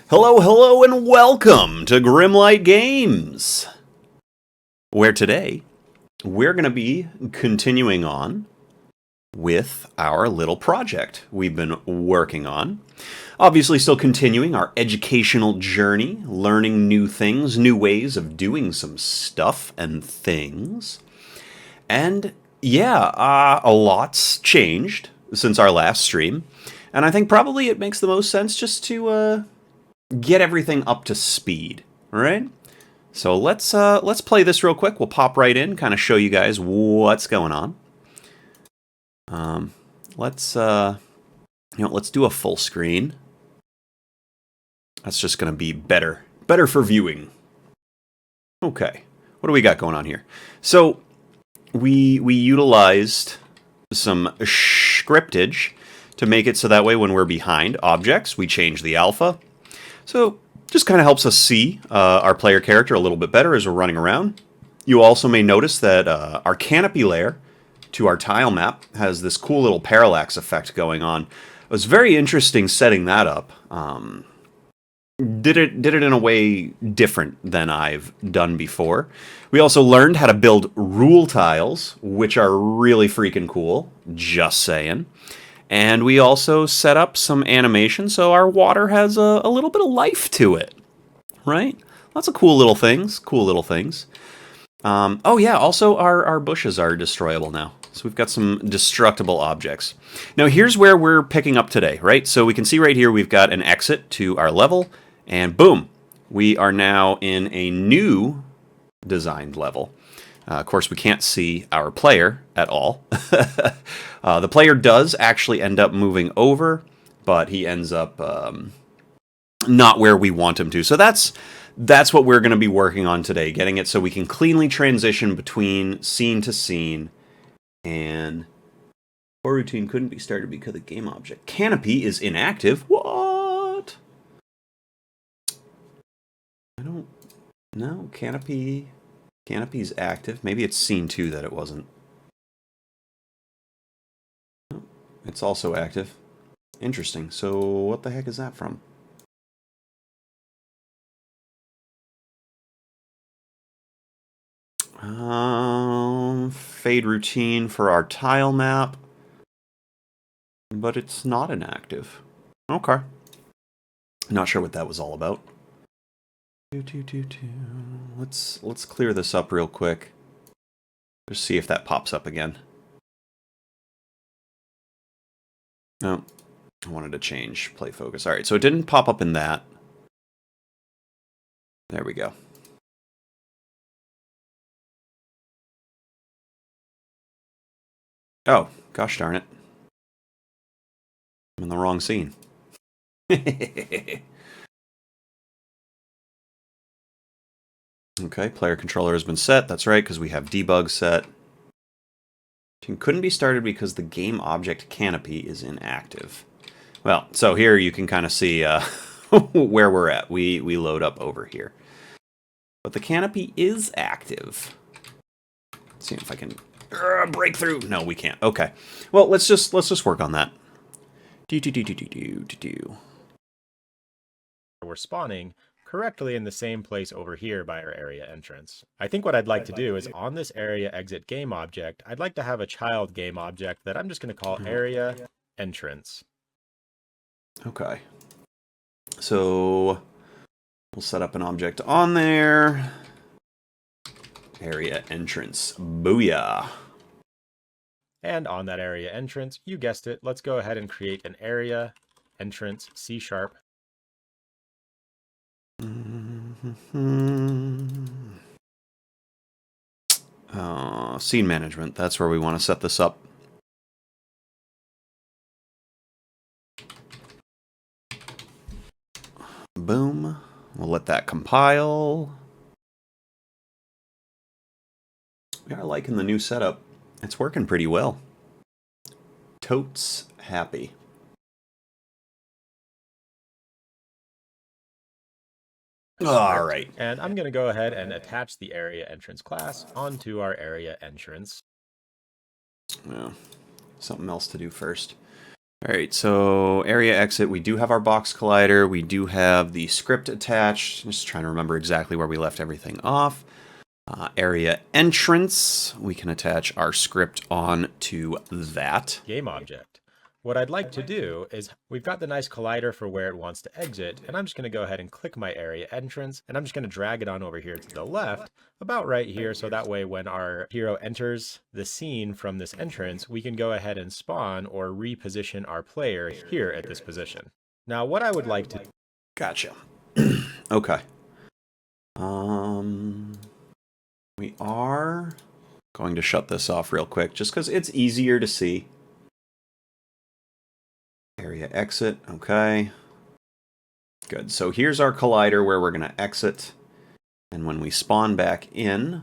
Hello, hello, and welcome to Grimlight Games, where today we're going to be continuing on with our little project we've been working on. Obviously, still continuing our educational journey, learning new things, new ways of doing some stuff and things. And yeah, a lot's changed since our last stream, and I think probably it makes the most sense just to get everything up to speed, all right? So let's play this real quick. We'll pop right in, kind of show you guys what's going on. Let's let's do a full screen. That's just going to be better for viewing. Okay, what do we got going on here? So we utilized some scriptage to make it so that way when we're behind objects, we change the alpha. So just kind of helps us see our player character a little bit better as we're running around. You also may notice that our canopy layer to our tile map has this cool little parallax effect going on. It was very interesting setting that up. Did it in a way different than I've done before. We also learned how to build rule tiles, which are really freaking cool, just saying. And we also set up some animation so our water has a little bit of life to it, right? Lots of cool little things, oh yeah, also our bushes are destroyable now. So we've got some destructible objects. Now here's where we're picking up today, right? So we can see right here we've got an exit to our level, and boom, we are now in a new designed level. Of course, we can't see our player at all. The player does actually end up moving over, but he ends up not where we want him to. So that's what we're going to be working on today, getting it so we can cleanly transition between scene to scene. And core routine couldn't be started because the game object canopy is inactive. What? I don't know. Canopy's active. Maybe it's scene 2 that it wasn't. Oh, it's also active. Interesting. So what the heck is that from? Fade routine for our tile map. But it's not inactive. Okay. Not sure what that was all about. Let's clear this up real quick. Just see if that pops up again. No, I wanted to change play focus. All right, so it didn't pop up in that. There we go. Oh, gosh darn it. I'm in the wrong scene. Okay, player controller has been set. That's right, because we have debug set. Couldn't be started because the game object canopy is inactive. Well, so here you can kind of see where we're at. We load up over here. But the canopy is active. Let's see if I can break through. No, we can't. Okay. Well, let's just work on that. We're spawning correctly in the same place over here by our area entrance. I think what I'd like to do is on this area exit game object, I'd like to have a child game object that I'm just going to call area entrance. Okay. So we'll set up an object on there. Area entrance. Booyah. And on that area entrance, you guessed it, let's go ahead and create an area entrance C#. Scene management. That's where we want to set this up. Boom. We'll let that compile. We are liking the new setup. It's working pretty well. Totes happy. All right. And I'm going to go ahead and attach the area entrance class onto our area entrance. Yeah. something else to do first. All right, so area exit, we do have our box collider. We do have the script attached. Just trying to remember exactly where we left everything off. Area entrance, we can attach our script on to that. Game object. What I'd like to do is, we've got the nice collider for where it wants to exit, and I'm just going to go ahead and click my area entrance, and I'm just going to drag it on over here to the left, about right here, so that way when our hero enters the scene from this entrance, we can go ahead and spawn or reposition our player here at this position. Now, what I would like to... Gotcha. Okay. We are going to shut this off real quick, just because it's easier to see. Area exit, okay. Good, so here's our collider where we're going to exit. And when we spawn back in,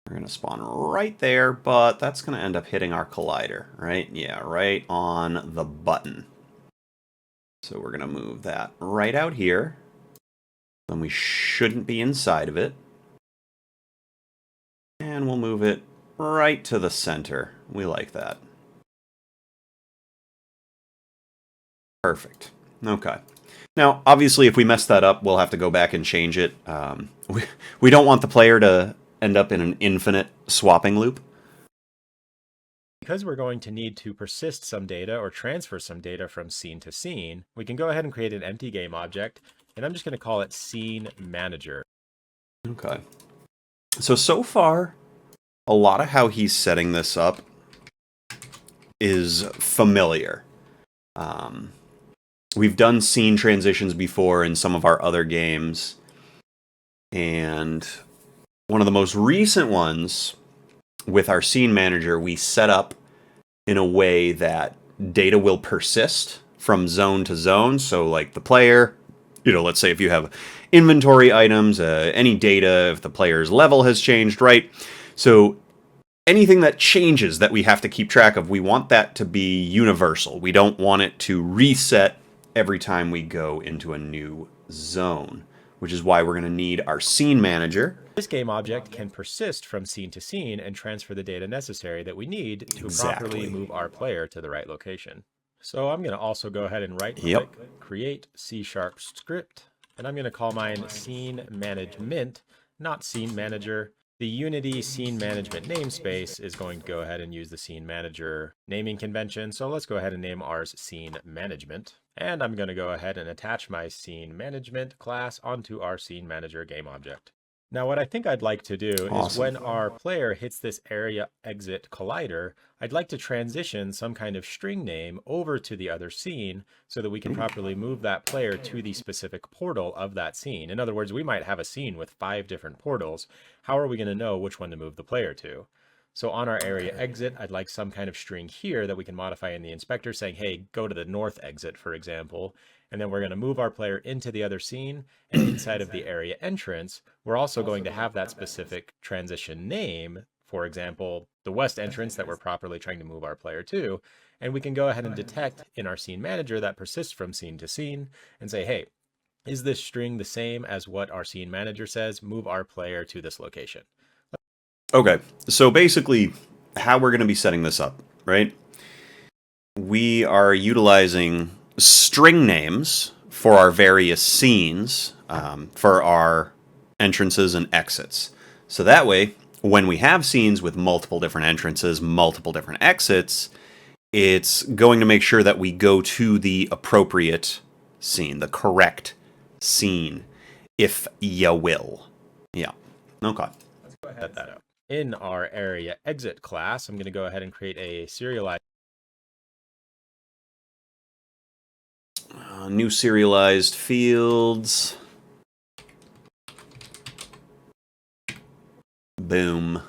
we're going to spawn right there, but that's going to end up hitting our collider, right? Yeah, right on the button. So we're going to move that right out here. Then we shouldn't be inside of it. And we'll move it right to the center. We like that. Perfect. Okay. Now, obviously, if we mess that up, we'll have to go back and change it. We don't want the player to end up in an infinite swapping loop. Because we're going to need to persist some data or transfer some data from scene to scene, we can go ahead and create an empty game object, and I'm just going to call it Scene Manager. Okay. So far, a lot of how he's setting this up is familiar. We've done scene transitions before in some of our other games, and one of the most recent ones with our scene manager, we set up in a way that data will persist from zone to zone. So like the player, let's say if you have inventory items, any data, if the player's level has changed, right? So anything that changes that we have to keep track of, we want that to be universal. We don't want it to reset every time we go into a new zone, which is why we're going to need our scene manager. This game object can persist from scene to scene and transfer the data necessary that we need to properly move our player to the right location. So I'm going to also go ahead and right-click, create C# script, and I'm going to call mine Scene Management, not Scene Manager. The Unity Scene Management namespace is going to go ahead and use the Scene Manager naming convention, so let's go ahead and name ours Scene Management. And I'm going to go ahead and attach my Scene Management class onto our Scene Manager game object. Now, what I think I'd like to do is when our player hits this area exit collider, I'd like to transition some kind of string name over to the other scene so that we can properly move that player to the specific portal of that scene. In other words, we might have a scene with 5 different portals. How are we going to know which one to move the player to? So on our area exit, I'd like some kind of string here that we can modify in the inspector saying, hey, go to the north exit, for example. And then we're going to move our player into the other scene. And inside of the area entrance, we're also going to have that specific transition name, for example, the west entrance that we're properly trying to move our player to. And we can go ahead and detect in our scene manager that persists from scene to scene and say, hey, is this string the same as what our scene manager says? Move our player to this location. Okay, so basically how we're going to be setting this up, right? We are utilizing string names for our various scenes, for our entrances and exits. So that way, when we have scenes with multiple different entrances, multiple different exits, it's going to make sure that we go to the appropriate scene, the correct scene, if you will. Yeah, okay. Let's go ahead and set that up. In our area exit class, I'm going to go ahead and create a serialized new serialized fields. Boom.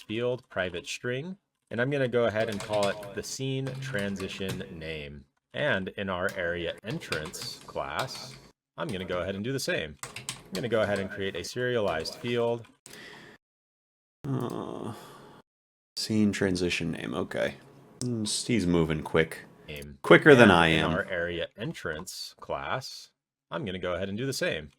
Field, private string, and I'm going to go ahead and call it the scene transition name. And in our area entrance class, I'm going to go ahead and do the same. I'm going to go ahead and create a serialized field. Scene transition name, okay. He's moving quick. Quicker than I am. In our area entrance class, I'm going to go ahead and do the same.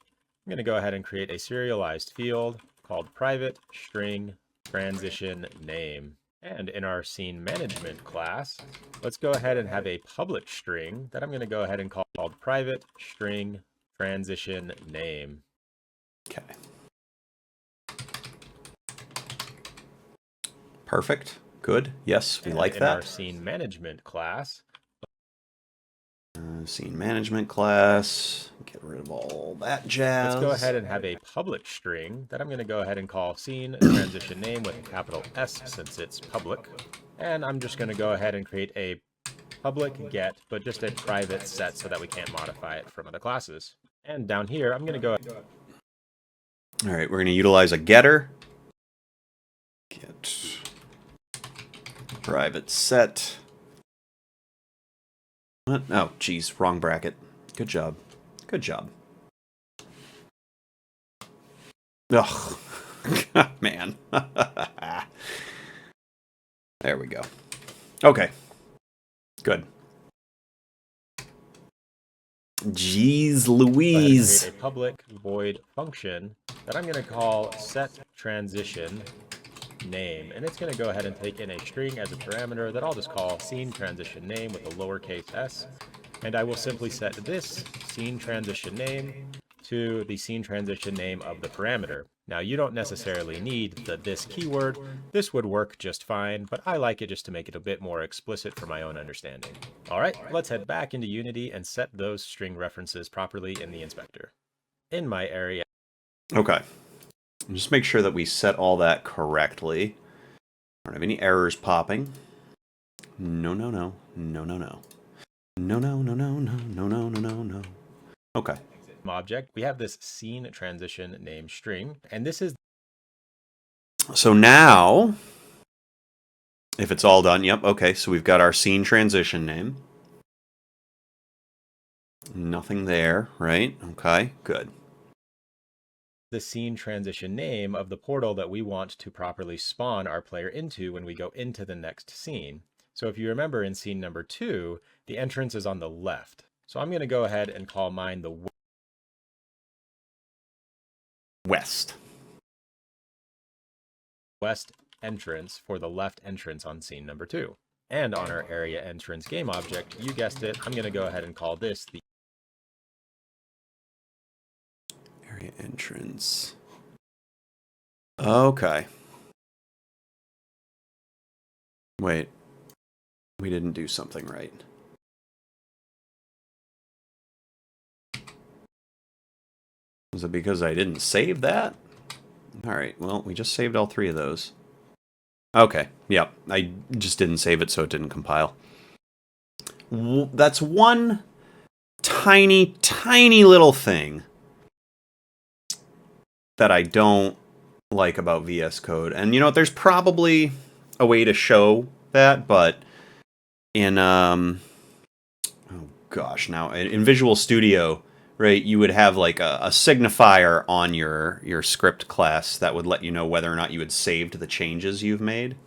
I'm going to go ahead and create a serialized field called private string transition name. And in our scene management class, let's go ahead and have a public string that I'm going to go ahead and call private string transition name. Okay. Perfect. Good. Yes, we like that. In our scene management class, scene management class. Get rid of all that jazz. let's go ahead and have a public string that I'm going to go ahead and call scene transition name with a capital S since it's public. And I'm just going to go ahead and create a public get, but just a private set so that we can't modify it from other classes. And down here, I'm going to go. All right, we're going to utilize a getter. Get private set. What? Oh, geez, wrong bracket. Good job. Good job. Ugh. Man. There we go. Okay. Good. Jeez Louise. Create a public void function that I'm going to call set transition name. And it's going to go ahead and take in a string as a parameter that I'll just call scene transition name with a lowercase s. And I will simply set this scene transition name to the scene transition name of the parameter. Now, you don't necessarily need the this keyword. This would work just fine, but I like it just to make it a bit more explicit for my own understanding. All right, let's head back into Unity and set those string references properly in the inspector. In my area. Okay. Just make sure that we set all that correctly. I don't have any errors popping. No, no, no. No, no, no. No, no, no, no, no, no, no, no, no, no. Okay. Object, we have this scene transition name string, and this is. So now, if it's all done, yep, okay, so we've got our scene transition name. Nothing there, right? Okay, good. The scene transition name of the portal that we want to properly spawn our player into when we go into the next scene. So if you remember in scene number 2, the entrance is on the left. So I'm going to go ahead and call mine the west entrance for the left entrance on scene number 2. And on our area entrance game object, you guessed it, I'm going to go ahead and call this the area entrance. Okay. Wait. We didn't do something right. Was it because I didn't save that? Alright, well, we just saved all 3 of those. Okay, yep. I just didn't save it, so it didn't compile. That's one tiny, tiny little thing that I don't like about VS Code. And, you know, there's probably a way to show that, but in, oh gosh, now, in Visual Studio, right, you would have like a signifier on your script class that would let you know whether or not you had saved the changes you've made.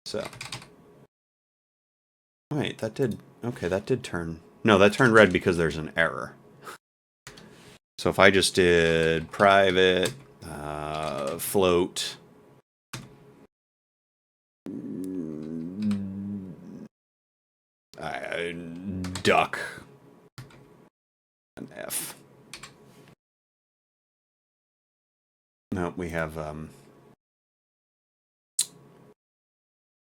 So, wait, that did, okay, that did turn, no, that turned red because there's an error. So if I just did private, float, duck, an F. No, we have,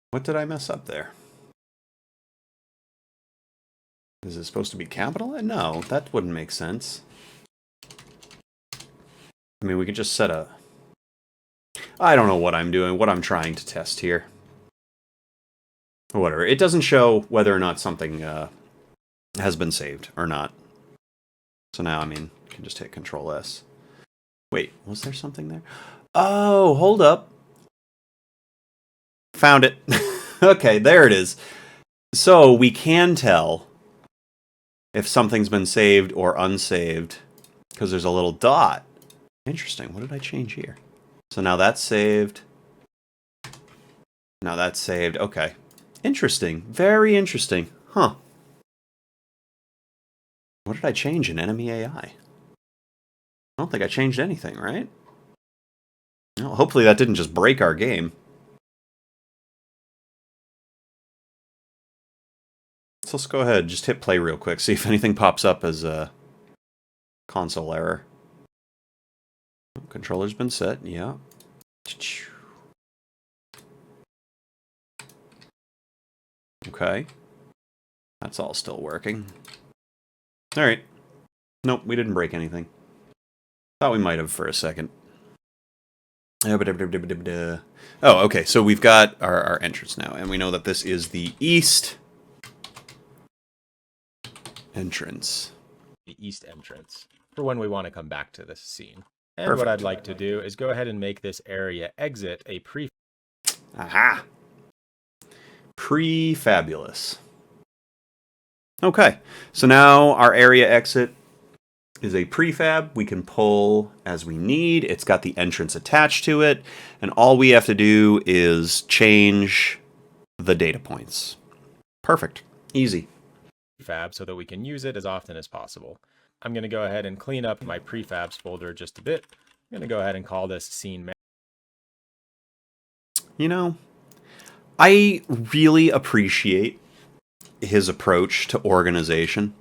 what did I mess up there? Is it supposed to be capital? No, that wouldn't make sense. I mean, we could just set a... I don't know what I'm doing, what I'm trying to test here. Whatever. It doesn't show whether or not something has been saved or not. So now, I mean, you can just hit Control S. Wait, was there something there? Oh, hold up. Found it. Okay, there it is. So we can tell if something's been saved or unsaved because there's a little dot. Interesting. What did I change here? So now that's saved. Now that's saved. Okay. Interesting. Very interesting. Huh. What did I change in Enemy AI? I don't think I changed anything, right? Well, hopefully that didn't just break our game. So let's go ahead, just hit play real quick, see if anything pops up as a console error. Controller's been set, yeah. Okay. That's all still working. Alright. Nope, we didn't break anything. Thought we might have for a second. Oh, okay, so we've got our entrance now, and we know that this is the east entrance. The east entrance, for when we want to come back to this scene. And Perfect. what I'd like to do is go ahead and make this area exit a prefab. Aha! Pre-fabulous. Okay, so now our area exit is a prefab. We can pull as we need. It's got the entrance attached to it, and all we have to do is change the data points. Perfect. Easy. Prefab so that we can use it as often as possible. I'm going to go ahead and clean up my prefabs folder just a bit. I'm going to go ahead and call this scene. You know, I really appreciate his approach to organization.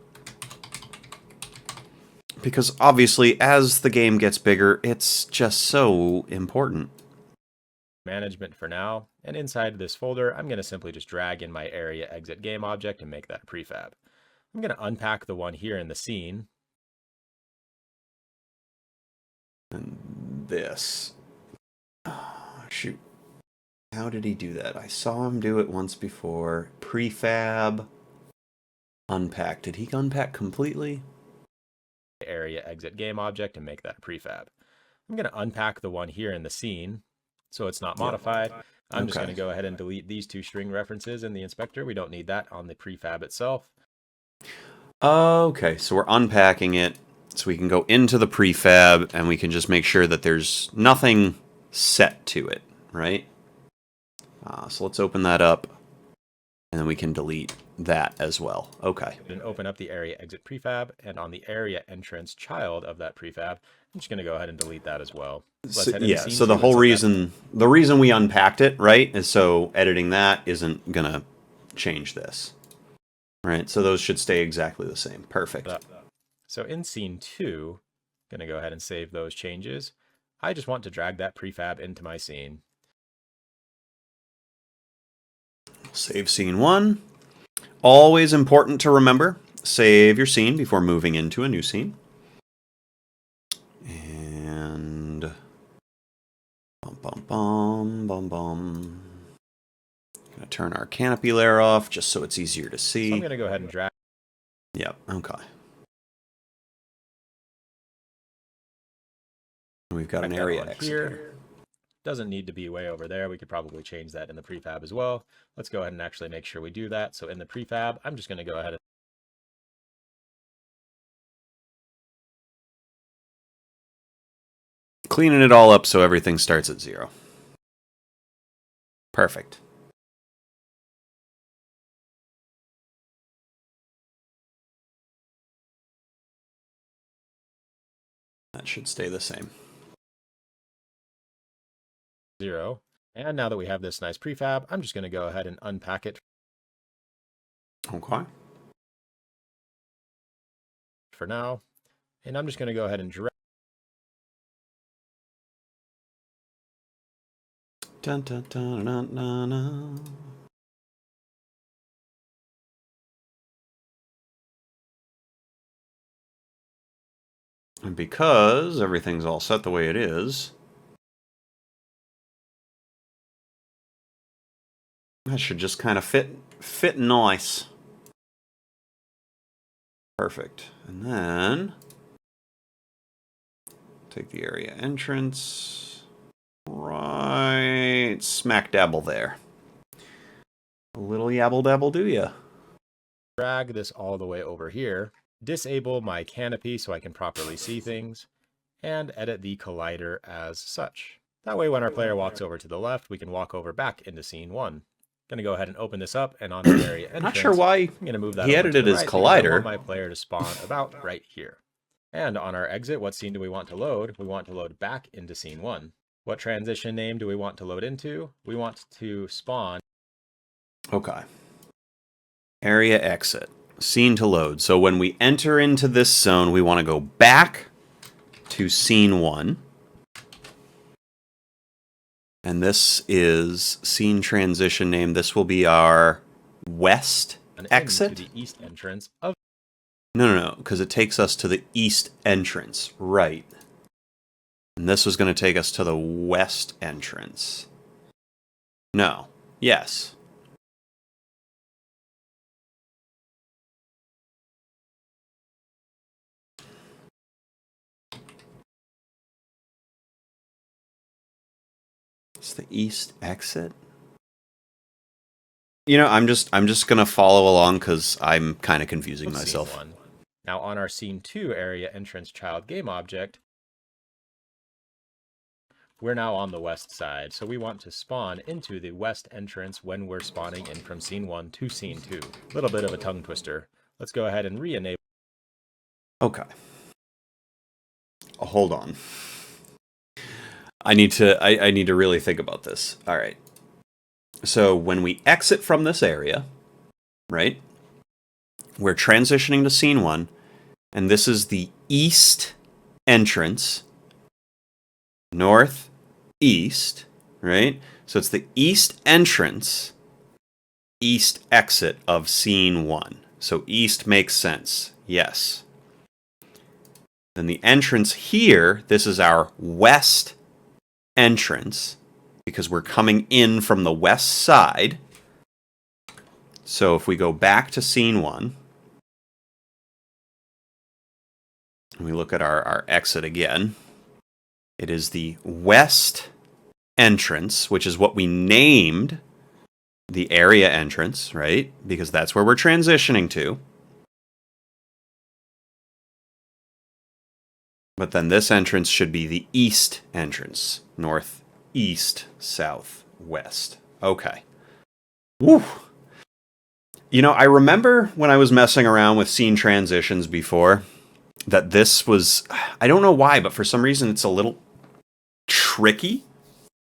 Because obviously, as the game gets bigger, it's just so important. Management for now, and inside this folder, I'm going to simply just drag in my area exit game object and make that a prefab. I'm going to unpack the one here in the scene. And this. Oh, shoot. How did he do that? I saw him do it once before. Prefab. Unpack. Did he unpack completely? Area exit game object and make that a prefab. I'm going to unpack the one here in the scene so it's not modified. I'm just going to go ahead and delete these two string references in the inspector. We don't need that on the prefab itself. Okay, so we're unpacking it so we can go into the prefab and we can just make sure that there's nothing set to it, right? So let's open that up and then we can delete that as well. Okay. And open up the area exit prefab, and on the area entrance child of that prefab, I'm just going to go ahead and delete that as well. So the whole reason, the reason we unpacked it, right, is so editing that isn't going to change this. Right, so those should stay exactly the same. Perfect. So in scene 2, I'm going to go ahead and save those changes. I just want to drag that prefab into my scene. Save scene 1. Always important to remember, save your scene before moving into a new scene. And bum. Gonna turn our canopy layer off just so it's easier to see. So I'm gonna go ahead and drag. Yep, okay. We've got an area exit here. Doesn't need to be way over there. We could probably change that in the prefab as well. Let's go ahead and actually make sure we do that. So in the prefab, I'm just going to go ahead and cleaning it all up so everything starts at 0. Perfect. That should stay the same. 0. And now that we have this nice prefab, I'm just going to go ahead and unpack it. Okay. For now. And I'm just going to go ahead and drag. Dun, dun, dun, dun, dun, dun. And because everything's all set the way it is, that should just kind of fit nice. Perfect. And then take the area entrance right smack dabble there. A little yabble dabble do ya. Drag this all the way over here. Disable my canopy so I can properly see things, and edit the collider as such. That way when our player walks over to the left, we can walk over back into scene 1. Going to go ahead and open this up, and on the area entrance, not sure why I'm going to move that he over edited to the his right because I collider. want my player to spawn about right here. And on our exit, what scene do we want to load? We want to load back into scene 1. What transition name do we want to load into? We want to spawn. Okay. Area exit. Scene to load. So when we enter into this zone, we want to go back to scene 1. And this is scene transition name. This will be our west exit. To the east entrance of. No, because it takes us to the east entrance. Right. And this was going to take us to the west entrance. No. Yes. It's the east exit. You know, I'm just gonna follow along because I'm kind of confusing myself. Scene 1. Now on our scene 2 area entrance child game object, we're now on the west side, so we want to spawn into the west entrance when we're spawning in from scene 1 to scene 2. A little bit of a tongue twister. Let's go ahead and re-enable. Okay. Hold on. I need to really think about this. All right. So when we exit from this area, right? We're transitioning to scene 1, and this is the east entrance. North, east, right? So it's the east entrance, east exit of scene 1. So east makes sense. Yes. Then the entrance here, this is our west entrance because we're coming in from the west side. So if we go back to scene 1 and we look at our exit again, it is the west entrance, which is what we named the area entrance, right? Because that's where we're transitioning to. But then this entrance should be the east entrance. North, east, south, west. Okay. Woo! You know, I remember when I was messing around with scene transitions before, that this was, I don't know why, but for some reason it's a little tricky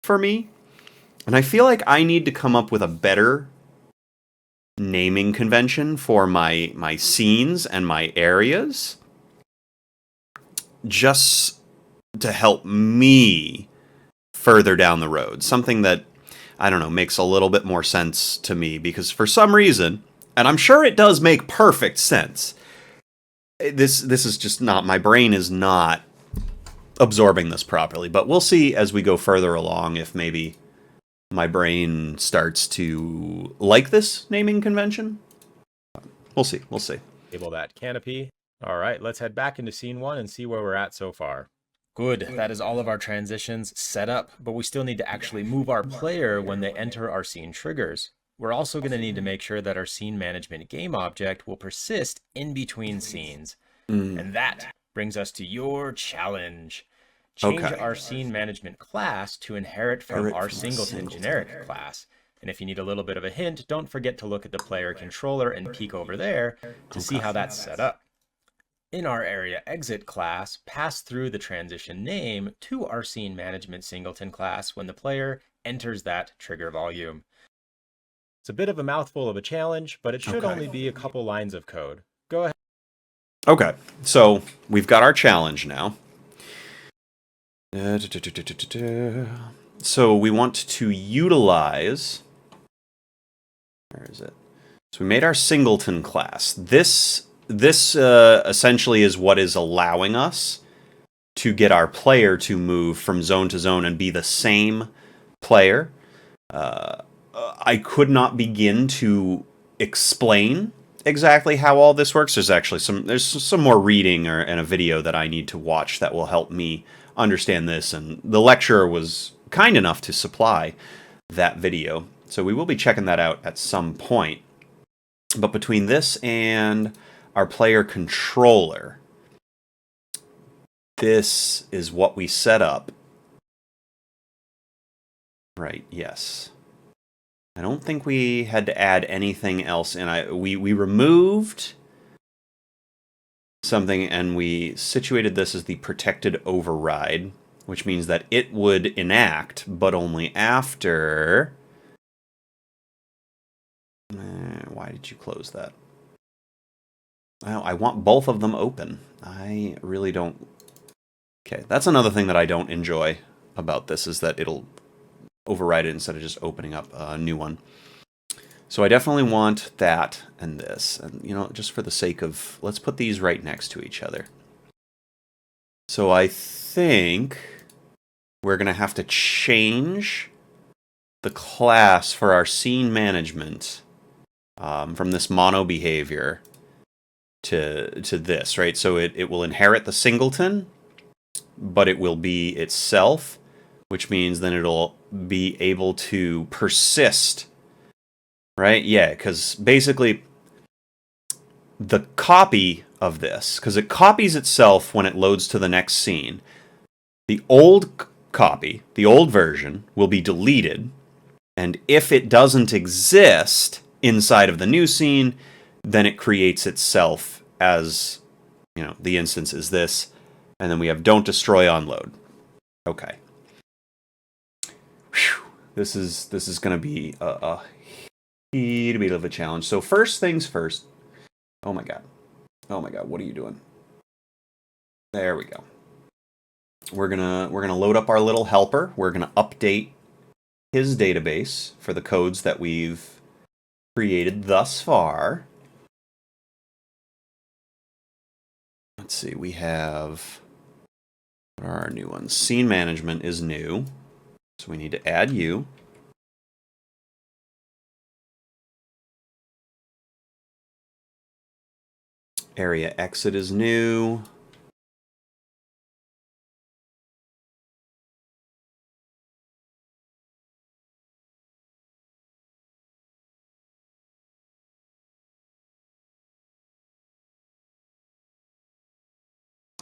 for me. And I feel like I need to come up with a better naming convention for my scenes and my areas, just to help me further down the road. Something that, I don't know, makes a little bit more sense to me, because for some reason, and I'm sure it does make perfect sense, this is just not, my brain is not absorbing this properly. But we'll see as we go further along if maybe my brain starts to like this naming convention. We'll see. Enable that canopy. All right, let's head back into scene 1 and see where we're at so far. Good, that is all of our transitions set up, but we still need to actually move our player when they enter our scene triggers. We're also going to need to make sure that our scene management game object will persist in between scenes. And that brings us to your challenge. Change our scene management class to inherit from our singleton generic class. And if you need a little bit of a hint, don't forget to look at the player controller and peek over there to see how that's set up. In our area exit class, pass through the transition name to our scene management singleton class when the player enters that trigger volume. It's a bit of a mouthful of a challenge, but it should only be a couple lines of code. Go ahead. Okay, so we've got our challenge now. So we want to utilize, where is it? So we made our singleton class. This essentially is what is allowing us to get our player to move from zone to zone and be the same player. I could not begin to explain exactly how all this works. There's some more reading and a video that I need to watch that will help me understand this, and the lecturer was kind enough to supply that video, so we will be checking that out at some point. But between this and our player controller, this is what we set up. Right, yes. I don't think we had to add anything else in. We removed something and we situated this as the protected override. which means that it would enact, but only after... why did you close that? Well, I want both of them open. I really don't... Okay, that's another thing that I don't enjoy about this, is that it'll override it instead of just opening up a new one. So I definitely want that and this. And, you know, just for the sake of... Let's put these right next to each other. So I think we're going to have to change the class for our scene management from this mono behavior to this, right? So it will inherit the singleton, but it will be itself, which means then it'll be able to persist, right? Yeah, because basically the copy of this, because it copies itself when it loads to the next scene, the old copy, the old version, will be deleted, and if it doesn't exist inside of the new scene, then it creates itself as, you know, the instance is this, and then we have don't destroy on load. Okay. Whew. This is going to be a bit of a challenge. So first things first. Oh my god. Oh my god, what are you doing? There we go. We're gonna load up our little helper. We're gonna update his database for the codes that we've created thus far. Let's see, we have... What are our new ones? Scene management is new, so we need to add you. Area exit is new.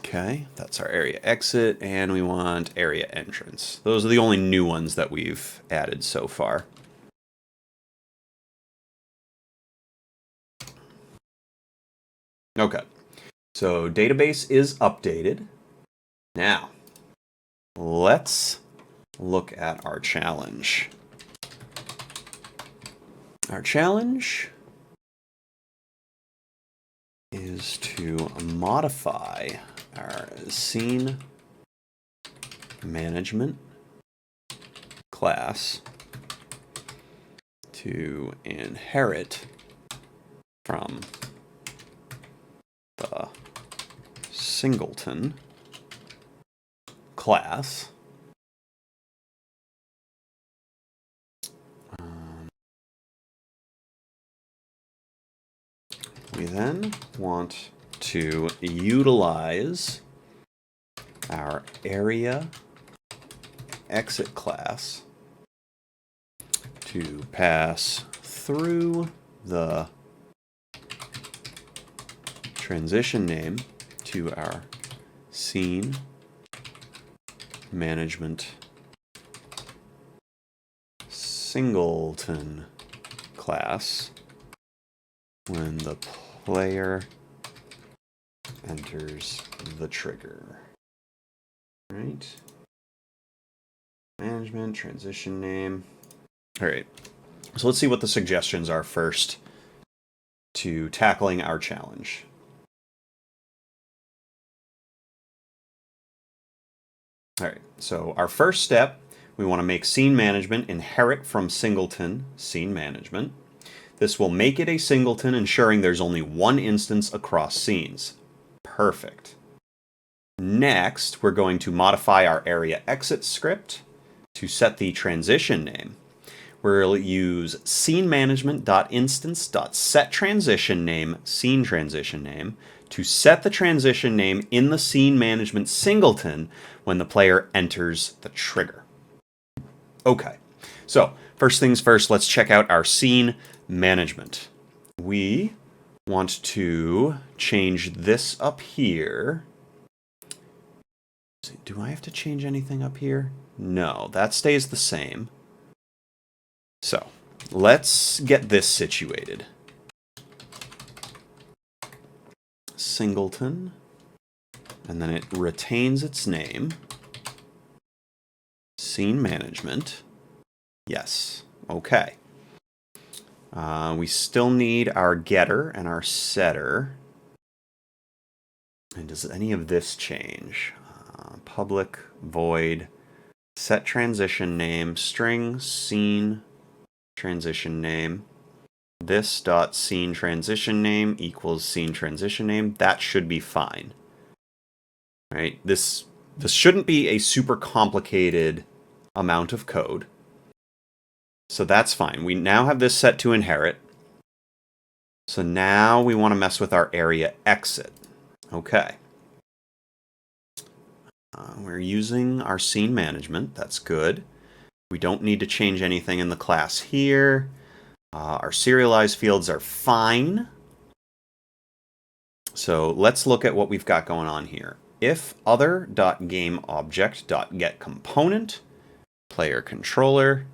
Okay, that's our area exit, and we want area entrance. Those are the only new ones that we've added so far. Okay, so database is updated. Now, let's look at our challenge. Our challenge is to modify our scene management class to inherit from the singleton class. We then want to utilize our area exit class to pass through the transition name to our scene management singleton class when the player enters the trigger. Right? Management, transition name. All right. So let's see what the suggestions are first to tackling our challenge. All right. So our first step, we want to make scene management inherit from singleton scene management. This will make it a singleton, ensuring there's only one instance across scenes. Perfect. Next, we're going to modify our area exit script to set the transition name. We'll use scenemanagement.instance.setTransitionName scene transition name to set the transition name in the scene management singleton when the player enters the trigger. Okay, so first things first, let's check out our scene management. We want to change this up here. Do I have to change anything up here? No, that stays the same. So let's get this situated. Singleton, and then it retains its name. Scene management. Yes. Okay. We still need our getter and our setter. And does any of this change? Public, void, set transition name, string, scene, transition name. This dot scene transition name equals scene transition name. That should be fine. Right? This shouldn't be a super complicated amount of code. So that's fine. We now have this set to inherit. So now we want to mess with our area exit. Okay. We're using our scene management. That's good. We don't need to change anything in the class here. Our serialized fields are fine. So let's look at what we've got going on here. If other.gameObject.getComponent, player controller,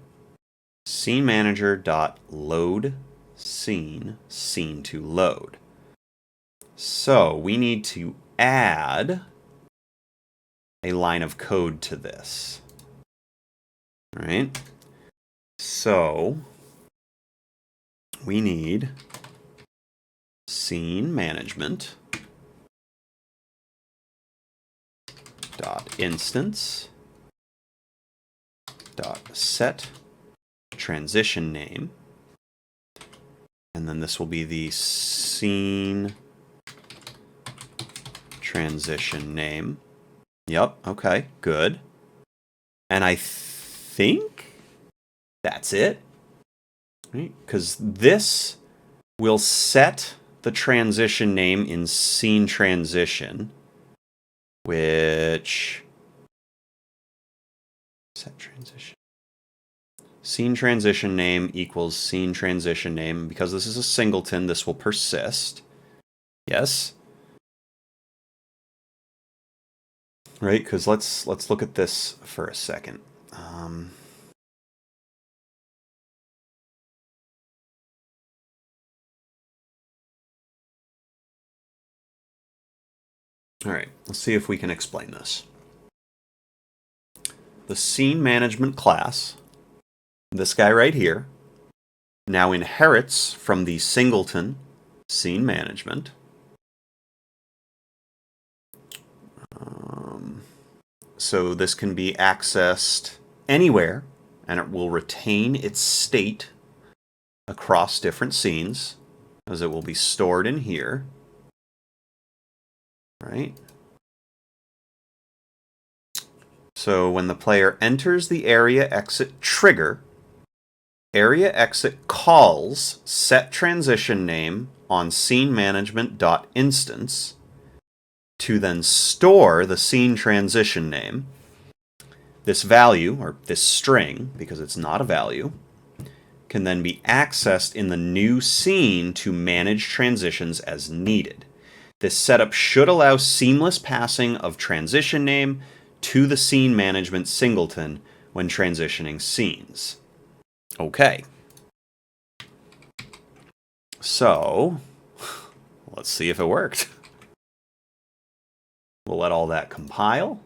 scene manager.load scene, scene to load. So we need to add a line of code to this. All right. So we need scene management dot instance dot set transition name, and then this will be the scene transition name. Yep, okay, good. And I think that's it. Right? Because this will set the transition name in scene transition, which set transition. Scene transition name equals scene transition name. Because this is a singleton, this will persist. Yes. Right, because let's look at this for a second. All right, let's see if we can explain this. The scene management class, this guy right here, now inherits from the singleton scene management. So this can be accessed anywhere, and it will retain its state across different scenes, as it will be stored in here. Right? So when the player enters the area exit trigger, area exit calls set transition name on scene management.instance to then store the scene transition name. This value, or this string, because it's not a value, can then be accessed in the new scene to manage transitions as needed. This setup should allow seamless passing of transition name to the scene management singleton when transitioning scenes. Okay. So, let's see if it worked. We'll let all that compile.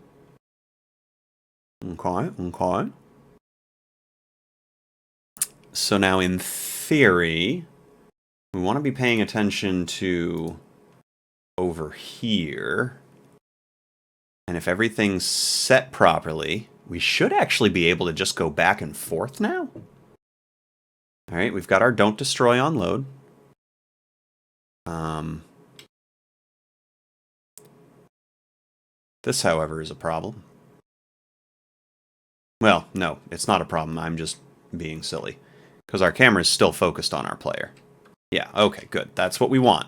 Okay. So now in theory, we want to be paying attention to over here. And if everything's set properly, we should actually be able to just go back and forth now. All right, we've got our don't destroy on load. This, however, is a problem. Well, no, it's not a problem. I'm just being silly. Because our camera is still focused on our player. Yeah, okay, good. That's what we want.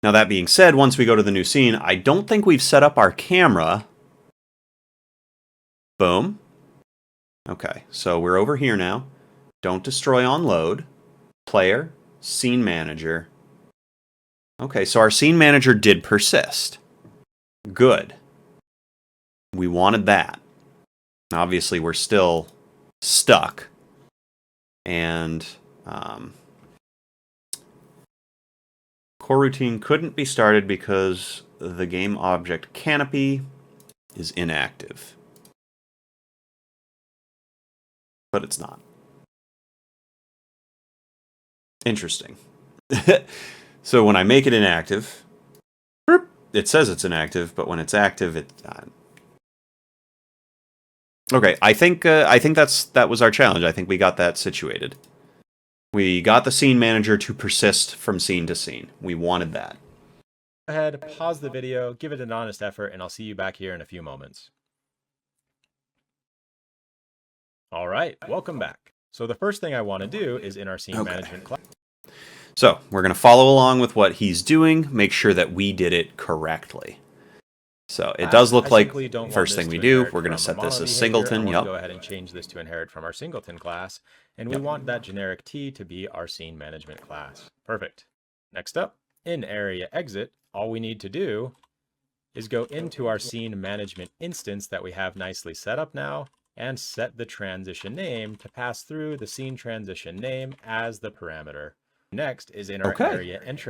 Now, that being said, once we go to the new scene, I don't think we've set up our camera. Boom. Okay, so we're over here now. Don't destroy on load. Player, scene manager. Okay, so our scene manager did persist. Good. We wanted that. Obviously, we're still stuck. And coroutine couldn't be started because the game object canopy is inactive. but it's not. Interesting. So when I make it inactive, it says it's inactive, but when it's active, it. Okay, I think that was our challenge. I think we got that situated. We got the scene manager to persist from scene to scene. We wanted that. Go ahead, pause the video, give it an honest effort, and I'll see you back here in a few moments. All right, welcome back. So the first thing I want to do is in our scene management class. So we're going to follow along with what he's doing, make sure that we did it correctly. So it does look like first thing we do, we're going to set this as singleton. Yep. Go ahead and change this to inherit from our singleton class. And we want that generic T to be our scene management class. Perfect. Next up, in area exit, all we need to do is go into our scene management instance that we have nicely set up now and set the transition name to pass through the scene transition name as the parameter. Next is in our area entrance.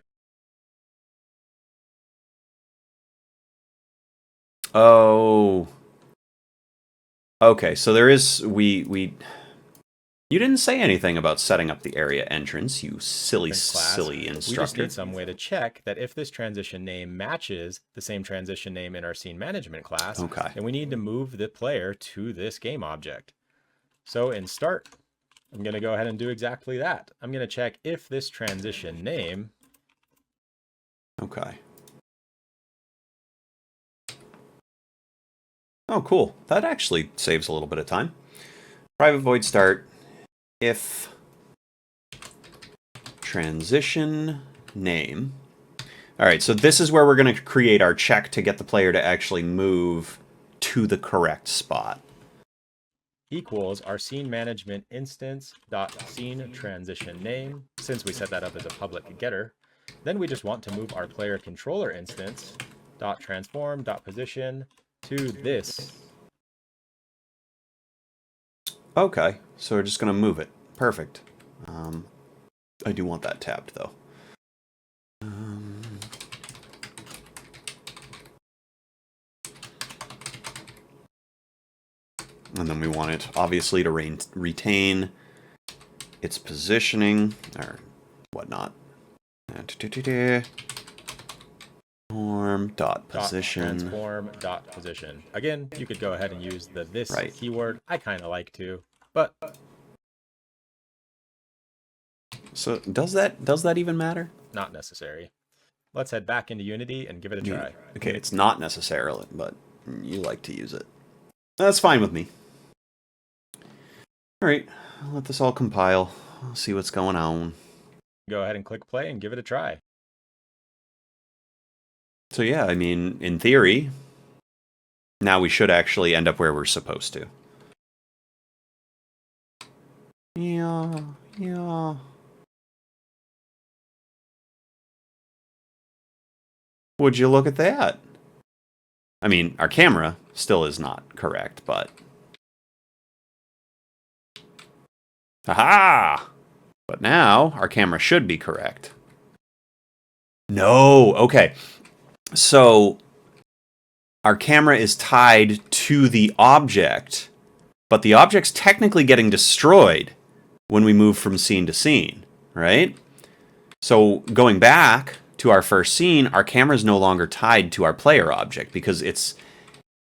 Oh. Okay, so there is you didn't say anything about setting up the area entrance, you silly instructor. We just need some way to check that if this transition name matches the same transition name in our scene management class, then we need to move the player to this game object. So in start, I'm going to go ahead and do exactly that. I'm going to check if this transition name. Okay. Oh, cool. That actually saves a little bit of time. Private void start if transition name. All right, so this is where we're going to create our check to get the player to actually move to the correct spot. Equals our scene management instance dot scene transition name, since we set that up as a public getter. Then we just want to move our player controller instance dot transform dot position to this. Okay, so we're just going to move it. Perfect. I do want that tabbed, though. And then we want it, obviously, to retain its positioning, or whatnot. Transform.position. Again, you could go ahead and use the this keyword. I kind of like to, but. So does that even matter? Not necessary. Let's head back into Unity and give it a try. Okay, it's not necessarily, but you like to use it. That's fine with me. All right, I'll let this all compile. I'll see what's going on. Go ahead and click play and give it a try. So yeah, I mean, in theory, now we should actually end up where we're supposed to. Yeah. Would you look at that? I mean, our camera still is not correct, but... Aha! But now, our camera should be correct. No! Okay. So, our camera is tied to the object, but the object's technically getting destroyed when we move from scene to scene, right? So, going back to our first scene, our camera is no longer tied to our player object because it's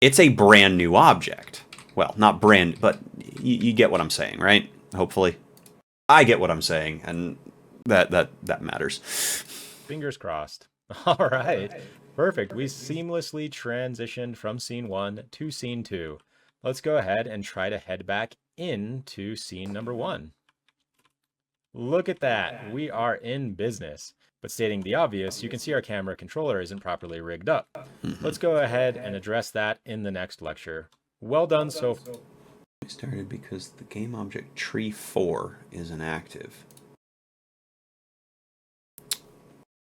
a brand new object. Well, not brand, but you get what I'm saying, right? Hopefully. I get what I'm saying, and that matters. Fingers crossed. All right. Perfect. We seamlessly transitioned from scene 1 to scene 2. Let's go ahead and try to head back into scene number 1. Look at that. We are in business. But stating the obvious, you can see our camera controller isn't properly rigged up. Let's go ahead and address that in the next lecture. Well done so far. We started because the game object tree 4 is inactive.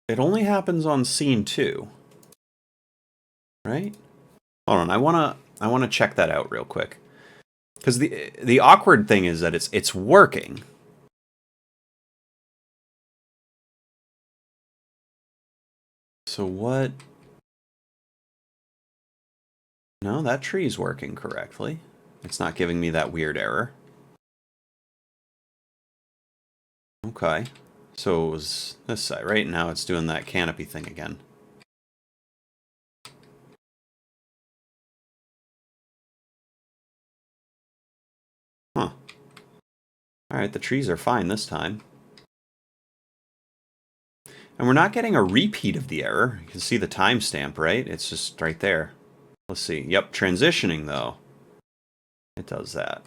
It only happens on scene 2. Right? Hold on, I wanna check that out real quick. Because the awkward thing is that it's working. So what? No, that tree's working correctly. It's not giving me that weird error. Okay. So it was this side, right? Now it's doing that canopy thing again. Huh. Alright, the trees are fine this time. And we're not getting a repeat of the error. You can see the timestamp, right? It's just right there. Let's see. Yep, transitioning, though. It does that.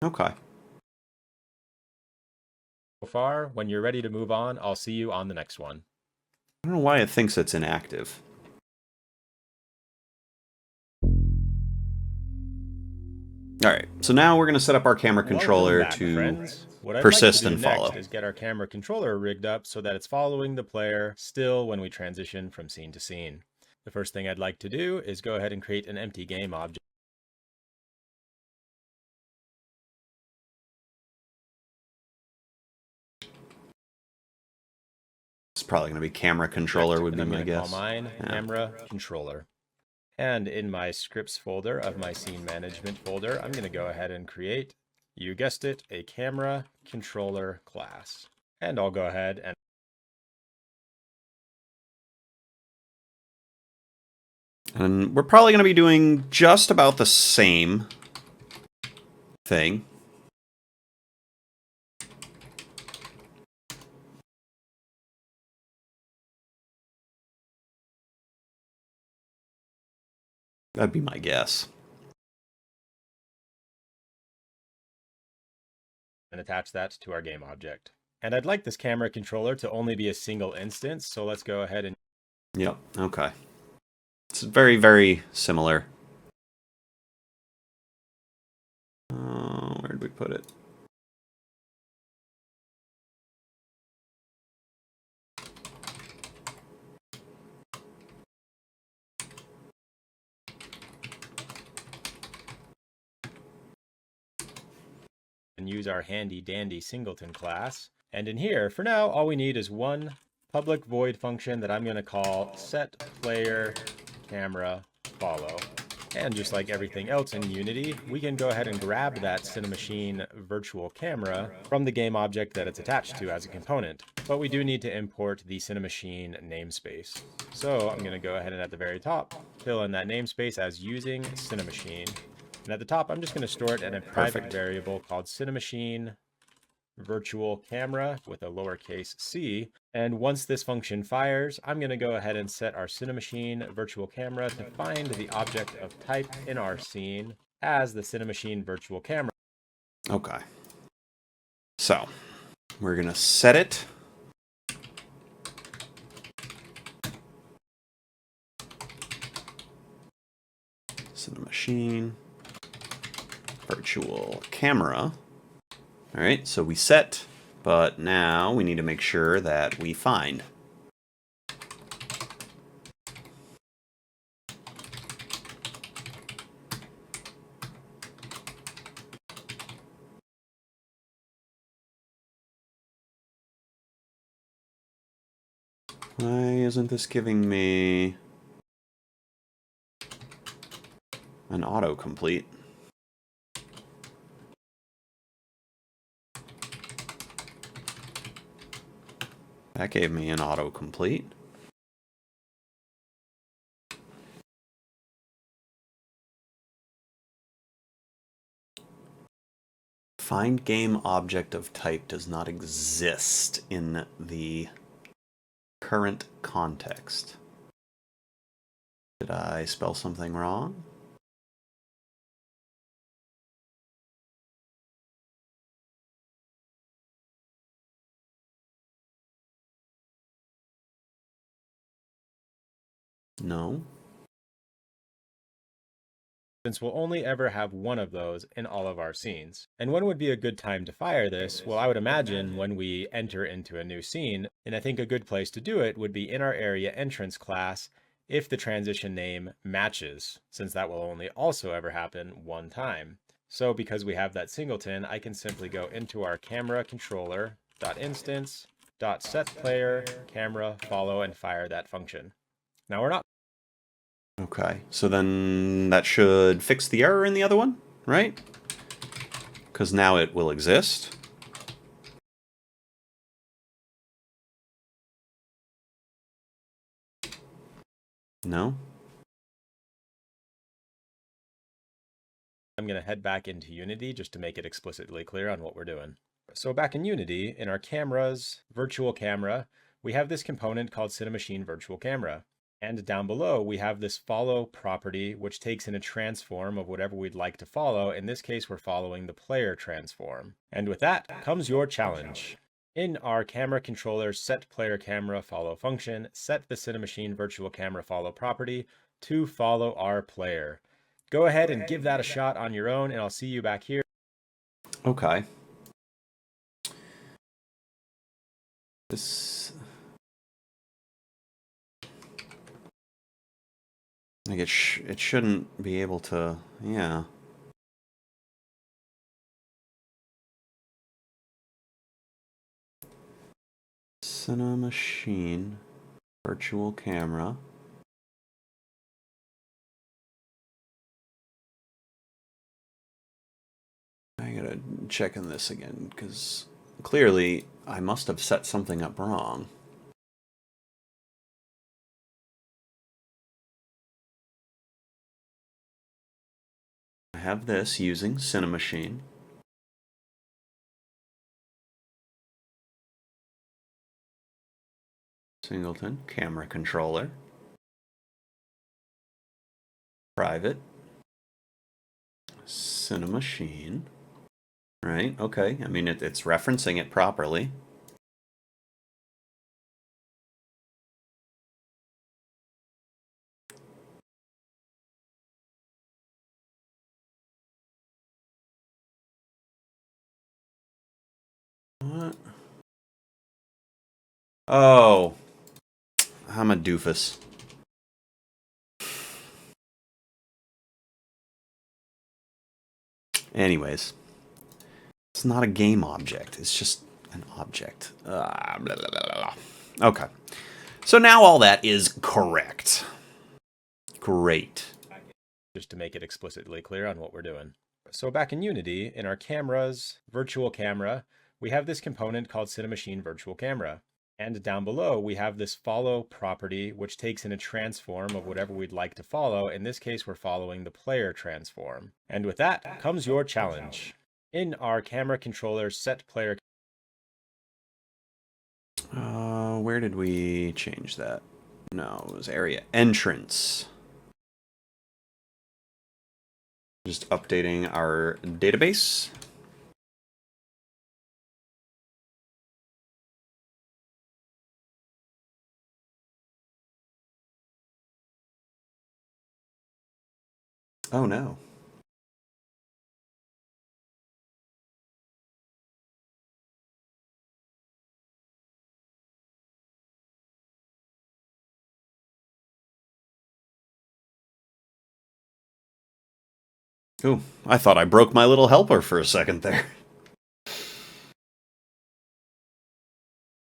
Okay. So far, when you're ready to move on, I'll see you on the next one. I don't know why it thinks it's inactive. Alright, so now we're going to set up our camera controller to persist and follow. Next is get our camera controller rigged up so that it's following the player still when we transition from scene to scene. The first thing I'd like to do is go ahead and create an empty game object. It's probably going to be camera controller would be my guess. Call mine camera controller. And in my scripts folder of my scene management folder, I'm going to go ahead and create, you guessed it, a camera controller class. And I'll go ahead and we're probably going to be doing just about the same thing. That'd be my guess. and attach that to our game object. And I'd like this camera controller to only be a single instance, so let's go ahead and... Yep, okay. It's very, very similar. Where did we put it? and use our handy dandy singleton class. And in here, for now, all we need is one public void function that I'm going to call set player camera follow. And just like everything else in Unity, we can go ahead and grab that Cinemachine virtual camera from the game object that it's attached to as a component. But we do need to import the Cinemachine namespace. So I'm going to go ahead and at the very top, fill in that namespace as using Cinemachine. And at the top, I'm just going to store it in a private variable called Cinemachine virtual camera with a lowercase c. And once this function fires, I'm going to go ahead and set our Cinemachine virtual camera to find the object of type in our scene as the Cinemachine virtual camera. Okay. So, we're going to set it. Cinemachine virtual camera. All right, so we set, but now we need to make sure that we find. Why isn't this giving me an autocomplete? That gave me an autocomplete. Find game object of type does not exist in the current context. Did I spell something wrong? No. Since we'll only ever have one of those in all of our scenes. And when would be a good time to fire this? Well, I would imagine when we enter into a new scene, and I think a good place to do it would be in our area entrance class if the transition name matches, since that will only also ever happen one time. So because we have that singleton, I can simply go into our camera controller.instance.setPlayer camera follow and fire that function. Now we're not. Okay, so then that should fix the error in the other one, right? because now it will exist. No? I'm going to head back into Unity just to make it explicitly clear on what we're doing. So back in Unity, in our cameras, virtual camera, we have this component called Cinemachine Virtual Camera. And down below, we have this follow property, which takes in a transform of whatever we'd like to follow. In this case, we're following the player transform. And with that comes your challenge. In our camera controller set player camera follow function, set the Cinemachine Virtual Camera follow property to follow our player. Go ahead and give that a shot on your own, and I'll see you back here. Okay. This... Like it shouldn't be able to... Yeah. Cinemachine Virtual Camera. I gotta check on this again, because clearly I must have set something up wrong. I have this using Cinemachine. Singleton, camera controller. Private. Cinemachine. Right, okay. I mean, it's referencing it properly. What? Oh. I'm a doofus. Anyways. It's not a game object. It's just an object. Blah, blah, blah, blah. Okay. So now all that is correct. Great. Just to make it explicitly clear on what we're doing. So back in Unity, in our cameras, virtual camera, we have this component called Cinemachine Virtual Camera. And down below, we have this follow property, which takes in a transform of whatever we'd like to follow. In this case, we're following the player transform. And with that comes your challenge. In our camera controller set player... Where did we change that? No, it was area entrance. Just updating our database. Oh no. Ooh, I thought I broke my little helper for a second there.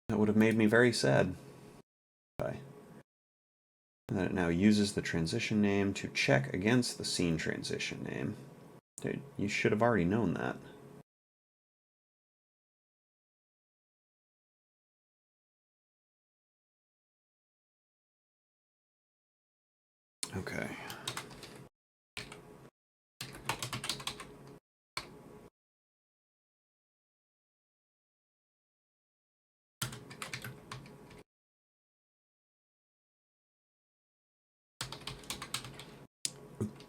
That would have made me very sad. Okay. And then it now uses the transition name to check against the scene transition name. Dude, you should have already known that. Okay.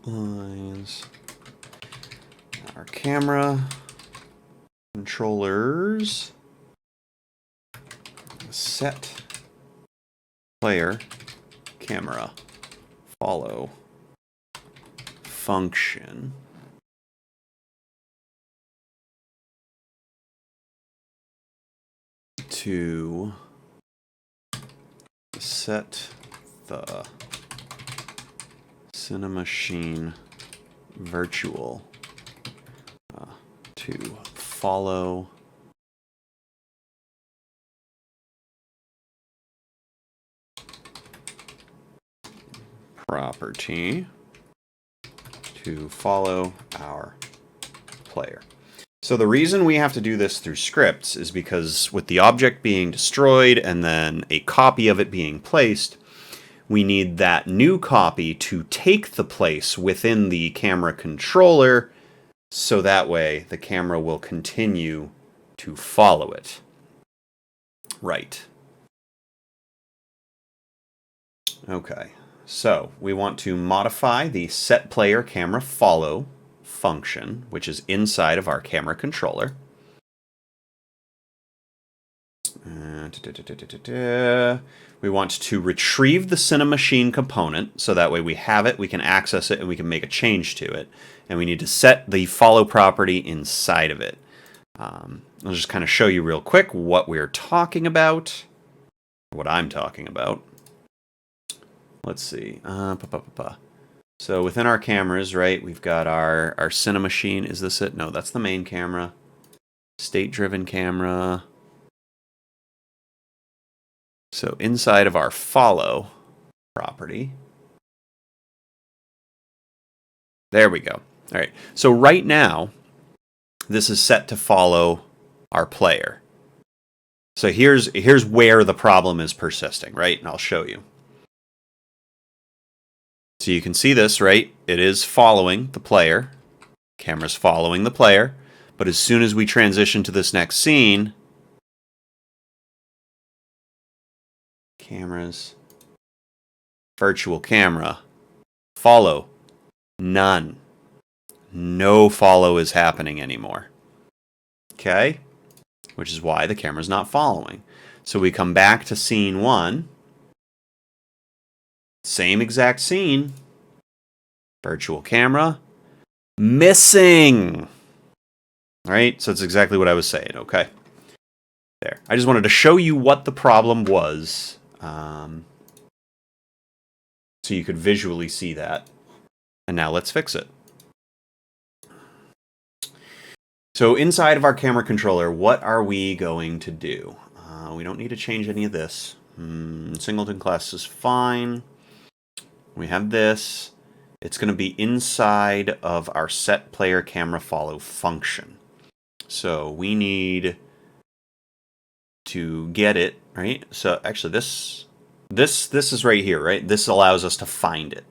Lines. Our camera controllers set player camera follow function to set the Cinemachine virtual to follow property to follow our player. So the reason we have to do this through scripts is because with the object being destroyed and then a copy of it being placed, we need that new copy to take the place within the camera controller, so that way the camera will continue to follow it. Right. Okay, so we want to modify the set player camera follow function, which is inside of our camera controller. We want to retrieve the Cinemachine component, so that way we have it, we can access it, and we can make a change to it. And we need to set the follow property inside of it. I'll just kind of show you real quick what we're talking about, what I'm talking about. Let's see. So within our cameras, right, we've got our Cinemachine. Is this it? No, that's the main camera. State-driven camera. So inside of our follow property. There we go. All right. So right now, this is set to follow our player. So here's where the problem is persisting, right? And I'll show you. So you can see this, right? It is following the player. Camera's following the player. But as soon as we transition to this next scene, cameras, virtual camera, follow, none. No follow is happening anymore. Okay? Which is why the camera's not following. So we come back to scene 1. Same exact scene. Virtual camera. Missing. All right, so that's exactly what I was saying, okay? There. I just wanted to show you what the problem was, so you could visually see that. And now let's fix it. So inside of our camera controller, what are we going to do? We don't need to change any of this. Singleton class is fine. We have this. It's going to be inside of our set player camera follow function. So we need to get it, right? So actually this is right here, right? This allows us to find it.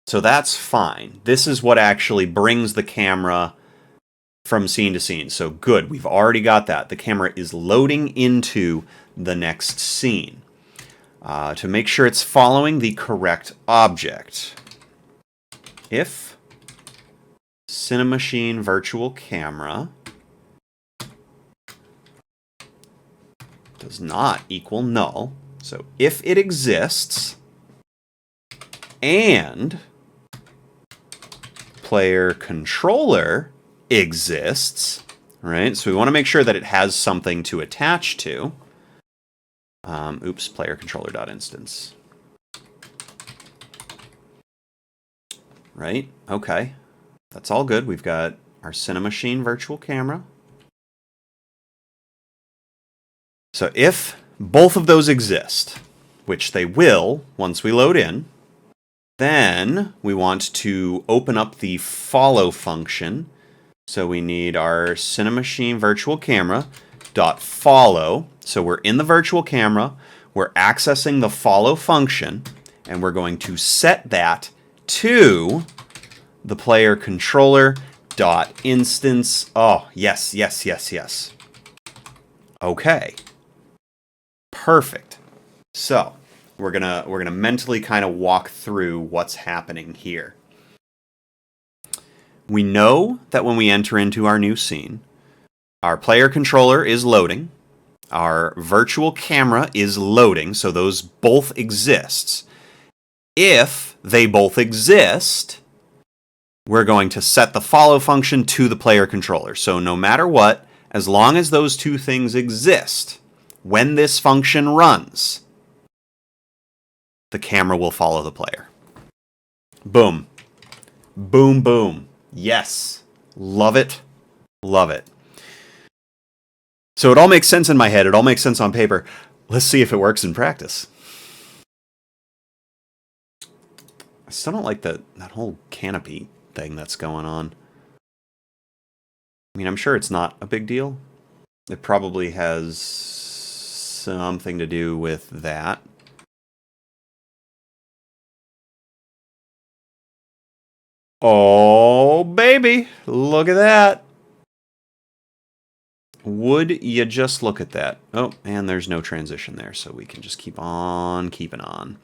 So that's fine. This is what actually brings the camera from scene to scene. So good, we've already got that. The camera is loading into the next scene. To make sure it's following the correct object. If Cinemachine virtual camera does not equal null, so if it exists and player controller exists, right? So we want to make sure that it has something to attach to. Oops, player controller.instance. Right? Okay. That's all good. We've got our Cinemachine virtual camera. So if both of those exist, which they will once we load in, then we want to open up the follow function. So we need our Cinemachine virtual camera dot follow. So we're in the virtual camera, we're accessing the follow function, and we're going to set that to the player controller dot instance. Oh, yes, yes, yes, yes. Okay. Perfect. So we're gonna mentally kind of walk through what's happening here. We know that when we enter into our new scene, our player controller is loading, our virtual camera is loading, so those both exist. If they both exist, we're going to set the follow function to the player controller. So no matter what, as long as those two things exist, when this function runs, the camera will follow the player. Boom. Boom, boom. Yes. Love it. Love it. So it all makes sense in my head. It all makes sense on paper. Let's see if it works in practice. I still don't like that whole canopy thing that's going on. I mean, I'm sure it's not a big deal. It probably has something to do with that. Oh, baby. Look at that. Would you just look at that? Oh, and there's no transition there, so we can just keep on keeping on.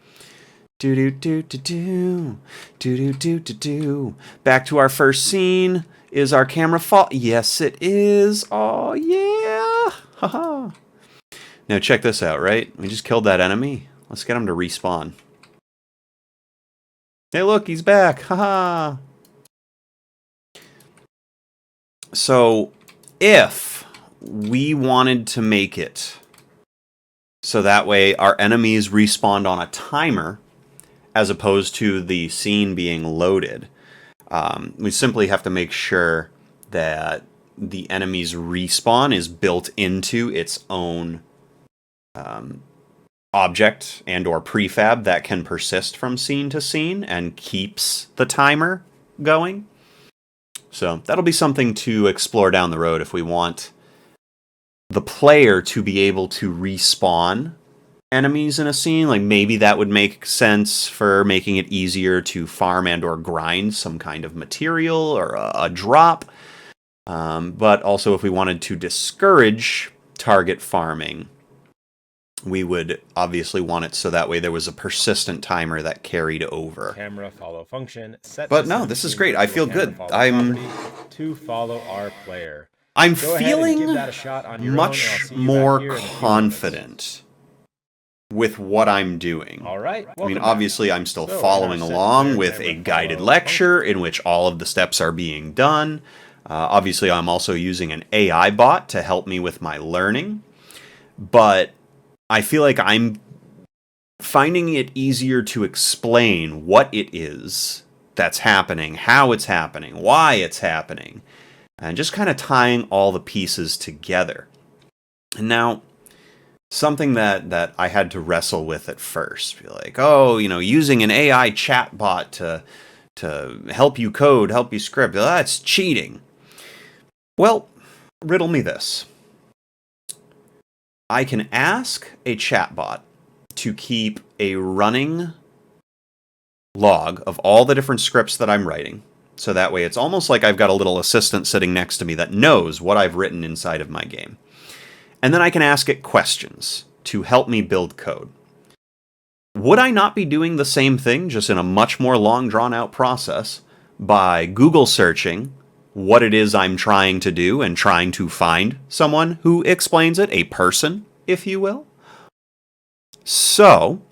Do do do do do do do do do do. Back to our first scene. Is our camera fall? Yes, it is. Oh yeah! Haha. Now check this out. Right? We just killed that enemy. Let's get him to respawn. Hey, look, he's back. Haha. So, if we wanted to make it so that way our enemies respawned on a timer as opposed to the scene being loaded, we simply have to make sure that the enemy's respawn is built into its own object and or prefab that can persist from scene to scene and keeps the timer going. So that'll be something to explore down the road if we want the player to be able to respawn enemies in a scene. Like maybe that would make sense for making it easier to farm and or grind some kind of material or a drop. But also if we wanted to discourage target farming, we would obviously want it so that way there was a persistent timer that carried over. Camera follow function. Set but no, this is great. I feel good. I'm to follow our player. I'm feeling much more confident with what I'm doing. All right. I mean, obviously, I'm still following along with a guided lecture in which all of the steps are being done. Obviously, I'm also using an AI bot to help me with my learning. But I feel like I'm finding it easier to explain what it is that's happening, how it's happening, why it's happening, and just kind of tying all the pieces together. And now, something that I had to wrestle with at first, be like, oh, you know, using an AI chatbot to help you code, help you script, that's cheating. Well, riddle me this. I can ask a chatbot to keep a running log of all the different scripts that I'm writing. So that way it's almost like I've got a little assistant sitting next to me that knows what I've written inside of my game. And then I can ask it questions to help me build code. Would I not be doing the same thing, just in a much more long, drawn-out process, by Google searching what it is I'm trying to do and trying to find someone who explains it, a person, if you will? So,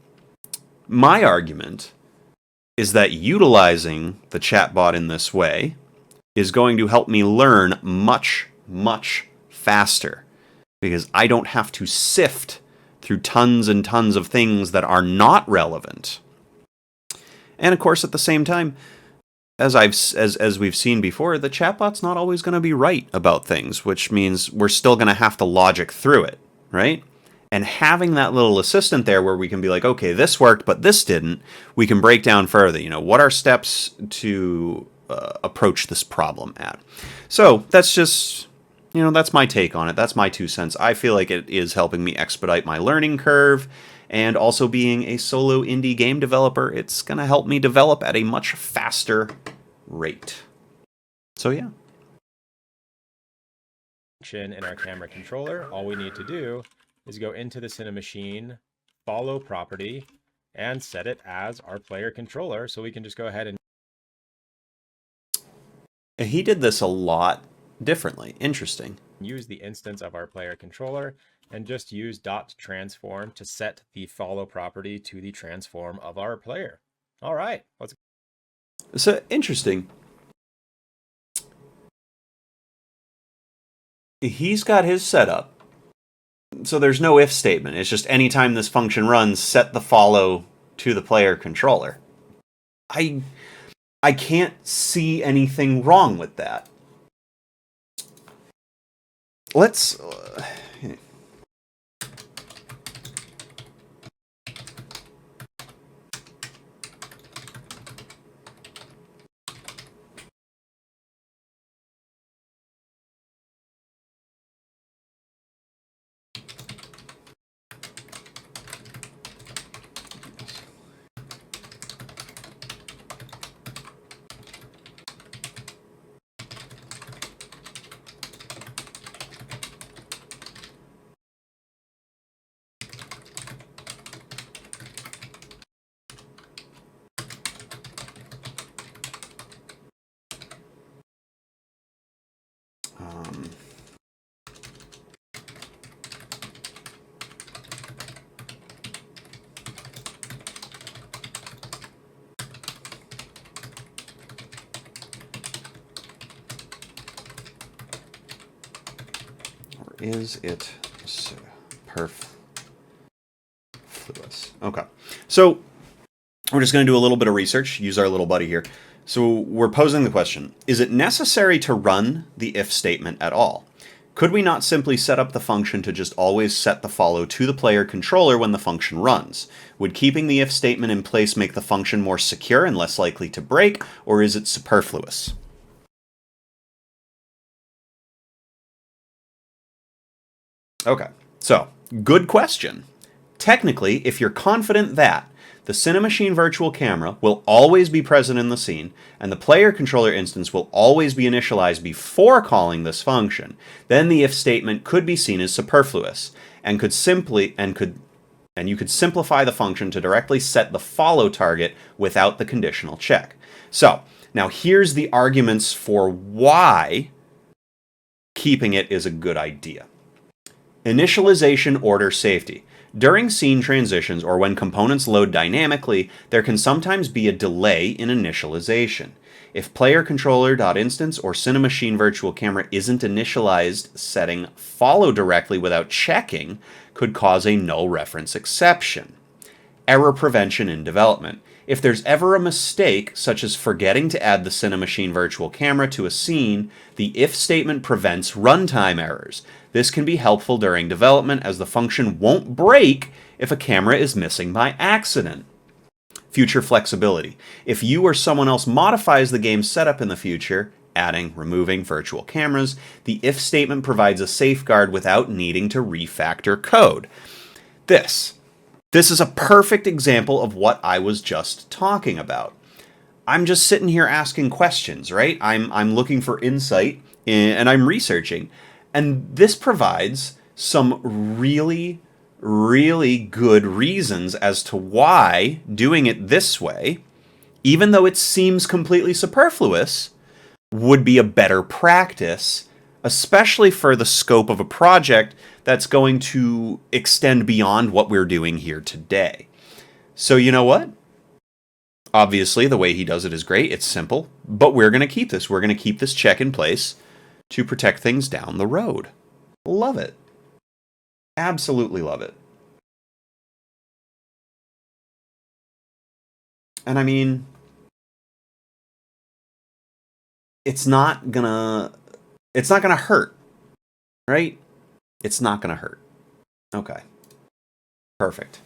my argument is that utilizing the chatbot in this way is going to help me learn much, much faster, because I don't have to sift through tons and tons of things that are not relevant. And of course, at the same time, as we've seen before, the chatbot's not always going to be right about things, which means we're still going to have to logic through it, right? And having that little assistant there where we can be like, okay, this worked, but this didn't, we can break down further. You know, what are steps to approach this problem at? So that's just, you know, that's my take on it. That's my 2 cents. I feel like it is helping me expedite my learning curve. And also being a solo indie game developer, it's going to help me develop at a much faster rate. So yeah. In our camera controller, all we need to do is go into the Cinemachine, follow property, and set it as our player controller. So we can just go ahead and... He did this a lot differently. Interesting. Use the instance of our player controller and just use .transform to set the follow property to the transform of our player. All right, let's... So interesting. He's got his setup. So there's no if statement. It's just anytime this function runs, set the follow to the player controller. I can't see anything wrong with that. Let's... Is it superfluous? Okay. So we're just going to do a little bit of research, use our little buddy here. So we're posing the question, is it necessary to run the if statement at all? Could we not simply set up the function to just always set the follow to the player controller when the function runs? Would keeping the if statement in place make the function more secure and less likely to break, or is it superfluous? Okay, so good question. Technically, if you're confident that the Cinemachine virtual camera will always be present in the scene, and the player controller instance will always be initialized before calling this function, then the if statement could be seen as superfluous, and you could simplify the function to directly set the follow target without the conditional check. So, now here's the arguments for why keeping it is a good idea. Initialization order safety. During scene transitions or when components load dynamically, there can sometimes be a delay in initialization. If player controller.instance or Cinemachine virtual camera isn't initialized, setting follow directly without checking could cause a null reference exception. Error prevention in development. If there's ever a mistake, such as forgetting to add the Cinemachine virtual camera to a scene, the if statement prevents runtime errors. This can be helpful during development as the function won't break if a camera is missing by accident. Future flexibility. If you or someone else modifies the game's setup in the future, adding, removing virtual cameras, the if statement provides a safeguard without needing to refactor code. This is a perfect example of what I was just talking about. I'm just sitting here asking questions, right? I'm looking for insight and I'm researching. And this provides some really, really good reasons as to why doing it this way, even though it seems completely superfluous, would be a better practice, especially for the scope of a project that's going to extend beyond what we're doing here today. So you know what? Obviously, the way he does it is great. It's simple, but we're going to keep this. We're going to keep this check in place to protect things down the road. Love it. Absolutely love it. And I mean, it's not gonna hurt, right? It's not gonna hurt. Okay. Perfect.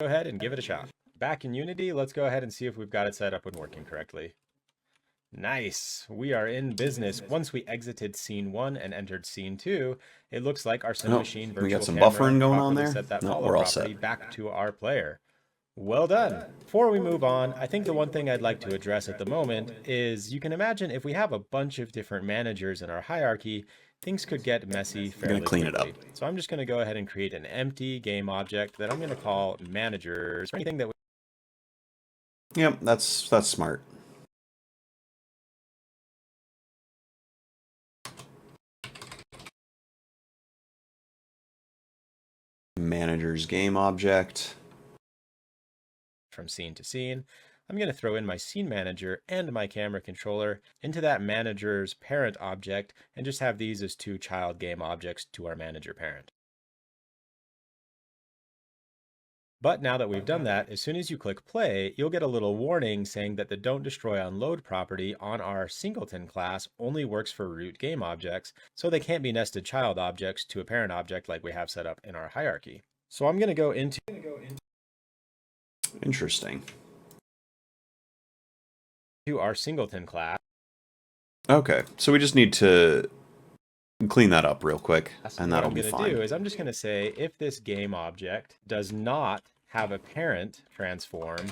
Go ahead and give it a shot. Back in Unity, let's go ahead and see if we've got it set up and working correctly. Nice. We are in business. Once we exited scene 1 and entered scene 2, it looks like our Cinemachine virtual we got some camera buffering going on properly there. set that No, follow we're all property set. back to our player. Well done. Before we move on, I think the one thing I'd like to address at the moment is you can imagine if we have a bunch of different managers in our hierarchy, things could get messy fairly clean quickly. it up. So I'm just going to go ahead and create an empty game object that I'm going to call managers or anything that Yep, that's smart. Managers game object. from scene to scene. I'm going to throw in my scene manager and my camera controller into that manager's parent object and just have these as two child game objects to our manager parent. But now that we've done that, as soon as you click play, you'll get a little warning saying that the Don't Destroy on Load property on our singleton class only works for root game objects, so they can't be nested child objects to a parent object like we have set up in our hierarchy. So I'm going to go into Interesting. our singleton class. Okay, so we just need to clean that up real quick, and that'll be fine. What I'm going to do is I'm just going to say if this game object does not have a parent transform,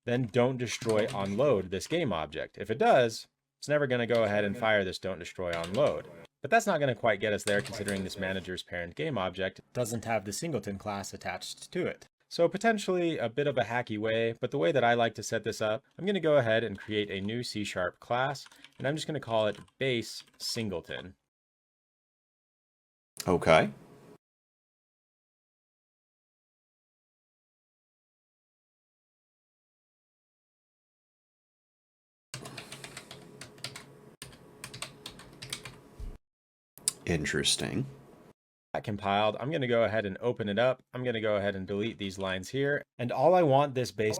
then don't destroy on load this game object. If it does, it's never going to go ahead and fire this don't destroy on load. But that's not going to quite get us there considering this manager's parent game object doesn't have the singleton class attached to it. So potentially a bit of a hacky way, but the way that I like to set this up, I'm going to go ahead and create a new C# class, and I'm just going to call it base singleton. Okay. Interesting. that compiled, I'm going to go ahead and open it up. I'm going to go ahead and delete these lines here. And all I want this base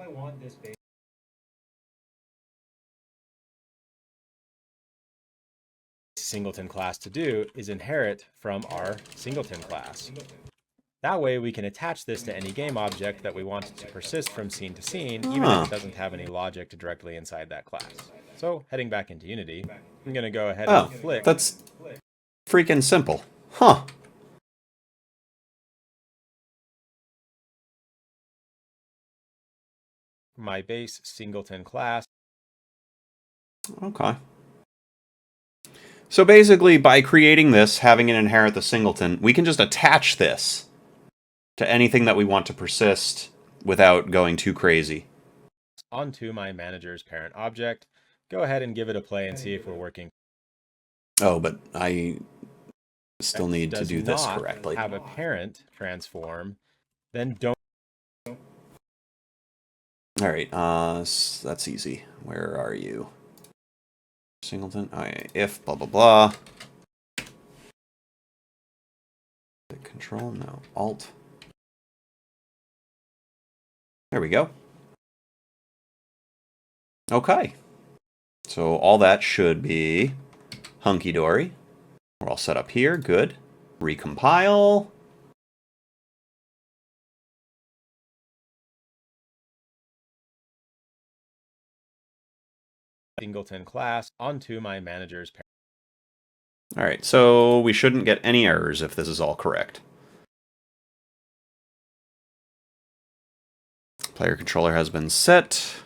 singleton class to do is inherit from our singleton class. That way we can attach this to any game object that we want it to persist from scene to scene, even if it doesn't have any logic directly inside that class. So heading back into Unity, I'm going to go ahead and flick. That's freaking simple. Huh. My base singleton class. Okay. So basically, by creating this, having it inherit the singleton, we can just attach this to anything that we want to persist without going too crazy. Onto my manager's parent object. Go ahead and give it a play and see if we're working. Oh, but I still need to do this correctly. Have a parent transform, then don't. All right, that's easy. Where are you? Singleton. Okay, if blah blah blah. Control, no, Alt. There we go. Okay. So all that should be hunky-dory. We're all set up here. Good. Recompile. Singleton class onto my manager's parent. All right, so we shouldn't get any errors if this is all correct. Player controller has been set.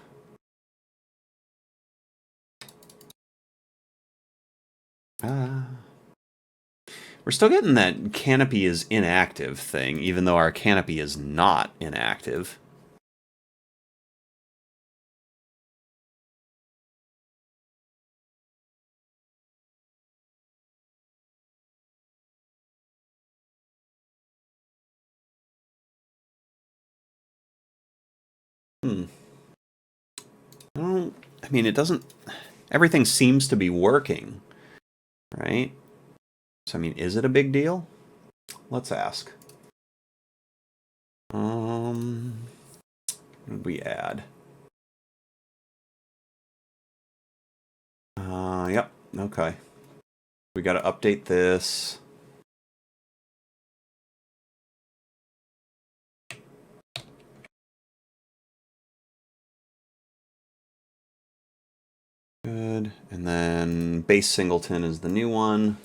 We're still getting that canopy is inactive thing, even though our canopy is not inactive. I mean, it doesn't... Everything seems to be working, right? So, I mean, is it a big deal? Let's ask. What did we add? Yep, okay. We got to update this. Good. And then base singleton is the new one.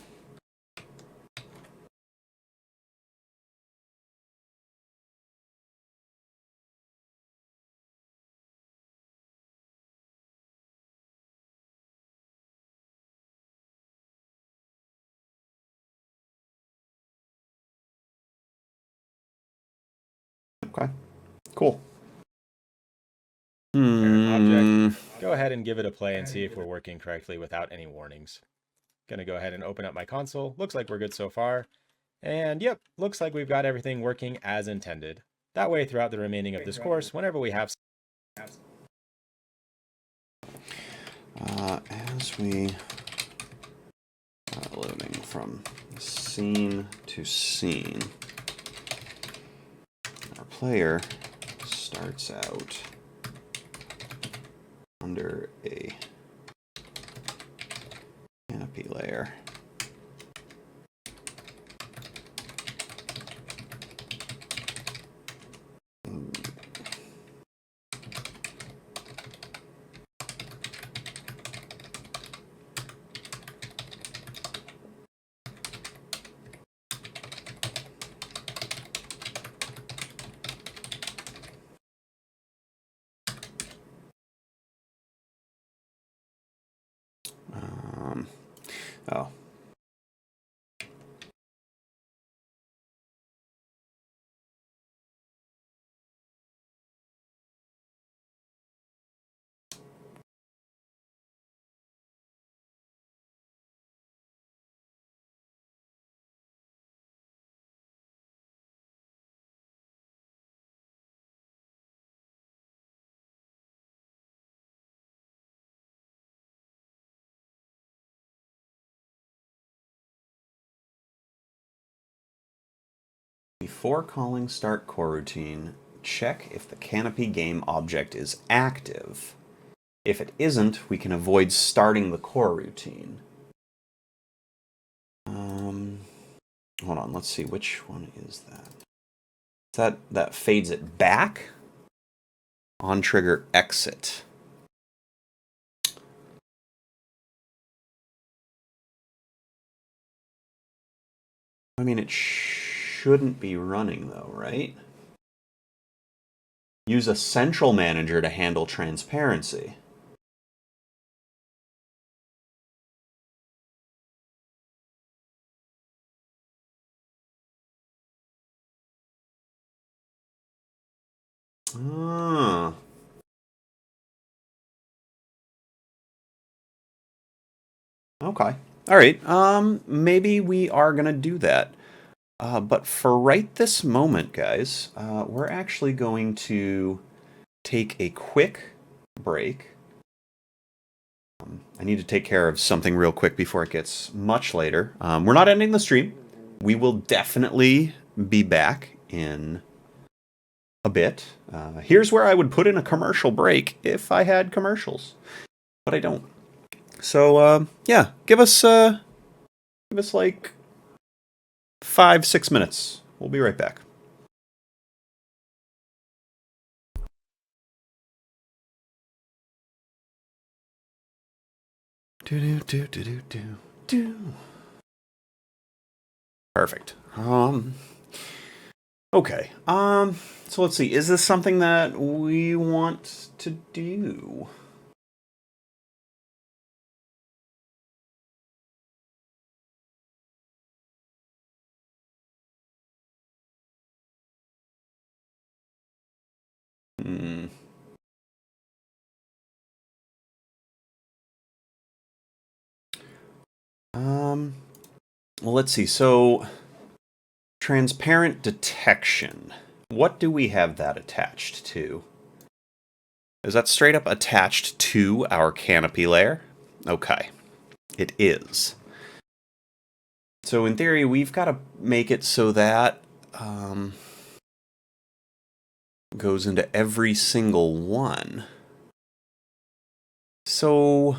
Okay. Cool. Object. Go ahead and give it a play and see if we're working correctly without any warnings. Gonna go ahead and open up my console. Looks like we're good so far. And yep, looks like we've got everything working as intended. That way, throughout the remaining of this course, whenever we have... As we are loading from scene to scene, our player starts out under a canopy layer. Oh. Before calling start coroutine, check if the canopy game object is active. If it isn't, we can avoid starting the coroutine. Hold on, let's see, which one is that? That fades it back? On trigger exit. I mean, it shouldn't be running though, right? Use a central manager to handle transparency. Ah. Okay. All right. Maybe we are gonna do that. But for right this moment, guys, we're actually going to take a quick break. I need to take care of something real quick before it gets much later. We're not ending the stream. We will definitely be back in a bit. Here's where I would put in a commercial break if I had commercials, but I don't. So yeah, give us like 5-6 minutes. We'll be right back. Perfect. Okay. So let's see. Is this something that we want to do? Well, let's see. So, transparent detection. What do we have that attached to? Is that straight up attached to our canopy layer? Okay. It is. So in theory, we've got to make it so that goes into every single one. So,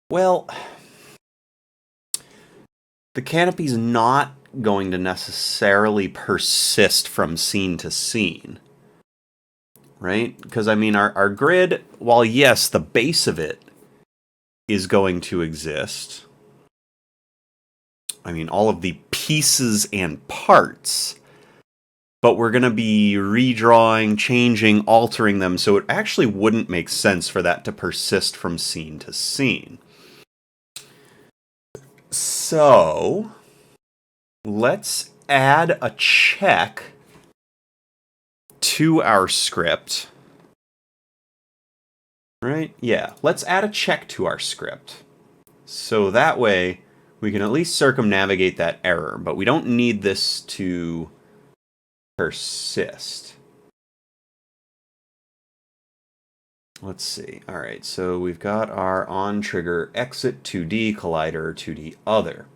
well, the canopy's not going to necessarily persist from scene to scene. Right? Because, I mean, our grid, while yes, the base of it is going to exist. I mean, all of the pieces and parts, but we're going to be redrawing, changing, altering them, so it actually wouldn't make sense for that to persist from scene to scene. So, let's add a check to our script. Right? Yeah, let's add a check to our script. So that way, we can at least circumnavigate that error, but we don't need this to persist. Let's see. All right, so we've got our on trigger exit 2D collider 2D other.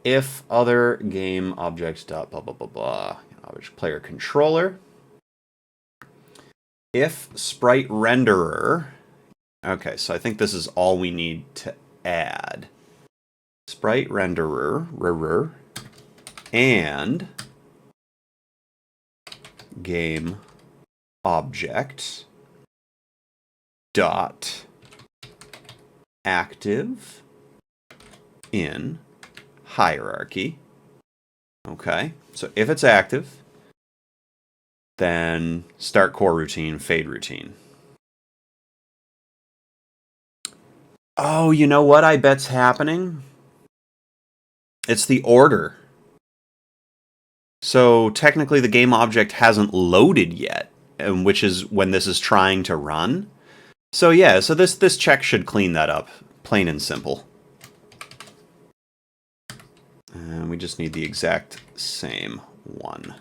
If other game object dot blah blah blah blah object player controller. If sprite renderer. Okay, so I think this is all we need to add. Sprite renderer and game object dot active in hierarchy. Okay, so if it's active, then start coroutine, fade routine. Oh, you know what I bet's happening? It's the order. So technically the game object hasn't loaded yet, which is when this is trying to run. So yeah, so this check should clean that up, plain and simple. And we just need the exact same one.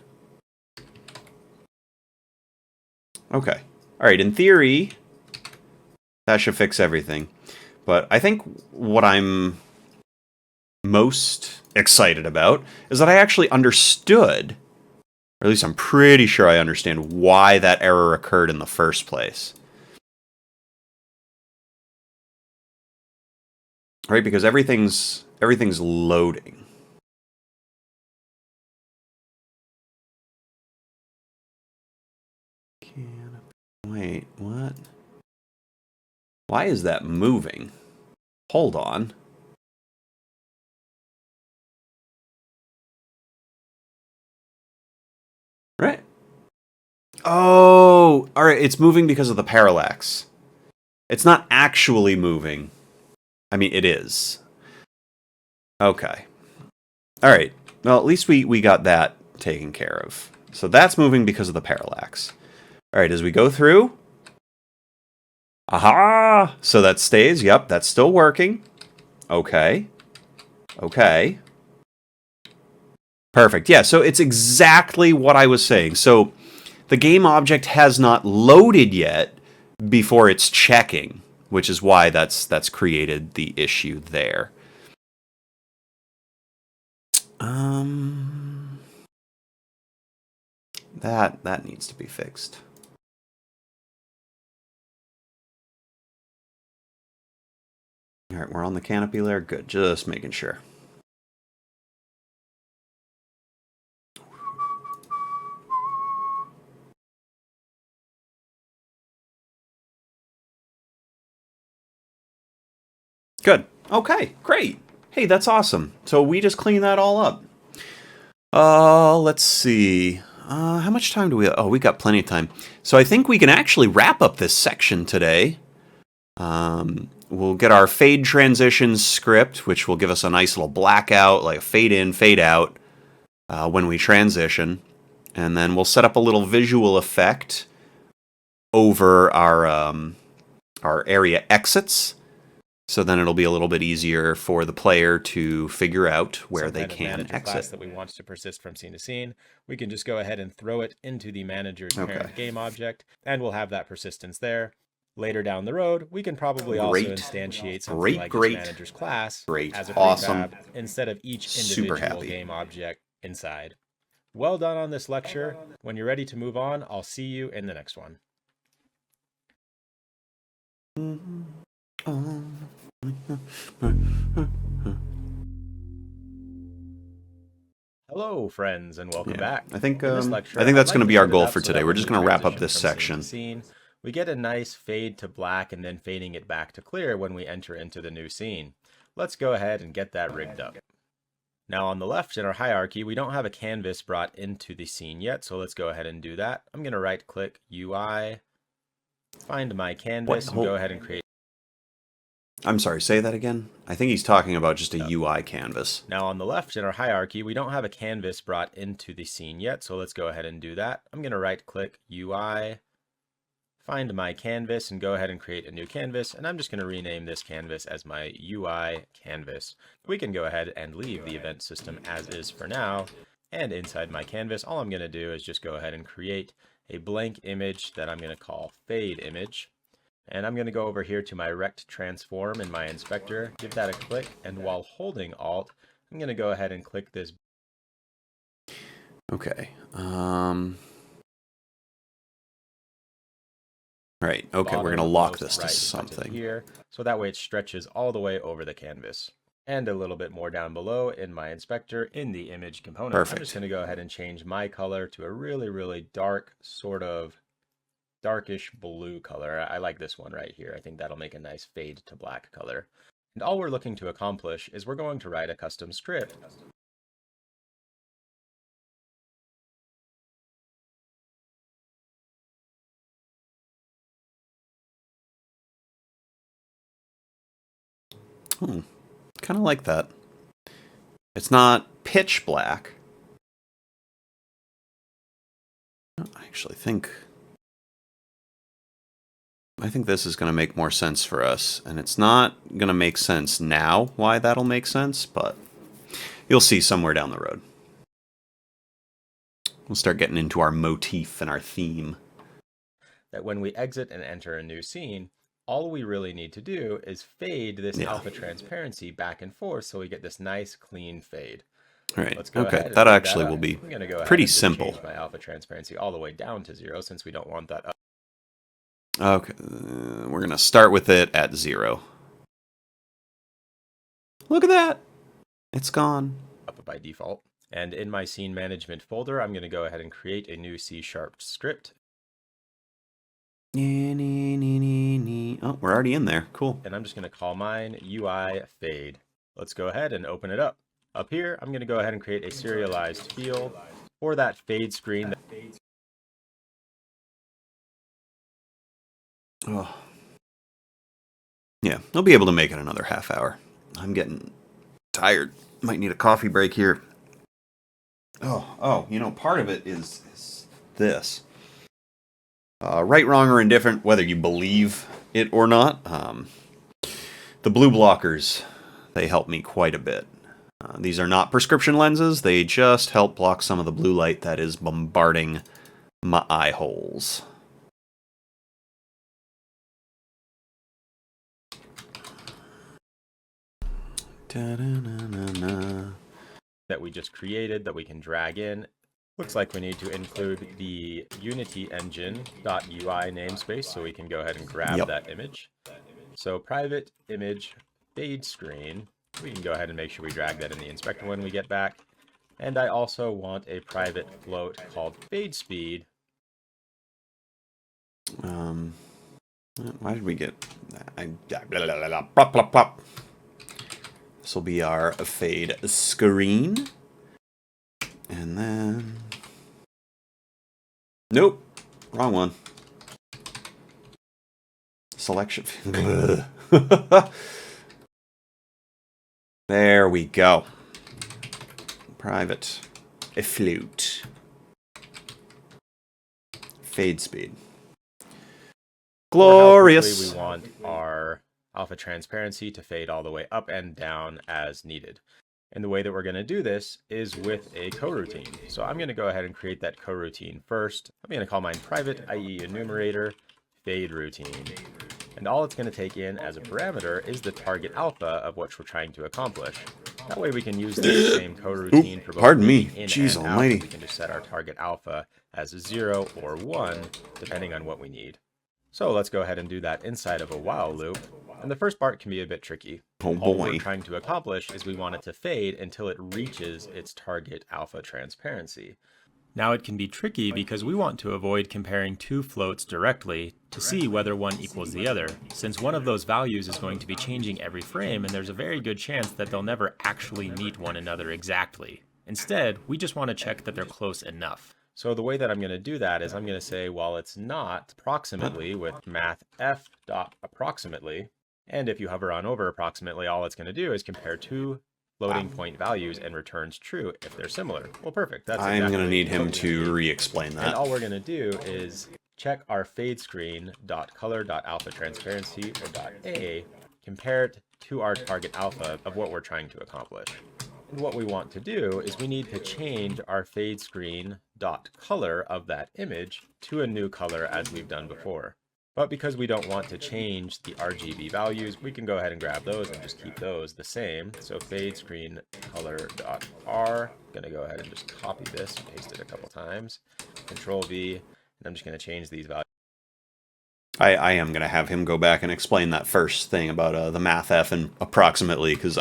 Okay. All right, in theory, that should fix everything. But I think what I'm most excited about is that I actually understood, or at least I'm pretty sure I understand, why that error occurred in the first place. Right, because everything's loading. Wait, what? Why is that moving? Hold on. Right. Oh, all right. It's moving because of the parallax. It's not actually moving. I mean, it is. Okay. All right. Well, at least we got that taken care of. So that's moving because of the parallax. All right, as we go through. Aha! So that stays. Yep, that's still working. Okay. Okay. Perfect. Yeah, so it's exactly what I was saying. So the game object has not loaded yet before it's checking, which is why that's created the issue there. That needs to be fixed. All right, we're on the canopy layer. Good, just making sure. Good. Okay, great. Hey, that's awesome. So we just cleaned that all up. Let's see. How much time do we... Oh, we got plenty of time. So I think we can actually wrap up this section today. We'll get our fade transitions script, which will give us a nice little blackout, like a fade in, fade out, when we transition. And then we'll set up a little visual effect over our area exits. So then it'll be a little bit easier for the player to figure out where they can exit. Class that we want to persist from scene to scene, we can just go ahead and throw it into the manager's parent game object, and we'll have that persistence there. Later down the road, we can probably also instantiate something like this manager's class as a prefab instead of each individual game object inside. Well done on this lecture. When you're ready to move on, I'll see you in the next one. Hello, friends, and welcome back. I think that's going to be our goal for today. We're just going to wrap up this section. We get a nice fade to black and then fading it back to clear when we enter into the new scene. Let's go ahead and get that rigged up. Now on the left in our hierarchy, we don't have a canvas brought into the scene yet, so let's go ahead and do that. I'm going to right click UI, find my canvas, and go ahead and create. I'm sorry, say that again? I think he's talking about just a UI canvas. Now on the left in our hierarchy, we don't have a canvas brought into the scene yet, so let's go ahead and do that. I'm going to right click UI, find my canvas, and go ahead and create a new canvas, and I'm just going to rename this canvas as my UI canvas. We can go ahead and leave the event system as is for now, and inside my canvas, all I'm going to do is just go ahead and create a blank image that I'm going to call fade image. And I'm going to go over here to my rect transform in my inspector, give that a click, and while holding Alt, I'm going to go ahead and click this. Okay. Right. Okay, we're going to lock this to something here, so that way it stretches all the way over the canvas. And a little bit more down below in my inspector in the image component. Perfect. I'm just going to go ahead and change my color to a really, really dark, sort of darkish blue color. I like this one right here. I think that'll make a nice fade to black color. And all we're looking to accomplish is we're going to write a custom script. Kind of like that. It's not pitch black. I actually think this is going to make more sense for us. And it's not going to make sense now why that'll make sense, but you'll see somewhere down the road. We'll start getting into our motif and our theme. That when we exit and enter a new scene, all we really need to do is fade this Yeah. alpha transparency back and forth so we get this nice clean fade. Right. Let's go Okay. ahead and That fade actually up. will be I'm going to go ahead pretty and just simple. change my alpha transparency all the way down to 0 since we don't want that up. Okay. We're going to start with it at 0. Look at that. It's gone. Up by default. And in my scene management folder, I'm going to go ahead and create a new C# script. Oh, we're already in there. Cool. And I'm just going to call mine UI fade. Let's go ahead and open it up. Up here, I'm going to go ahead and create a serialized field for that fade screen. Oh. Yeah, I'll be able to make it another half hour. I'm getting tired. Might need a coffee break here. Oh, part of it is this. Right, wrong, or indifferent, whether you believe it or not. The blue blockers, they help me quite a bit. These are not prescription lenses. They just help block some of the blue light that is bombarding my eye holes. That we just created that we can drag in. Looks like we need to include the Unity Engine.UI namespace, so we can go ahead and grab that image. So private image fade screen, we can go ahead and make sure we drag that in the inspector when we get back. And I also want a private float called fade speed. Why did we get plop, plop, plop. This will be our fade screen. And then... Nope. Wrong one. Selection. There we go. Private. A flute. Fade speed. Glorious. We want our alpha transparency to fade all the way up and down as needed. And the way that we're going to do this is with a coroutine. So I'm going to go ahead and create that coroutine first. I'm going to call mine private, i.e. enumerator, fade routine. And all it's going to take in as a parameter is the target alpha of what we're trying to accomplish. That way we can use the same coroutine for both pardon me. in Jeez and almighty. out. We can just set our target alpha as 0 or 1, depending on what we need. So let's go ahead and do that inside of a while loop. And the first part can be a bit tricky. Oh All boy. we're trying to accomplish is we want it to fade until it reaches its target alpha transparency. Now it can be tricky because we want to avoid comparing two floats directly to see whether one equals the other, since one of those values is going to be changing every frame and there's a very good chance that they'll never actually meet one another exactly. Instead, we just want to check that they're close enough. So the way that I'm going to do that is I'm going to say, while it's not approximately with mathf.approximately, and if you hover on over approximately, all it's going to do is compare two floating point values and returns true if they're similar. Well, perfect. That's I'm exactly going to need him what we to need. re-explain that. And all we're going to do is check our fade screen .color.alpha transparency or .a, compare it to our target alpha of what we're trying to accomplish. And what we want to do is we need to change our fade screen .color of that image to a new color as we've done before. But because we don't want to change the RGB values, we can go ahead and grab those and just keep those the same. So fade screen color.r, I'm going to go ahead and just copy this, paste it a couple times, Control V, and I'm just going to change these values. I am going to have him go back and explain that first thing about the mathf and approximately, because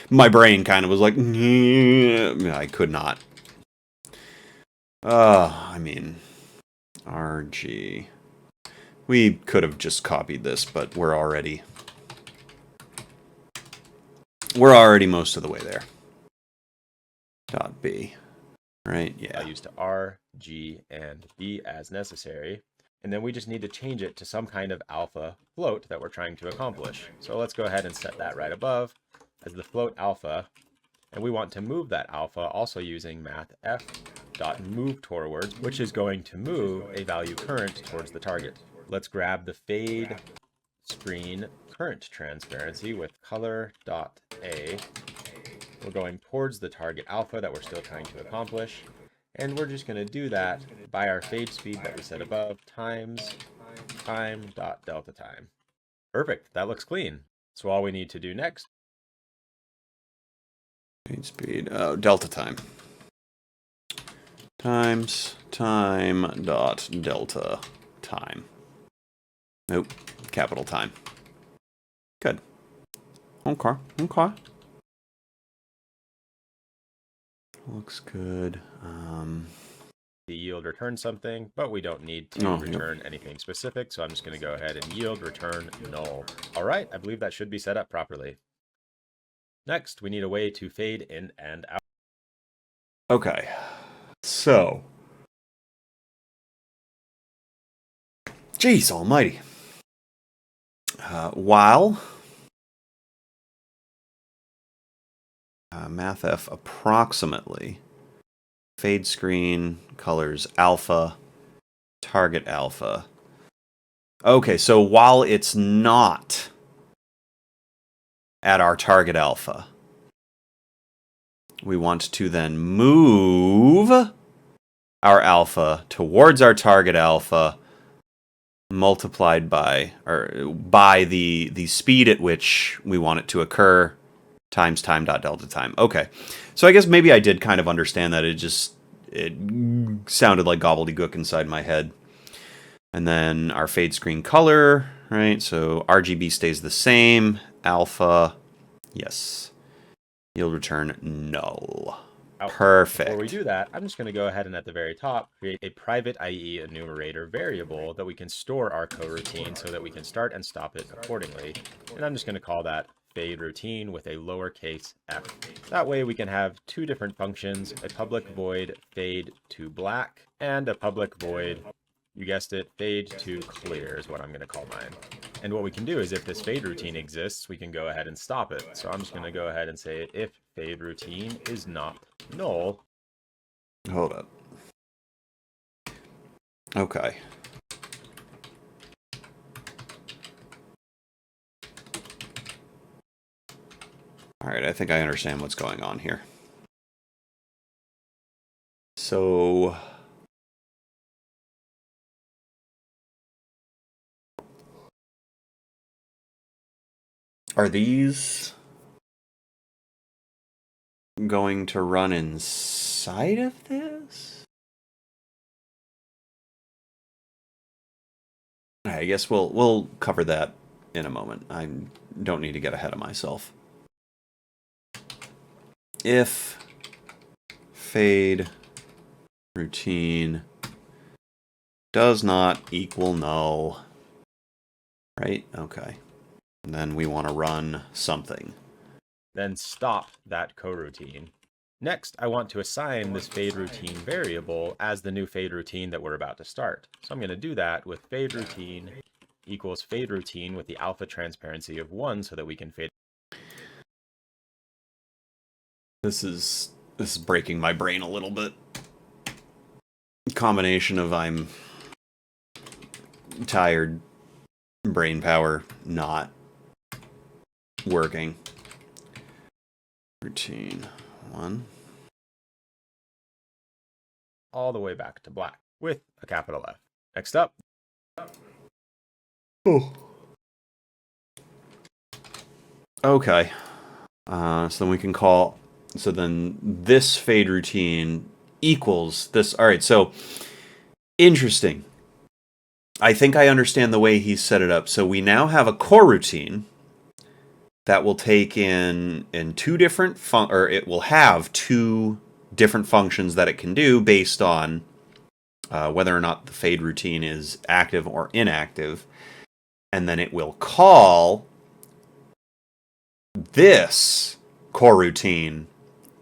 my brain kind of was like, I could not. I mean, RG. We could have just copied this, but we're already most of the way there. .b, right? Yeah. Values to R, G, and B as necessary. And then we just need to change it to some kind of alpha float that we're trying to accomplish. So let's go ahead and set that right above as the float alpha. And we want to move that alpha also using mathf.move towards, which is going to move a value current towards the target. Let's grab the fade screen current transparency with color.a. We're going towards the target alpha that we're still trying to accomplish. And we're just going to do that by our fade speed that we set above times time.delta time. Perfect. That looks clean. So all we need to do next. Fade speed. Oh, delta time. Times time dot delta time. Nope. Capital time. Good. Okay. Okay. Looks good. The yield return something, but we don't need to return anything specific. So I'm just going to go ahead and yield return null. All right. I believe that should be set up properly. Next, we need a way to fade in and out. Okay. So. Jeez almighty. While mathf approximately fade screen colors alpha, target alpha. Okay, so while it's not at our target alpha, we want to then move our alpha towards our target alpha multiplied by the speed at which we want it to occur times time dot delta time. Okay. So I guess maybe I did kind of understand that. It sounded like gobbledygook inside my head. And then our fade screen color, right? So RGB stays the same. Alpha, yes. Yield return, null. Perfect. Before we do that, I'm just going to go ahead and at the very top create a private IE enumerator variable that we can store our coroutine so that we can start and stop it accordingly. And I'm just going to call that fade routine with a lowercase f. That way we can have two different functions, a public void fade to black and a public void, you guessed it, fade to clear is what I'm going to call mine. And what we can do is if this fade routine exists, we can go ahead and stop it. So I'm just going to go ahead and say if fade routine is not null. Hold up. Okay. All right, I think I understand what's going on here. So are these going to run inside of this? I guess we'll cover that in a moment. I don't need to get ahead of myself. If fade routine does not equal null, right? Okay. And then we want to run something. Then stop that coroutine. Next, I want to assign this fade routine variable as the new fade routine that we're about to start. So I'm going to do that with fade routine equals fade routine with the alpha transparency of 1 so that we can fade. This is breaking my brain a little bit. Combination of I'm tired, brain power not working. Routine 1. All the way back to black with a capital F. Next up. Oh. Okay. So then we can call. So then this fade routine equals this. All right. So interesting. I think I understand the way he set it up. So we now have a coroutine that will take in two different it will have two different functions that it can do based on whether or not the fade routine is active or inactive, and then it will call this coroutine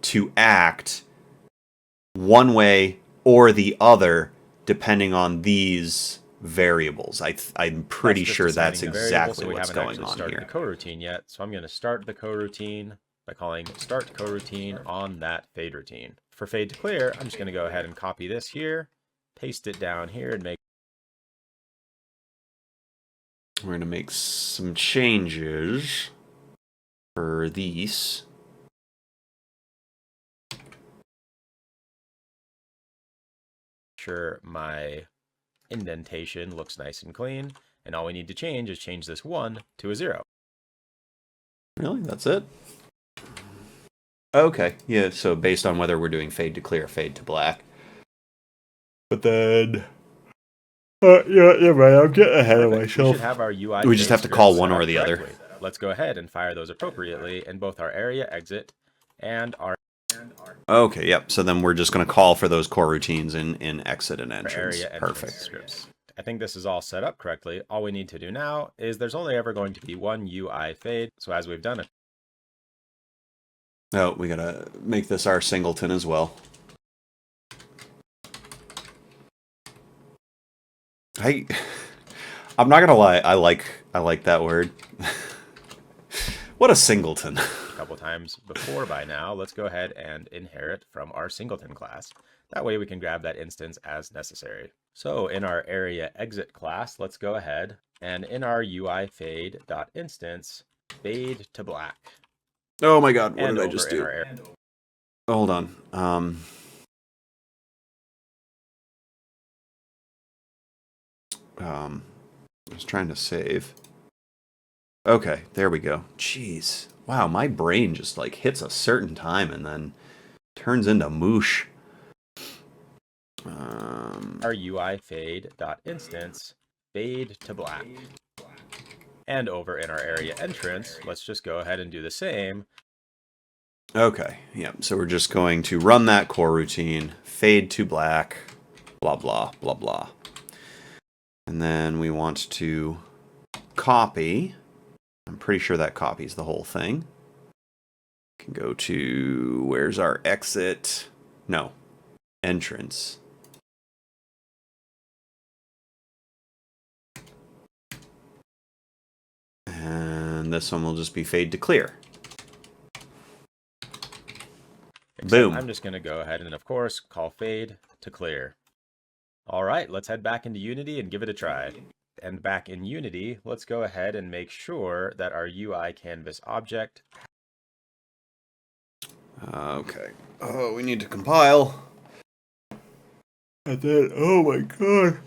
to act one way or the other depending on these variables. I'm pretty sure that's exactly what's going on here. The coroutine yet, so I'm going to start the coroutine by calling start coroutine on that fade routine. For fade to clear, I'm just going to go ahead and copy this here, paste it down here, and make. We're going to make some changes for these. Sure, my indentation looks nice and clean. And all we need to change is change this 1 to a 0. Really? That's it? Okay, yeah, so based on whether we're doing fade to clear, fade to black. But then... yeah, right, I'm getting ahead of myself. We should have our UI We just have to call one or the other. Let's go ahead and fire those appropriately in both our area exit and our... Okay, yep, so then we're just going to call for those coroutines in exit and entrance. Area Perfect. Scripts. I think this is all set up correctly. All we need to do now is there's only ever going to be one UI fade. So as we've done it. Oh, we gotta make this our singleton as well. I'm not gonna lie, I like that word. What a singleton. A couple times before by now, let's go ahead and inherit from our singleton class. That way we can grab that instance as necessary. So in our area exit class, let's go ahead and in our UI fade.instance, fade to black. Oh my god, what did I just do? Hold on. I was trying to save. Okay, there we go. Jeez. Wow, my brain just like hits a certain time and then turns into moosh. Our UI fade.instance, fade to black. And over in our area entrance, let's just go ahead and do the same. Okay, yeah, so we're just going to run that coroutine, fade to black, blah, blah, blah, blah. And then we want to copy. I'm pretty sure that copies the whole thing. Can go to, where's our exit? No, entrance. And this one will just be fade to clear. Boom. I'm just going to go ahead and, of course, call fade to clear. All right, let's head back into Unity and give it a try. And back in Unity, let's go ahead and make sure that our UI canvas object... Okay. Oh, we need to compile. And then, oh my god.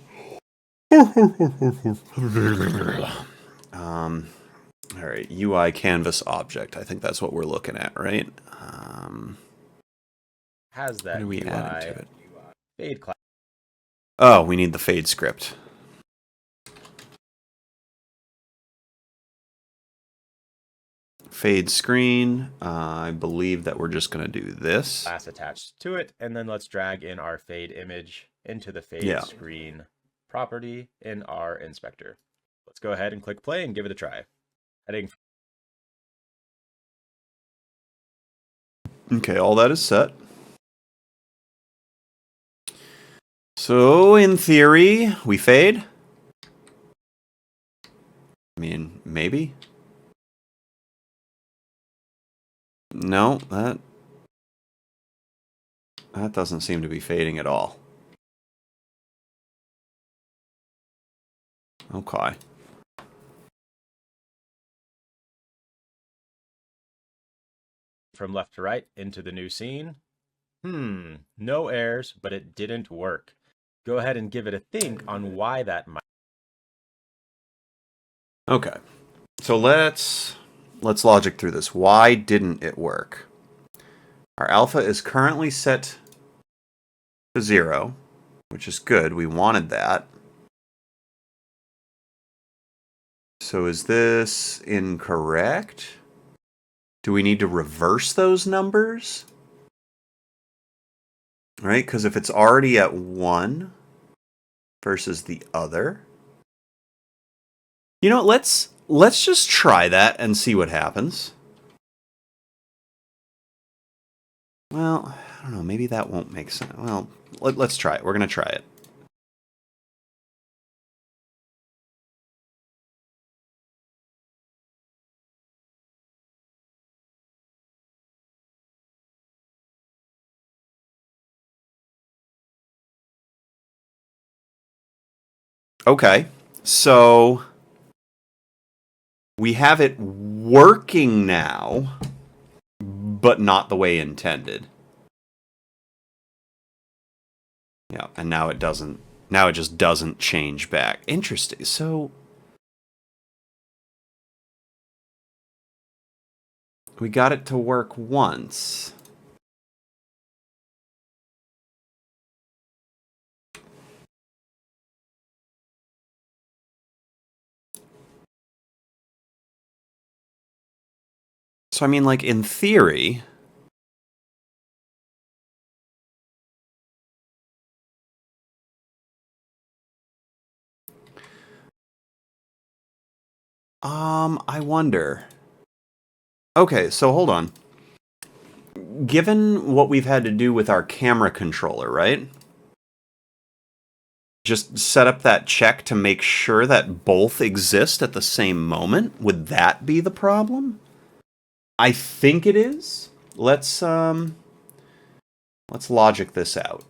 All right, UI canvas object. I think that's what we're looking at, right? Has that how do we add it to it? Fade class. Oh, we need the fade script. Fade screen. I believe that we're just going to do this. Class attached to it, and then let's drag in our fade image into the fade screen property in our inspector. Let's go ahead and click play and give it a try. Heading. Okay, all that is set. So, in theory, we fade. I mean, maybe. No, that doesn't seem to be fading at all. Okay. From left to right into the new scene. No errors, but it didn't work. Go ahead and give it a think on why that might. Okay. So let's logic through this. Why didn't it work? Our alpha is currently set to 0, which is good. We wanted that. So is this incorrect? Do we need to reverse those numbers? Right? Because if it's already at 1 versus the other. You know what? Let's just try that and see what happens. Well, I don't know. Maybe that won't make sense. Well, let's try it. We're going to try it. Okay, so we have it working now, but not the way intended. Yeah, and now it doesn't. Now it just doesn't change back. Interesting. So We got it to work once. So, I mean, like, in theory... I wonder. Okay, so hold on. Given what we've had to do with our camera controller, right? Just set up that check to make sure that both exist at the same moment? Would that be the problem? I think it is. Let's logic this out.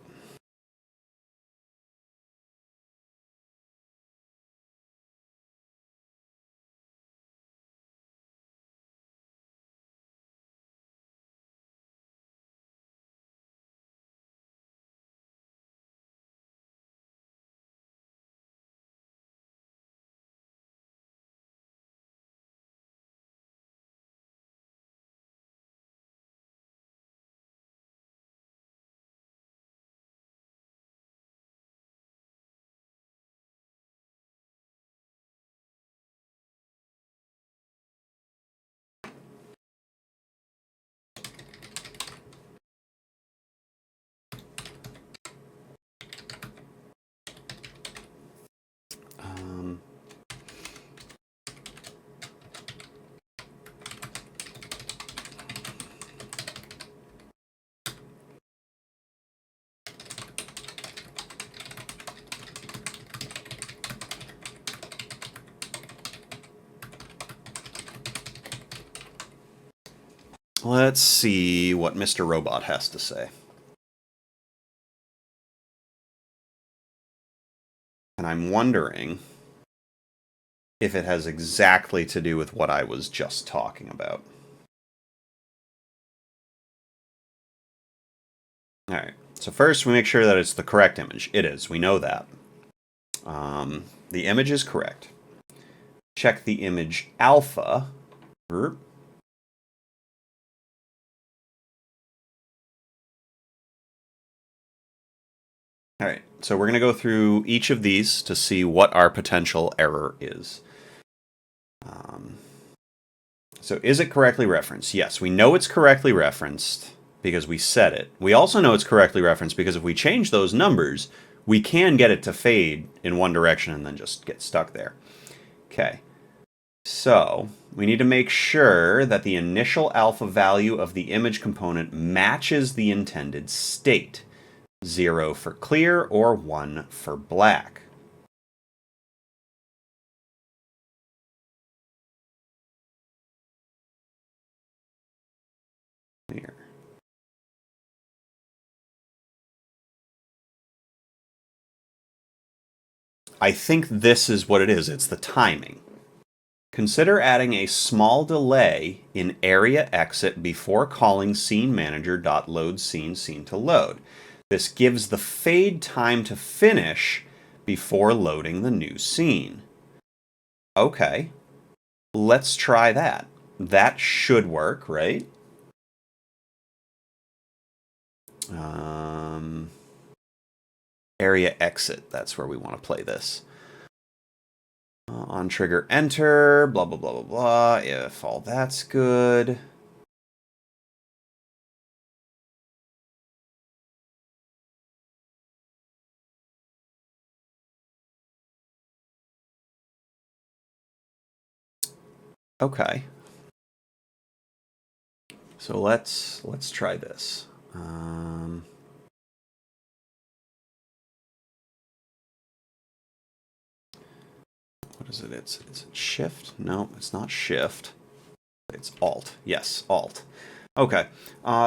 Let's see what Mr. Robot has to say. And I'm wondering if it has exactly to do with what I was just talking about. Alright, so first we make sure that it's the correct image. It is, we know that. The image is correct. Check the image alpha. Alright, so we're going to go through each of these to see what our potential error is. So is it correctly referenced? Yes, we know it's correctly referenced because we set it. We also know it's correctly referenced because if we change those numbers, we can get it to fade in one direction and then just get stuck there. Okay, so we need to make sure that the initial alpha value of the image component matches the intended state. 0 for clear or 1 for black. Here. I think this is what it is. It's the timing. Consider adding a small delay in area exit before calling scene manager.loadScene scene to load. This gives the fade time to finish before loading the new scene. Okay, let's try that. That should work, right? Area exit, that's where we want to play this. On trigger enter, blah, blah, blah, blah, blah, if all that's good. Okay. So let's try this. What is it? It's shift? No, it's not shift. It's alt. Yes, alt. Okay.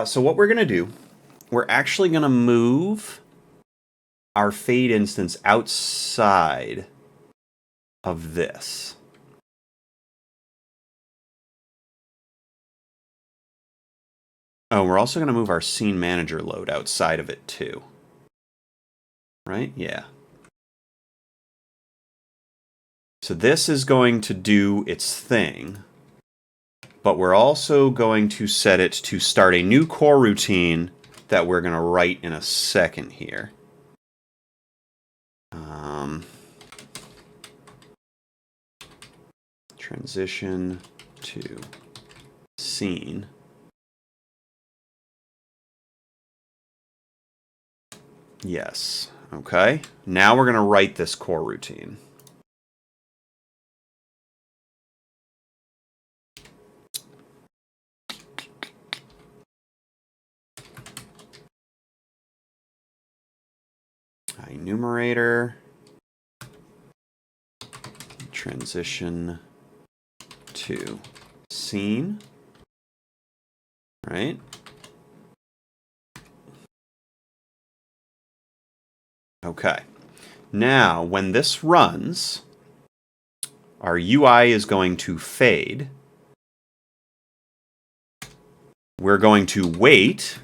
So what we're gonna do, we're actually gonna move our fade instance outside of this. Oh, we're also going to move our scene manager load outside of it too. Right? Yeah. So this is going to do its thing. but we're also going to set it to start a new coroutine that we're going to write in a second here. Transition to scene. Yes. Okay. Now we're going to write this coroutine. Enumerator. Transition to scene. Right? Okay. Now, when this runs, our UI is going to fade. We're going to wait.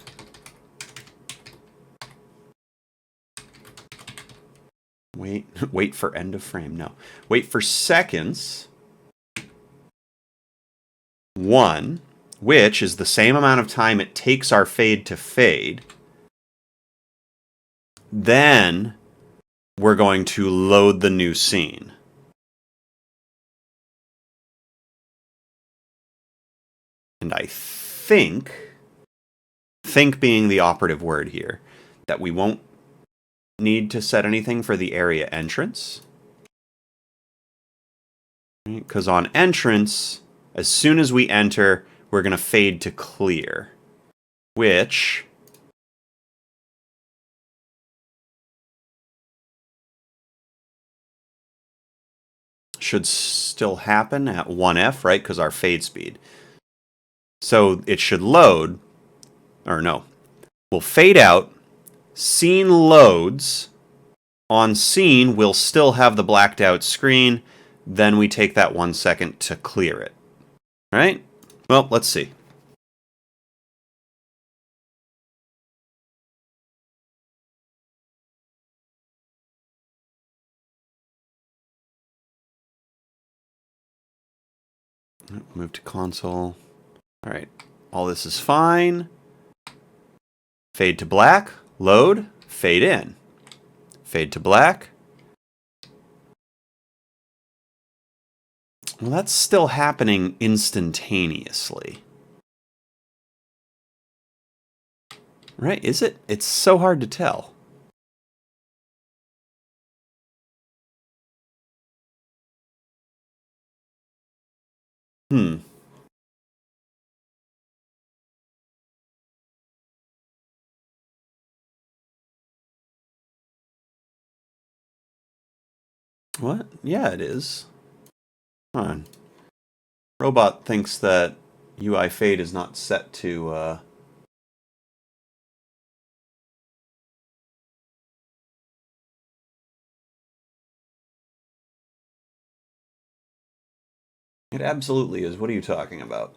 Wait for end of frame. No. Wait for seconds. 1, which is the same amount of time it takes our fade to fade. Then we're going to load the new scene. And I think being the operative word here, that we won't need to set anything for the area entrance. Because on entrance, as soon as we enter, we're going to fade to clear, which should still happen at 1F, right? Because our fade speed. So it should load, or no, we'll fade out, scene loads. On scene, we'll still have the blacked out screen. Then we take that 1 second to clear it. Right? Well, let's see. Move to console. All right. All this is fine. Fade to black. Load. Fade in. Fade to black. Well, that's still happening instantaneously. Right? Is it? It's so hard to tell. What? Yeah, it is. Hold on. Robot thinks that UI fade is not set to It absolutely is. What are you talking about?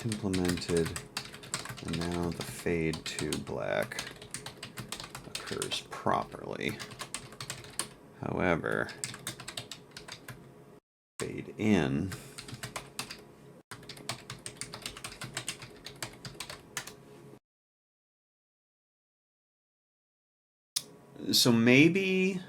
Implemented, and now the fade to black occurs properly. However, fade in so maybe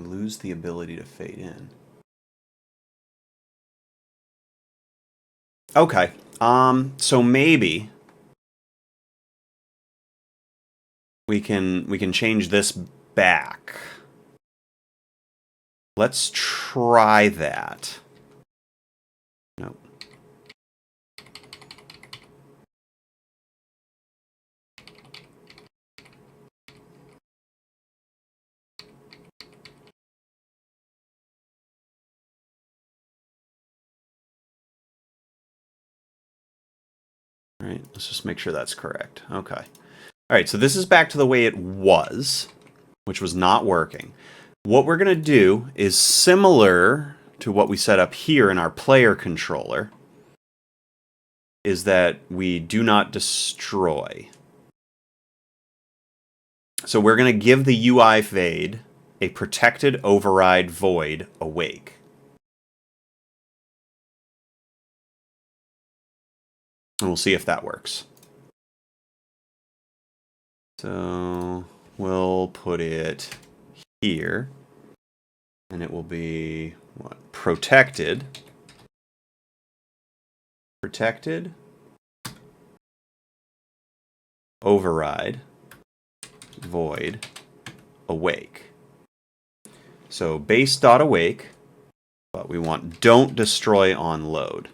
lose the ability to fade in. Okay. So maybe we can change this back. Let's try that. Nope. All right, let's just make sure that's correct. Okay. All right, so this is back to the way it was, which was not working. What we're going to do is similar to what we set up here in our player controller, is that we do not destroy. So we're going to give the UI fade a protected override void awake. And we'll see if that works. So we'll put it here. And it will be, what? Protected. Protected. Override. Void. Awake. So base.awake. But we want don't destroy on load.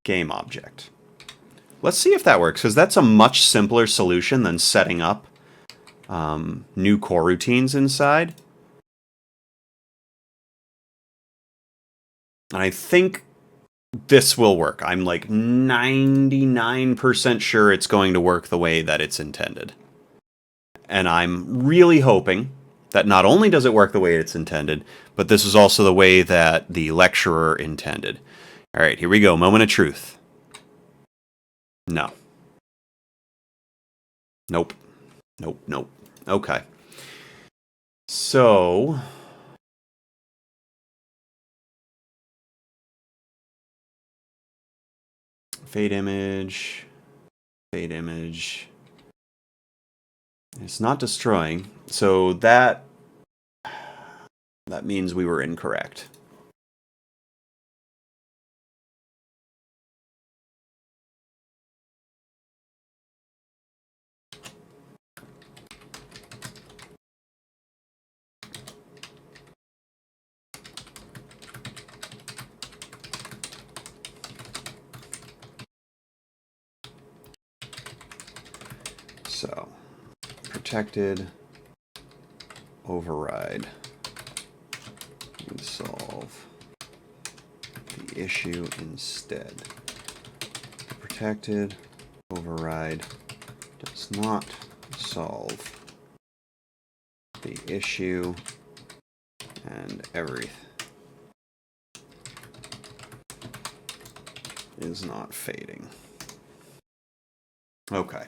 Game object. Let's see if that works, because that's a much simpler solution than setting up new coroutines inside. And I think this will work. I'm like 99% sure it's going to work the way that it's intended. And I'm really hoping that not only does it work the way it's intended, but this is also the way that the lecturer intended. All right, here we go. Moment of truth. No. Nope. Nope, nope. Okay. So fade image. Fade image. It's not destroying. So that means we were incorrect. So, protected override would solve the issue instead. The protected override does not solve the issue and everything is not fading. Okay.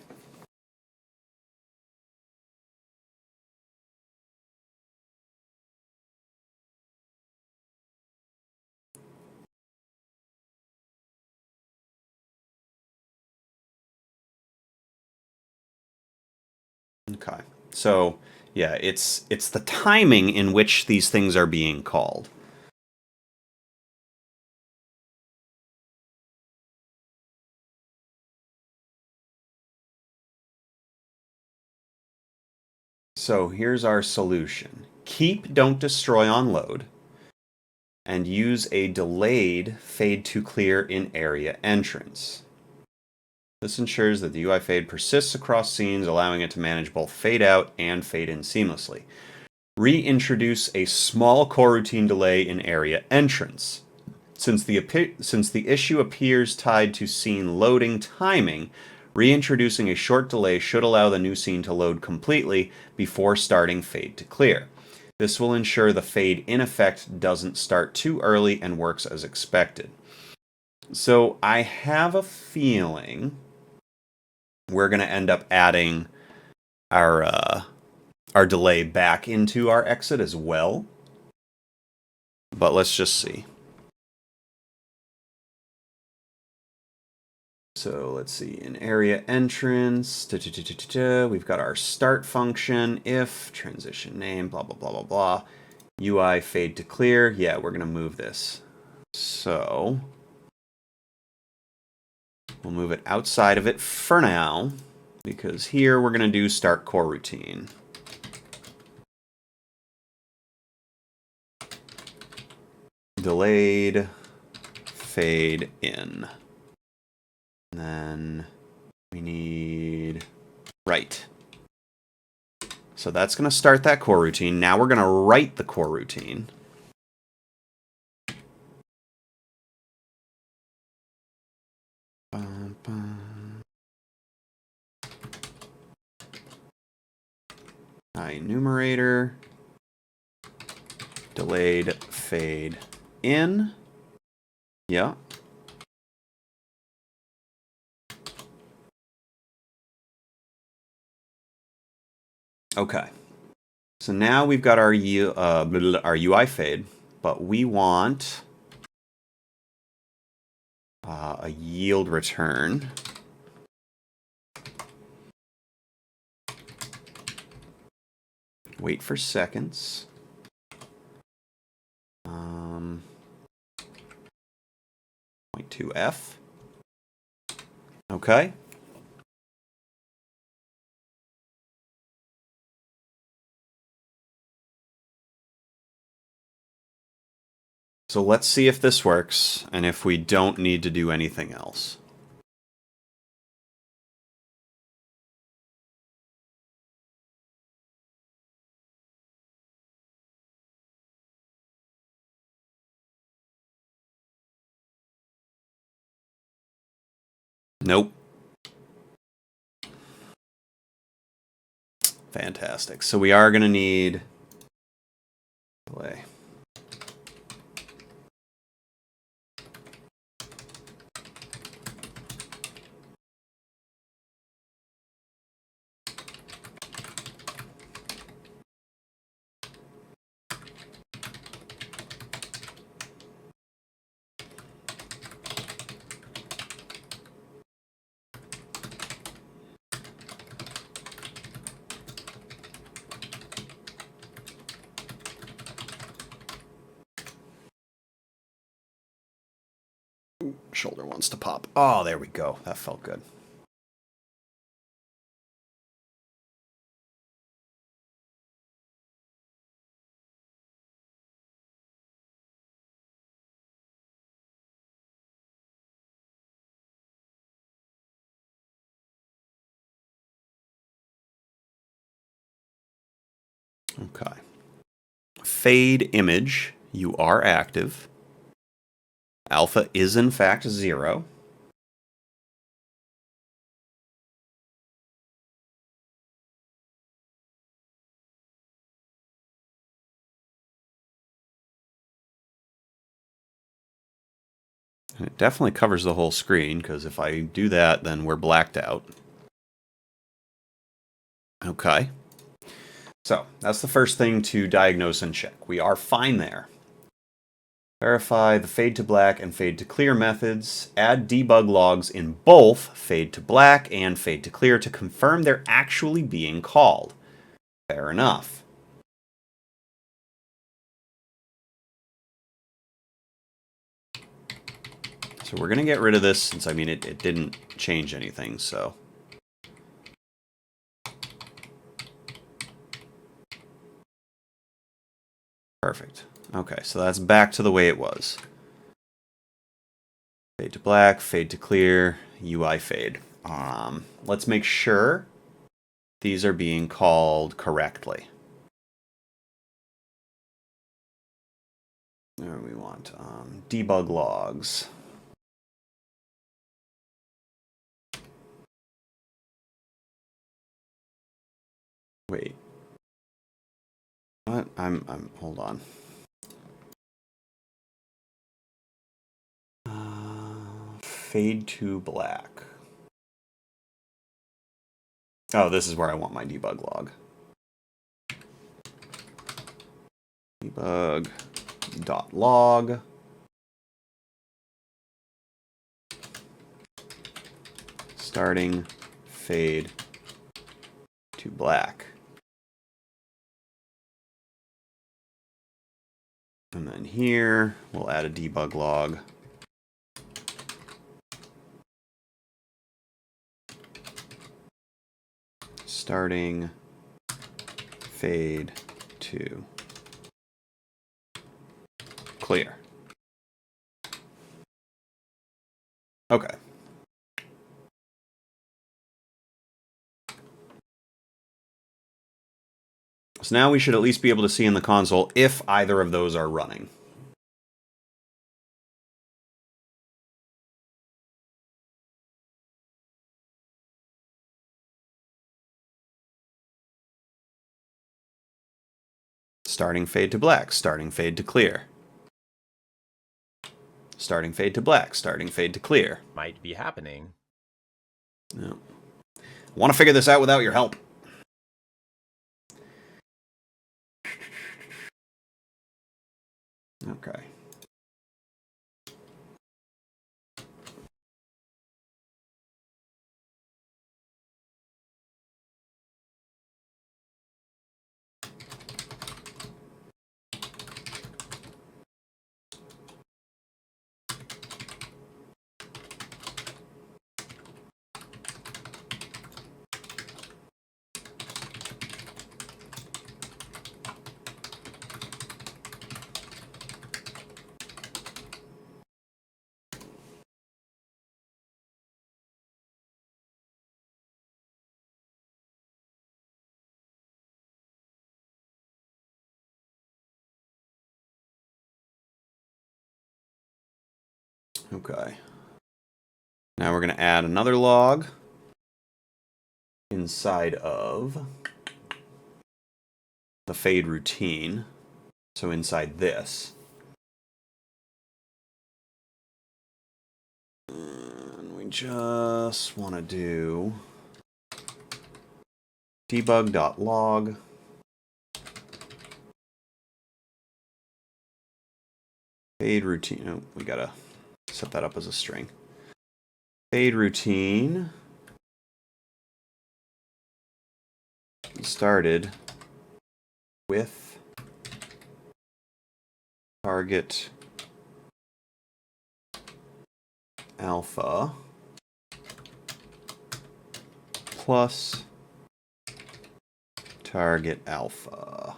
Okay. So, yeah, it's the timing in which these things are being called. So, here's our solution. Keep don't destroy on load and use a delayed fade to clear in area entrance. This ensures that the UI fade persists across scenes, allowing it to manage both fade out and fade in seamlessly. Reintroduce a small coroutine delay in area entrance. Since the issue appears tied to scene loading timing, reintroducing a short delay should allow the new scene to load completely before starting fade to clear. This will ensure the fade in effect doesn't start too early and works as expected. So I have a feeling we're going to end up adding our delay back into our exit as well. But let's just see. So let's see, in area entrance, we've got our start function, if, transition name, blah, blah, blah, blah, blah. UI fade to clear. Yeah, we're going to move this. So we'll move it outside of it for now, because here we're going to do start core routine. Delayed, fade in. And then we need write. So that's going to start that core routine. Now we're going to write the core routine. Enumerator. Delayed fade in. Yeah. Okay. So now we've got our UI fade, but we want a yield return. Wait for seconds. Point 2f. Okay. So let's see if this works and if we don't need to do anything else. Nope. Fantastic. So we are going to need delay. Shoulder wants to pop. Oh, there we go. That felt good. Okay. Fade image, you are active. Alpha is in fact 0. And it definitely covers the whole screen, because if I do that, then we're blacked out. Okay. So that's the first thing to diagnose and check. We are fine there. Verify the fade to black and fade to clear methods. Add debug logs in both fade to black and fade to clear to confirm they're actually being called. Fair enough. So we're going to get rid of this since, I mean, it didn't change anything, so. Perfect. Okay, so that's back to the way it was. Fade to black, fade to clear, UI fade. Let's make sure these are being called correctly. There we want debug logs. Wait. What? Hold on. Fade to black. Oh, this is where I want my debug log. Debug.log. starting fade to black. And then here, we'll add a debug log. Starting fade to clear. Okay. So now we should at least be able to see in the console if either of those are running. Starting fade to black, starting fade to clear. Starting fade to black, starting fade to clear. Might be happening. No. I want to figure this out without your help. Okay. Okay. Now we're going to add another log inside of the fade routine. So inside this. And we just want to do debug.log fade routine. Oh, we got to set that up as a string. Fade routine started with target alpha plus target alpha.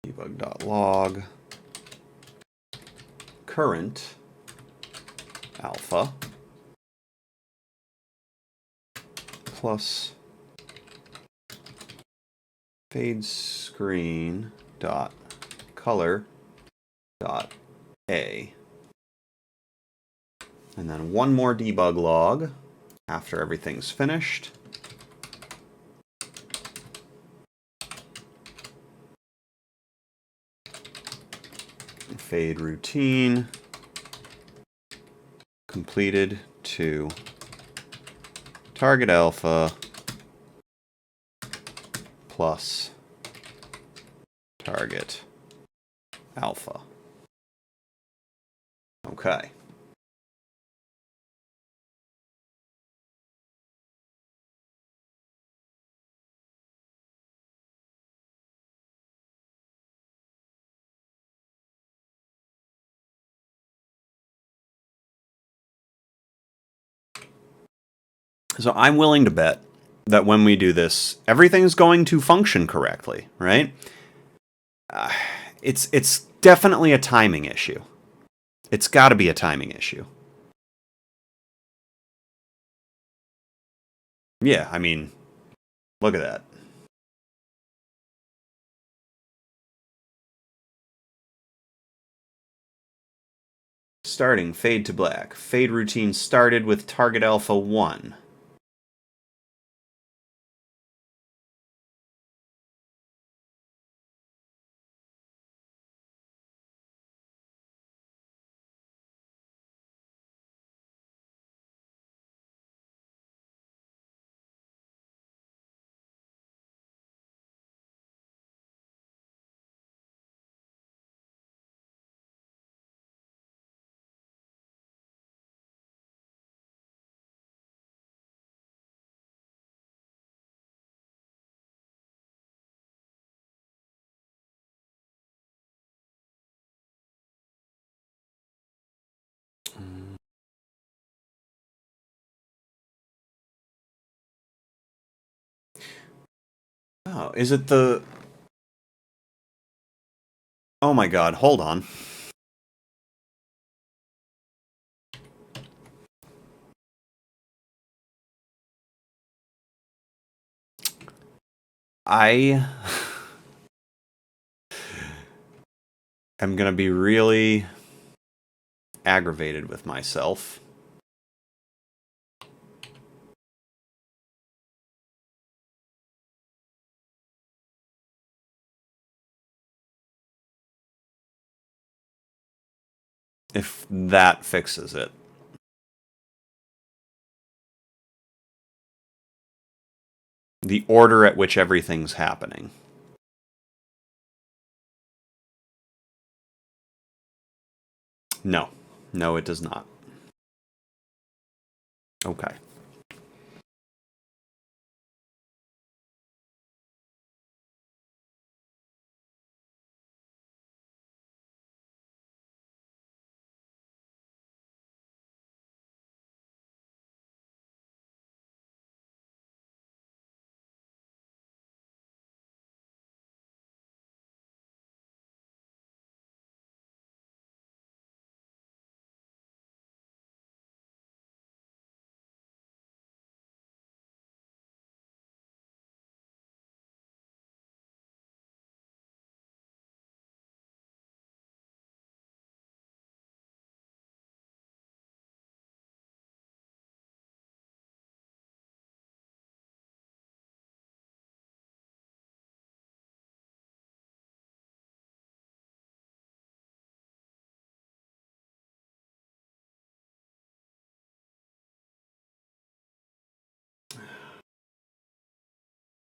Debug.log current alpha plus fade screen dot color dot a, and then one more debug log after everything's finished. Fade routine completed to target alpha plus target alpha. Okay. So I'm willing to bet that when we do this, everything's going to function correctly, right? It's definitely a timing issue. It's got to be a timing issue. Yeah, I mean, look at that. Starting fade to black. Fade routine started with target alpha 1. Oh, is it the... Oh my god, hold on. I am gonna be really aggravated with myself. If that fixes it. The order at which everything's happening. No. No, it does not. Okay.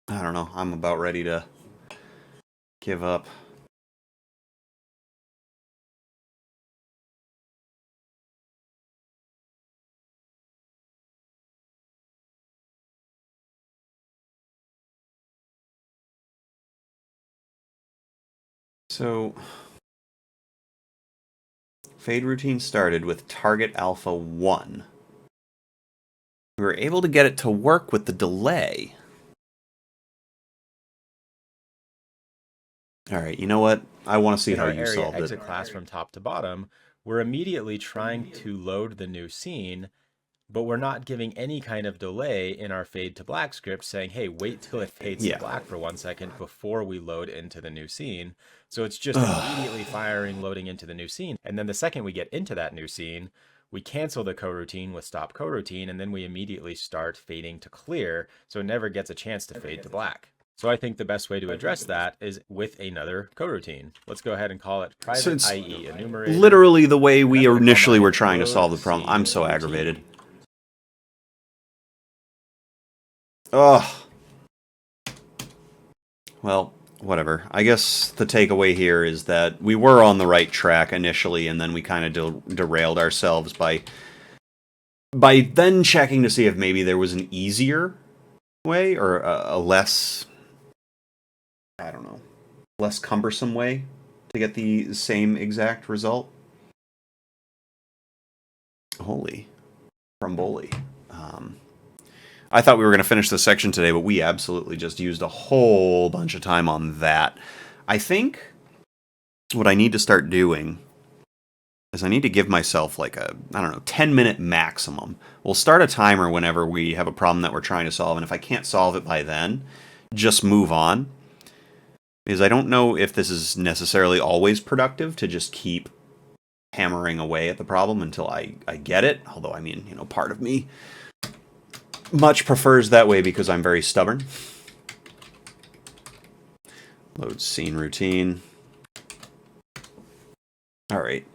I don't know. I'm about ready to give up. So, fade routine started with target alpha 1. We were able to get it to work with the delay. Alright, you know what? I want to see In how our you area solved exit it. class from top to bottom, we're immediately trying to load the new scene, but we're not giving any kind of delay in our fade to black script saying, hey, wait till it fades to black for 1 second before we load into the new scene. So it's just immediately firing, loading into the new scene. And then the second we get into that new scene, we cancel the coroutine with stop coroutine, and then we immediately start fading to clear. So it never gets a chance to fade to black. So I think the best way to address that is with another coroutine. Let's go ahead and call it private, So i.e. enumerator. literally the way we gonna call initially mine were trying to load solve the problem. I'm scene so routine. aggravated. Ugh. Well, whatever. I guess the takeaway here is that we were on the right track initially, and then we kind of derailed ourselves by then checking to see if maybe there was an easier way or a less, I don't know, less cumbersome way to get the same exact result. Holy crumboli. I thought we were going to finish this section today, but we absolutely just used a whole bunch of time on that. I think what I need to start doing is I need to give myself like a, I don't know, 10-minute maximum. We'll start a timer whenever we have a problem that we're trying to solve, and if I can't solve it by then, just move on. Because I don't know if this is necessarily always productive to just keep hammering away at the problem until I get it. Although, I mean, you know, part of me much prefers that way because I'm very stubborn. Load scene routine. All right.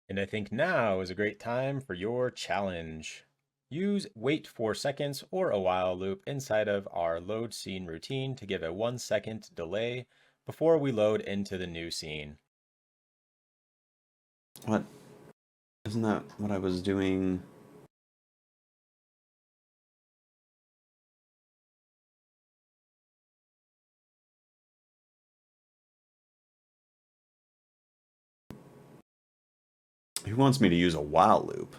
And I think now is a great time for your challenge. Use wait 4 seconds or a while loop inside of our load scene routine to give a 1 second delay before we load into the new scene. What? Isn't that what I was doing? Who wants me to use a while loop?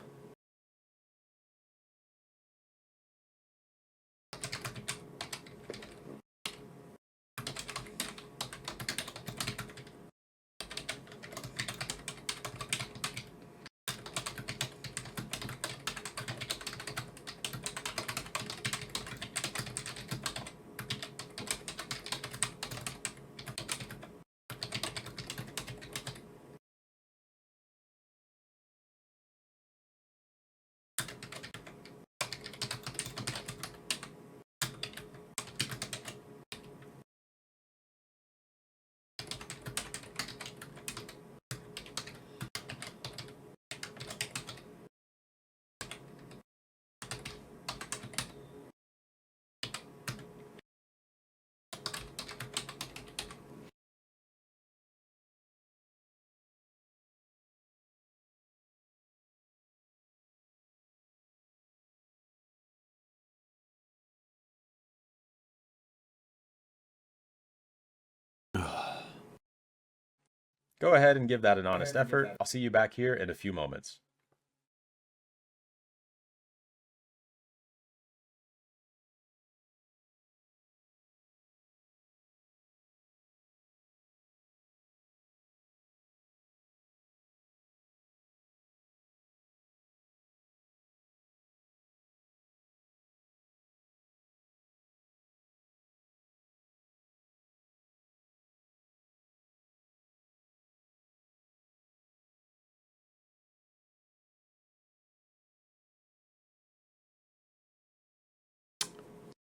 Go ahead and give that an honest effort. I'll see you back here in a few moments.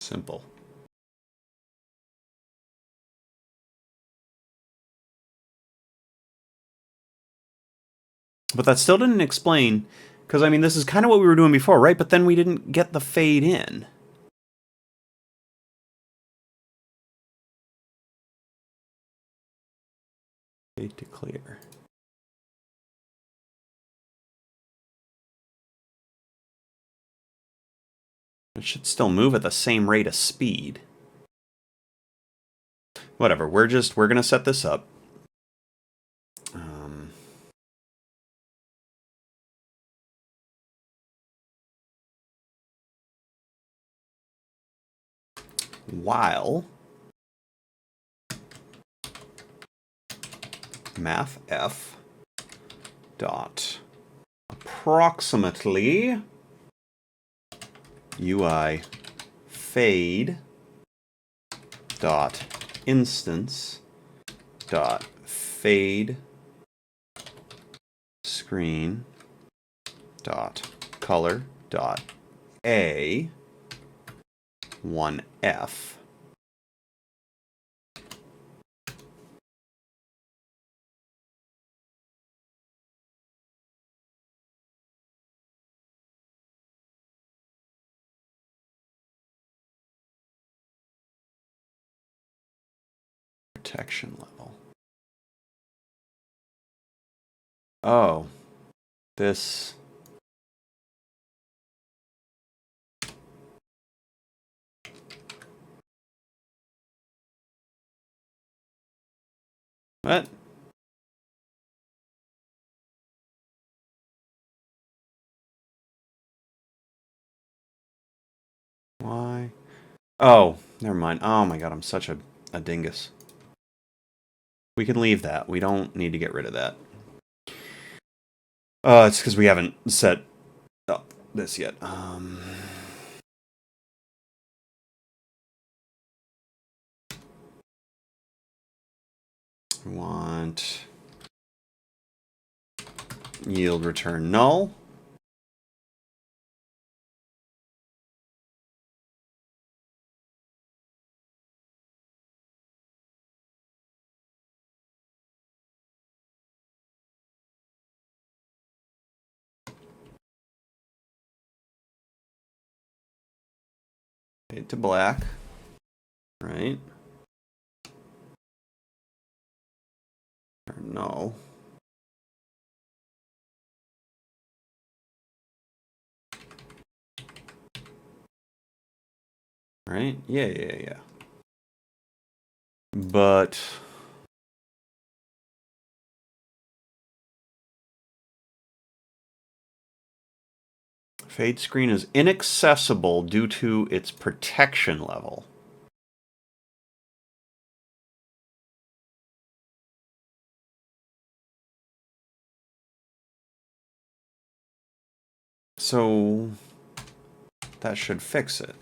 Simple. But that still didn't explain, because I mean, this is kind of what we were doing before, right? But then we didn't get the fade in. Fade to clear. It should still move at the same rate of speed. Whatever, we're gonna set this up. While mathf dot approximately UI fade dot instance dot fade screen dot color dot a 1f protection level. Oh, this. What? Why? Oh, never mind. Oh my god, I'm such a dingus. We can leave that. We don't need to get rid of that. It's because we haven't set up this yet. We want yield return null. Fade to black. Right. Or null. Right? Yeah. But fade screen is inaccessible due to its protection level. So that should fix it.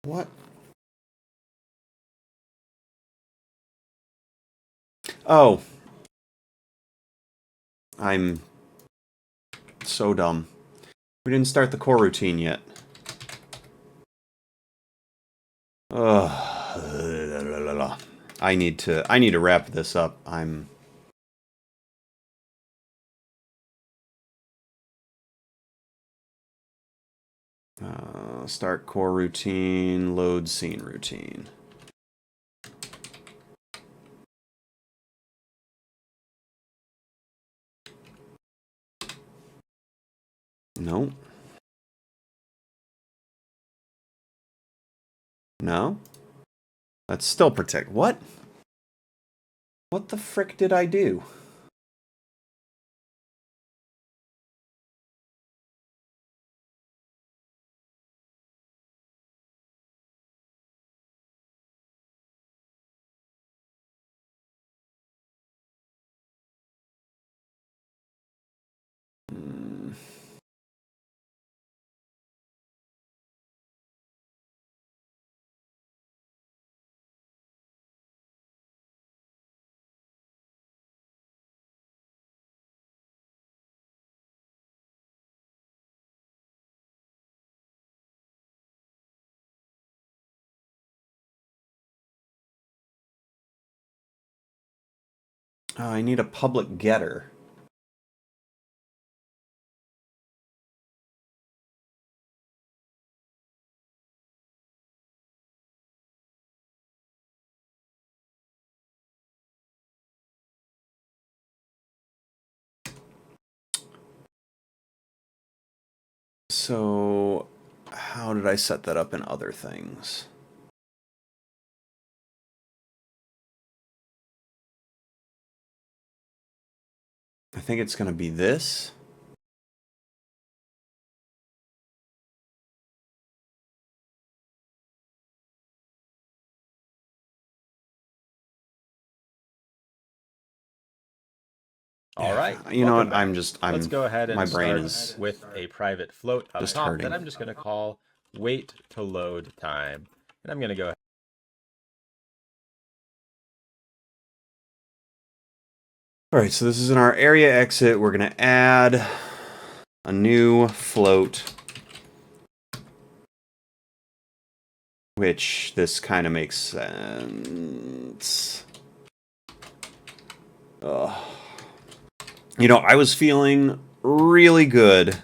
What? Oh. I'm so dumb. We didn't start the core routine yet. Ugh. I need to wrap this up. I'm start core routine, load scene routine. No. No? That's still protect. What? What the frick did I do? Oh, I need a public getter. So, how did I set that up in other things? I think it's going to be this. All right. You know what? Welcome back. Let's go ahead and my brain start is with a private float up just top hurting. that I'm just going to call wait to load time. And I'm going to go ahead. All right, so this is in our area exit. We're going to add a new float, which this kind of makes sense. You know, I was feeling really good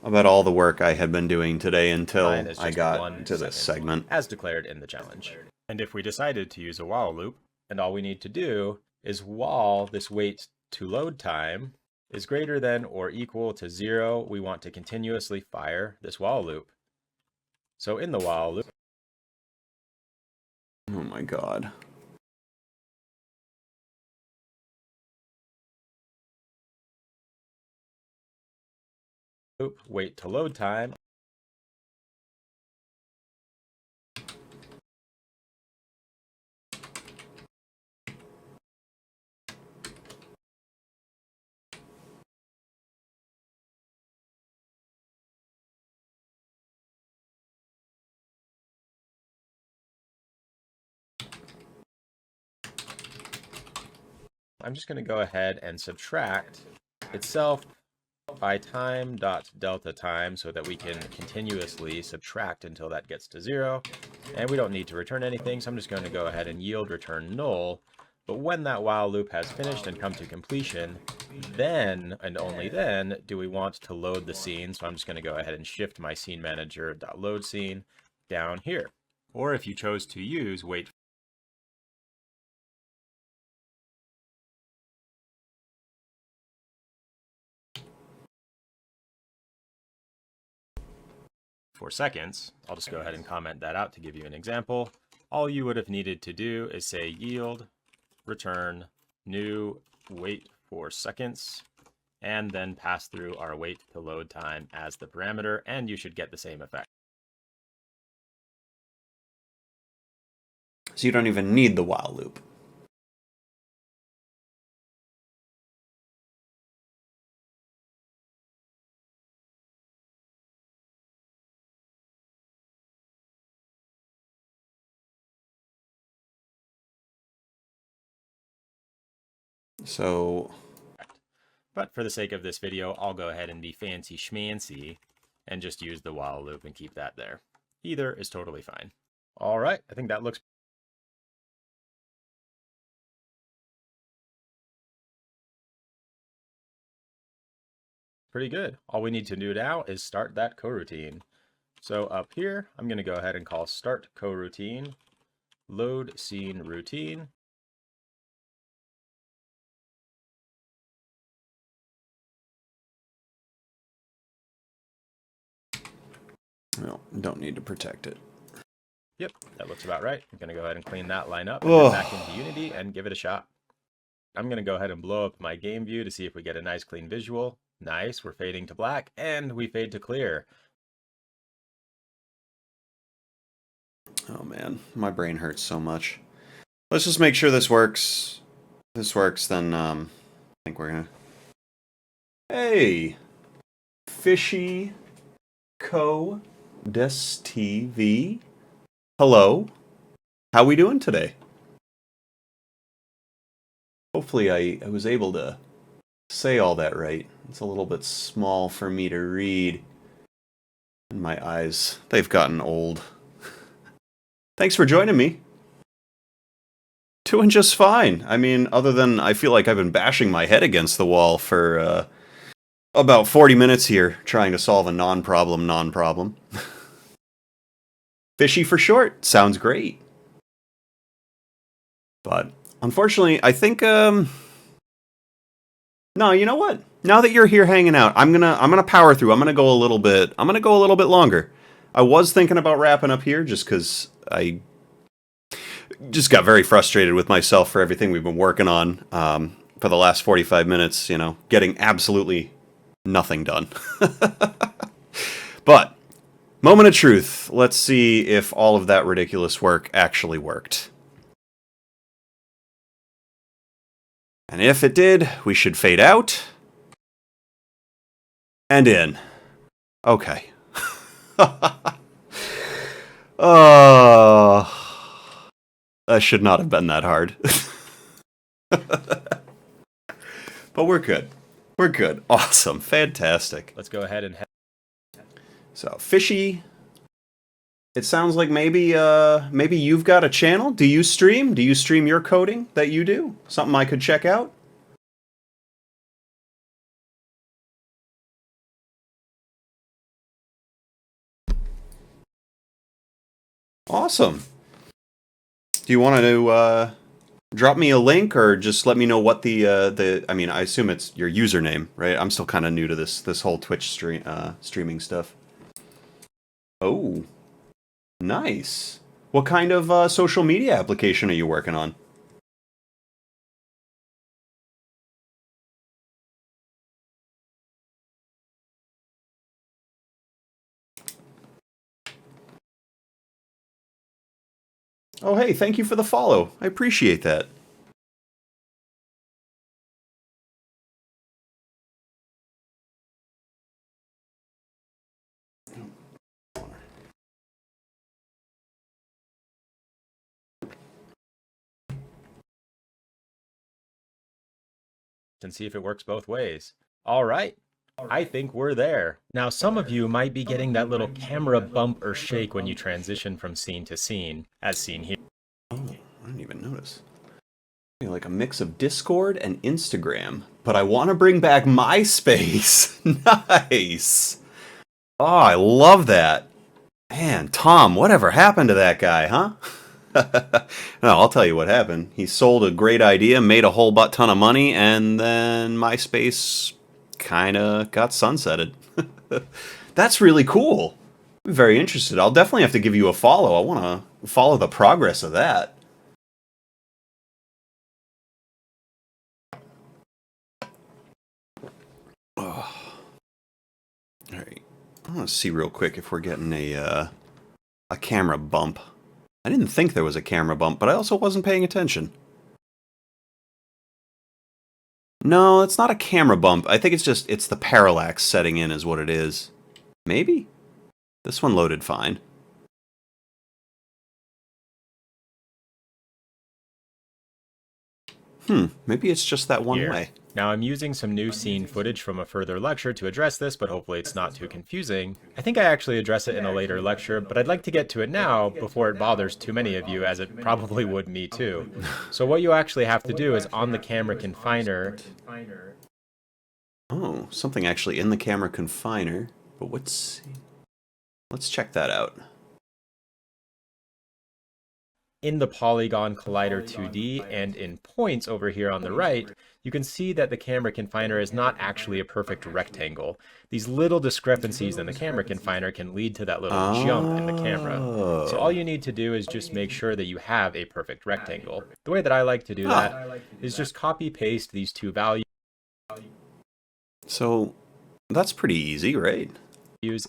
about all the work I had been doing today until I got to this segment. As declared in the challenge. And if we decided to use a while loop, and all we need to do is while this wait to load time is greater than or equal to 0, we want to continuously fire this while loop. So in the while loop, oh my god. wait to load time. I'm just going to go ahead and subtract itself by time dot delta time so that we can continuously subtract until that gets to 0. And we don't need to return anything, so I'm just going to go ahead and yield return null. But when that while loop has finished and come to completion, then and only then do we want to load the scene. So I'm just going to go ahead and shift my scene manager .load scene down here. Or if you chose to use wait for seconds, I'll just go ahead and comment that out to give you an example. All you would have needed to do is say yield return new wait for seconds, and then pass through our wait to load time as the parameter, and you should get the same effect. So you don't even need the while loop. So, but for the sake of this video, I'll go ahead and be fancy schmancy and just use the while loop and keep that there. Either is totally fine. All right, I think that looks Pretty good. All we need to do now is start that coroutine. So up here, I'm going to go ahead and call start coroutine, load scene routine. Well, don't need to protect it. Yep, that looks about right. I'm going to go ahead and clean that line up and get back into Unity and give it a shot. I'm going to go ahead and blow up my game view to see if we get a nice clean visual. Nice, we're fading to black, and we fade to clear. Oh man, my brain hurts so much. Let's just make sure this works. If this works, then I think we're gonna... Hey! Fishy Co. Des TV. Hello. How we doing today? Hopefully I was able to say all that right. It's a little bit small for me to read. And my eyes, they've gotten old. Thanks for joining me. Doing just fine. I mean, other than I feel like I've been bashing my head against the wall for about 40 minutes here, trying to solve a non-problem. Fishy for short. Sounds great. But unfortunately, I think no, you know what? Now that you're here hanging out, I'm gonna power through. I'm gonna go a little bit longer. I was thinking about wrapping up here just because I just got very frustrated with myself for everything we've been working on for the last 45 minutes, you know, getting absolutely nothing done. But, moment of truth. Let's see if all of that ridiculous work actually worked. And if it did, we should fade out. And in. Okay. That should not have been that hard. But we're good. We're good. Awesome. Fantastic. Let's go ahead and head. So, Fishy, it sounds like maybe you've got a channel. Do you stream? Do you stream your coding that you do? Something I could check out? Awesome. Do you want to drop me a link or just let me know what the I mean, I assume it's your username, right? I'm still kind of new to this whole Twitch streaming stuff. Oh, nice. What kind of social media application are you working on? Oh, hey, thank you for the follow. I appreciate that. And see if it works both ways. All right. I think we're there. Now, some of you might be getting that little camera bump or shake when you transition from scene to scene, as seen here. Oh, I didn't even notice. Like a mix of Discord and Instagram, but I want to bring back MySpace. Nice. Oh, I love that. Man, Tom, whatever happened to that guy, huh? No, I'll tell you what happened. He sold a great idea, made a whole ton of money, and then MySpace kind of got sunsetted. That's really cool. I'm very interested. I'll definitely have to give you a follow. I want to follow the progress of that. Oh. All right. I want to see real quick if we're getting a camera bump. I didn't think there was a camera bump, but I also wasn't paying attention. No, it's not a camera bump. I think it's the parallax setting in is what it is. Maybe? This one loaded fine. Maybe it's just that one way. Now I'm using some new scene footage from a further lecture to address this, but hopefully it's not too confusing. I think I actually address it in a later lecture, but I'd like to get to it now before it bothers too many of you, as it probably would me too. So what you actually have to do is on the camera confiner. Oh, something actually in the camera confiner. But let's check that out. In the Polygon Collider 2D and in points over here on the right, you can see that the camera confiner is not actually a perfect rectangle. These little discrepancies in the camera confiner can lead to that little jump in the camera. So all you need to do is just make sure that you have a perfect rectangle. The way that I like to do that is just copy paste these two values So that's pretty easy, right?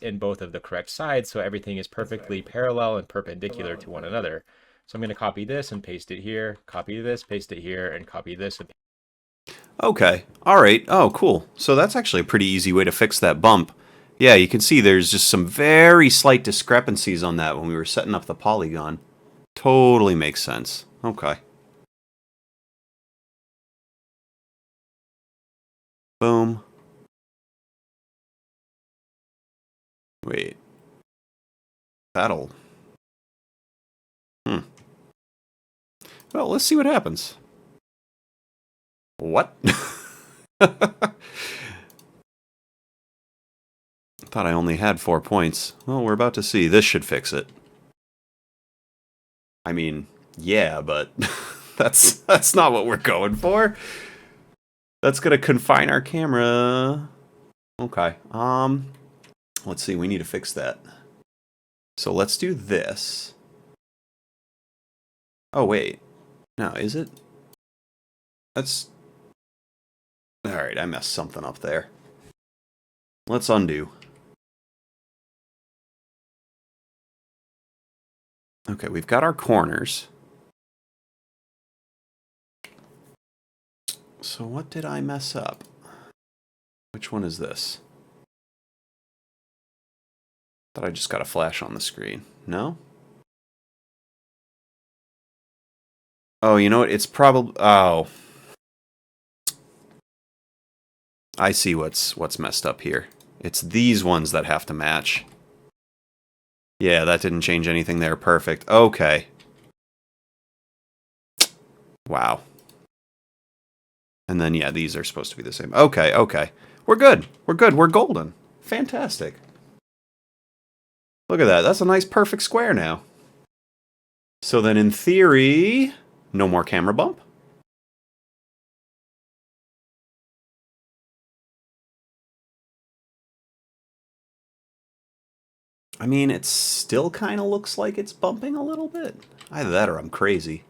in both of the correct sides so everything is perfectly parallel and perpendicular to one another. So I'm going to copy this and paste it here, copy this, paste it here, and copy this. Okay. All right. Oh, cool. So that's actually a pretty easy way to fix that bump. Yeah, you can see there's just some very slight discrepancies on that when we were setting up the polygon. Totally makes sense. Okay. Boom. Wait. That'll... Well, let's see what happens. What? Thought I only had 4 points. Well, we're about to see. This should fix it. I mean, yeah, but that's not what we're going for. That's gonna confine our camera. Okay. Let's see. We need to fix that. So let's do this. Oh wait. No, is it? That's... Alright, I messed something up there. Let's undo. Okay, we've got our corners. So what did I mess up? Which one is this? Thought I just got a flash on the screen. No? Oh, you know what? It's probably... Oh. I see what's messed up here. It's these ones that have to match. Yeah, that didn't change anything there. Perfect. Okay. Wow. And then, yeah, these are supposed to be the same. Okay, okay. We're good. We're good. We're golden. Fantastic. Look at that. That's a nice perfect square now. So then, in theory, no more camera bump. I mean, it still kind of looks like it's bumping a little bit. Either that or I'm crazy.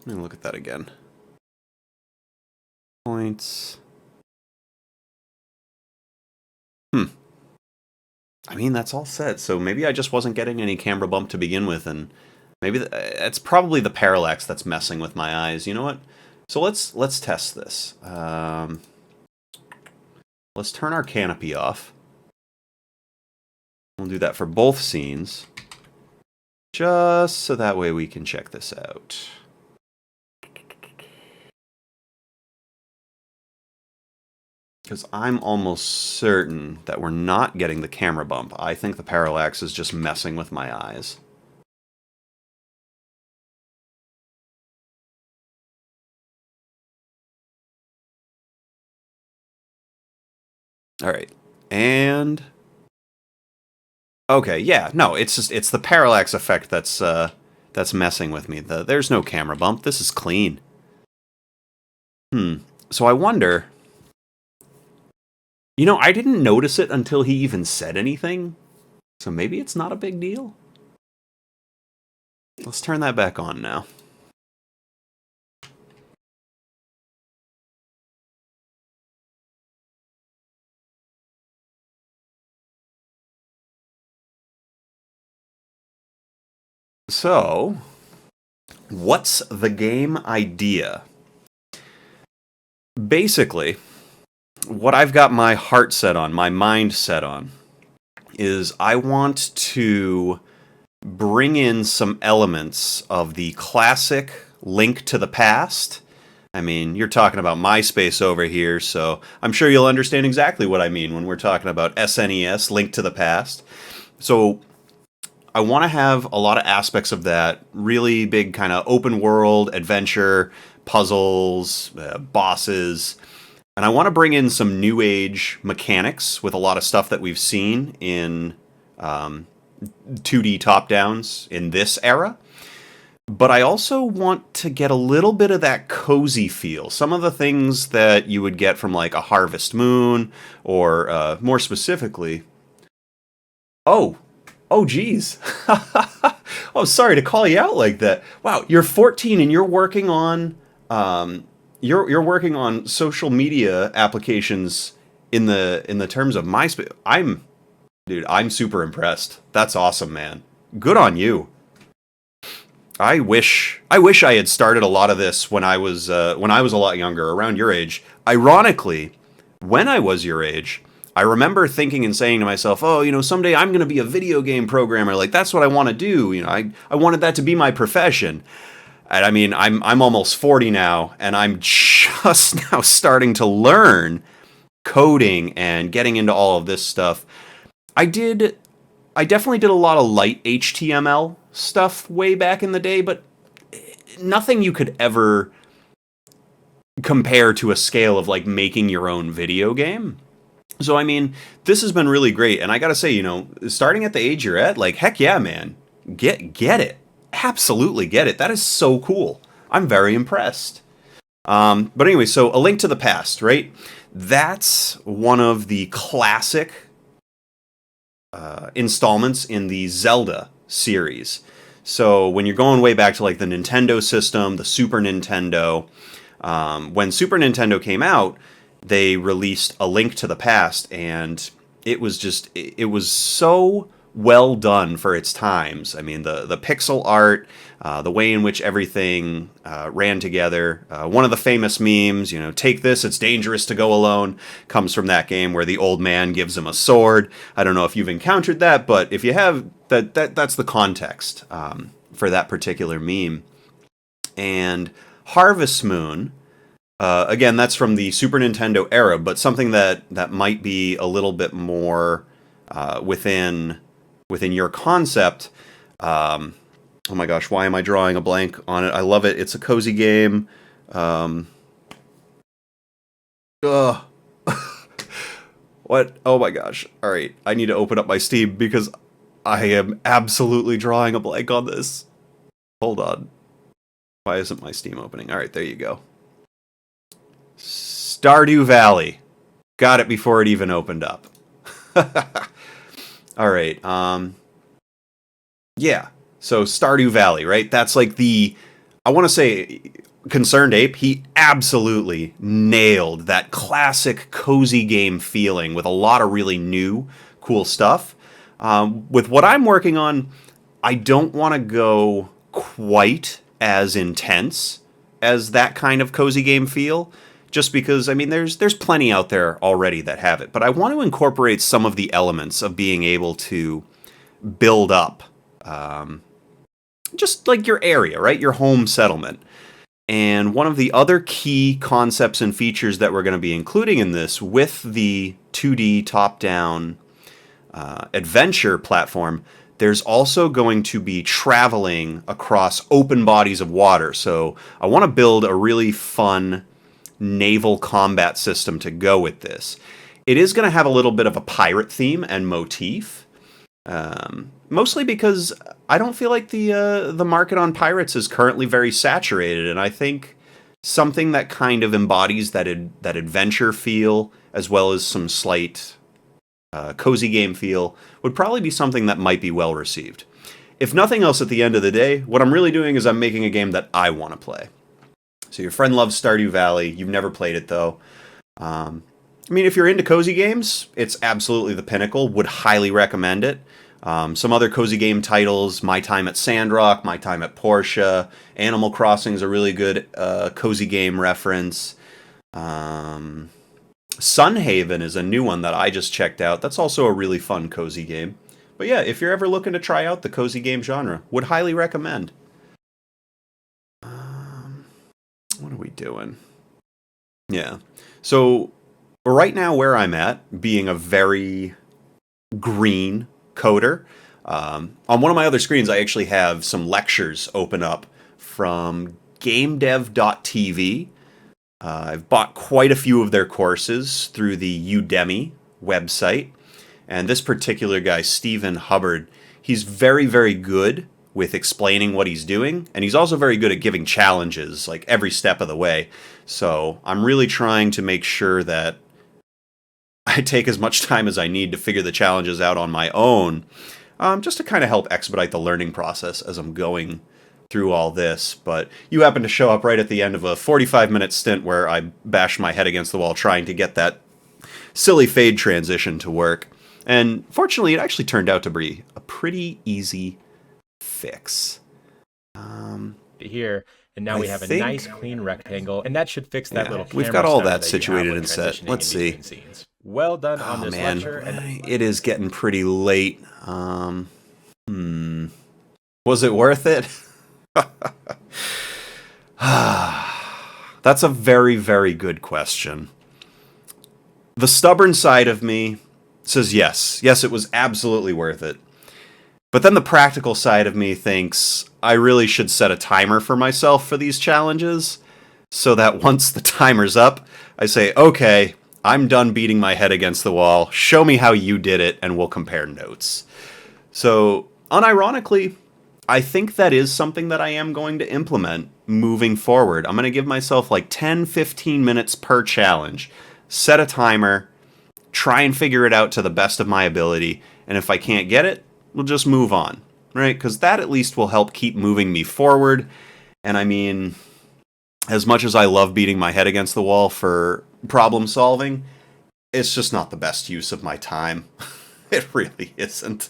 Let me look at that again. Points. I mean, that's all set. So maybe I just wasn't getting any camera bump to begin with, and maybe it's probably the parallax that's messing with my eyes. You know what? So let's test this. Let's turn our canopy off. We'll do that for both scenes, just so that way we can check this out. Because I'm almost certain that we're not getting the camera bump. I think the parallax is just messing with my eyes. All right, and okay, yeah, no, it's the parallax effect that's messing with me. There's no camera bump. This is clean. So I wonder. You know, I didn't notice it until he even said anything. So maybe it's not a big deal. Let's turn that back on now. So, what's the game idea? Basically, what I've got my heart set on, my mind set on, is I want to bring in some elements of the classic Link to the Past. I mean, you're talking about MySpace over here, so I'm sure you'll understand exactly what I mean when we're talking about SNES, Link to the Past. So I want to have a lot of aspects of that really big kind of open world adventure, puzzles, bosses, and I want to bring in some new age mechanics with a lot of stuff that we've seen in 2D top downs in this era. But I also want to get a little bit of that cozy feel. Some of the things that you would get from like a Harvest Moon, or more specifically, oh, geez. Oh, sorry to call you out like that. Wow, you're 14 and you're working on you're working on social media applications in the terms of MySpace. I'm super impressed. That's awesome, man. Good on you. I wish I had started a lot of this when I was a lot younger, around your age. Ironically, when I was your age, I remember thinking and saying to myself, "Oh, someday I'm going to be a video game programmer. Like that's what I want to do." I wanted that to be my profession. And I mean, I'm almost 40 now, and I'm just now starting to learn coding and getting into all of this stuff. I definitely did a lot of light HTML stuff way back in the day, but nothing you could ever compare to a scale of like making your own video game. So I mean, this has been really great, and I gotta say, starting at the age you're at, like heck yeah, man, get it, absolutely get it. That is so cool. I'm very impressed. But anyway, so A Link to the Past, right? That's one of the classic installments in the Zelda series. So when you're going way back to like the Nintendo system, the Super Nintendo, when Super Nintendo came out, they released A Link to the Past, and it was so well done for its times. I mean, the pixel art, the way in which everything ran together. One of the famous memes, take this, it's dangerous to go alone, comes from that game where the old man gives him a sword. I don't know if you've encountered that, but if you have, that's the context for that particular meme. And Harvest Moon, again, that's from the Super Nintendo era, but something that might be a little bit more within your concept. Oh my gosh, why am I drawing a blank on it? I love it. It's a cozy game. What? Oh my gosh. All right, I need to open up my Steam because I am absolutely drawing a blank on this. Hold on. Why isn't my Steam opening? All right, there you go. Stardew Valley. Got it before it even opened up. All right. Yeah. So Stardew Valley, right? That's like I want to say, Concerned Ape, he absolutely nailed that classic cozy game feeling with a lot of really new, cool stuff. With what I'm working on, I don't want to go quite as intense as that kind of cozy game feel, just because, I mean, there's plenty out there already that have it. But I want to incorporate some of the elements of being able to build up just like your area, right? Your home settlement. And one of the other key concepts and features that we're going to be including in this with the 2D top-down adventure platform, there's also going to be traveling across open bodies of water. So I want to build a really fun naval combat system to go with this. It is going to have a little bit of a pirate theme and motif. Mostly because I don't feel like the market on pirates is currently very saturated, and I think something that kind of embodies that adventure feel, as well as some slight cozy game feel, would probably be something that might be well received. If nothing else, at the end of the day, what I'm really doing is I'm making a game that I want to play. So your friend loves Stardew Valley. You've never played it, though. I mean, if you're into cozy games, it's absolutely the pinnacle. Would highly recommend it. Some other cozy game titles: My Time at Sandrock, My Time at Portia, Animal Crossing is a really good cozy game reference. Sunhaven is a new one that I just checked out. That's also a really fun cozy game. But yeah, if you're ever looking to try out the cozy game genre, would highly recommend. What are we doing? Yeah. So right now where I'm at, being a very green coder, On one of my other screens, I actually have some lectures open up from GameDev.tv. I've bought quite a few of their courses through the Udemy website. And this particular guy, Stephen Hubbard, he's very, very good with explaining what he's doing. And he's also very good at giving challenges, like every step of the way. So I'm really trying to make sure that I take as much time as I need to figure the challenges out on my own, just to kind of help expedite the learning process as I'm going through all this. But you happen to show up right at the end of a 45-minute stint where I bashed my head against the wall trying to get that silly fade transition to work. And fortunately, it actually turned out to be a pretty easy fix. Here, and now I we have a think- nice clean rectangle, and that should fix that Yeah, little we've camera got all stutter that you situated have when and set. transitioning Let's in see. between scenes. Well done on Oh this man, lecture, and it is getting pretty late. Was it worth it? That's a very, very good question. The stubborn side of me says yes. Yes, it was absolutely worth it. But then the practical side of me thinks I really should set a timer for myself for these challenges so that once the timer's up, I say, okay, I'm done beating my head against the wall. Show me how you did it, and we'll compare notes. So, unironically, I think that is something that I am going to implement moving forward. I'm going to give myself like 10, 15 minutes per challenge, set a timer, try and figure it out to the best of my ability, and if I can't get it, we'll just move on, right? Because that at least will help keep moving me forward. And I mean, as much as I love beating my head against the wall for problem solving, it's just not the best use of my time. It really isn't.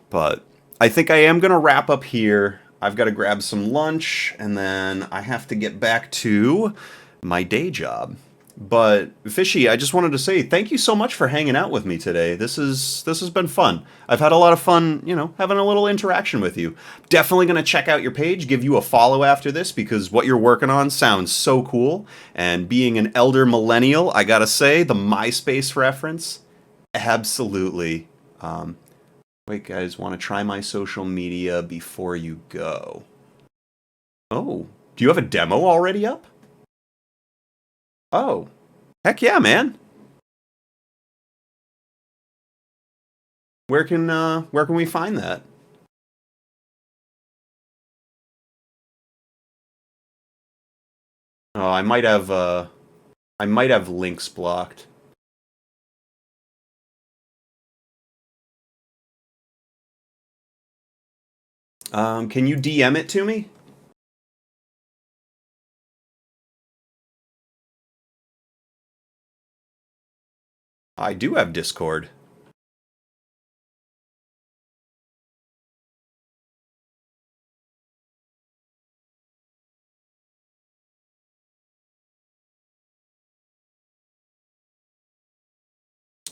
But I think I am going to wrap up here. I've got to grab some lunch, and then I have to get back to my day job. But Fishy, I just wanted to say thank you so much for hanging out with me today. This has been fun. I've had a lot of fun, having a little interaction with you. Definitely going to check out your page, give you a follow after this because what you're working on sounds so cool. And being an elder millennial, I gotta say the MySpace reference, absolutely. Wait, guys, want to try my social media before you go? Oh, do you have a demo already up? Oh, heck yeah, man. Where can we find that? Oh, I might have links blocked. Can you DM it to me? I do have Discord.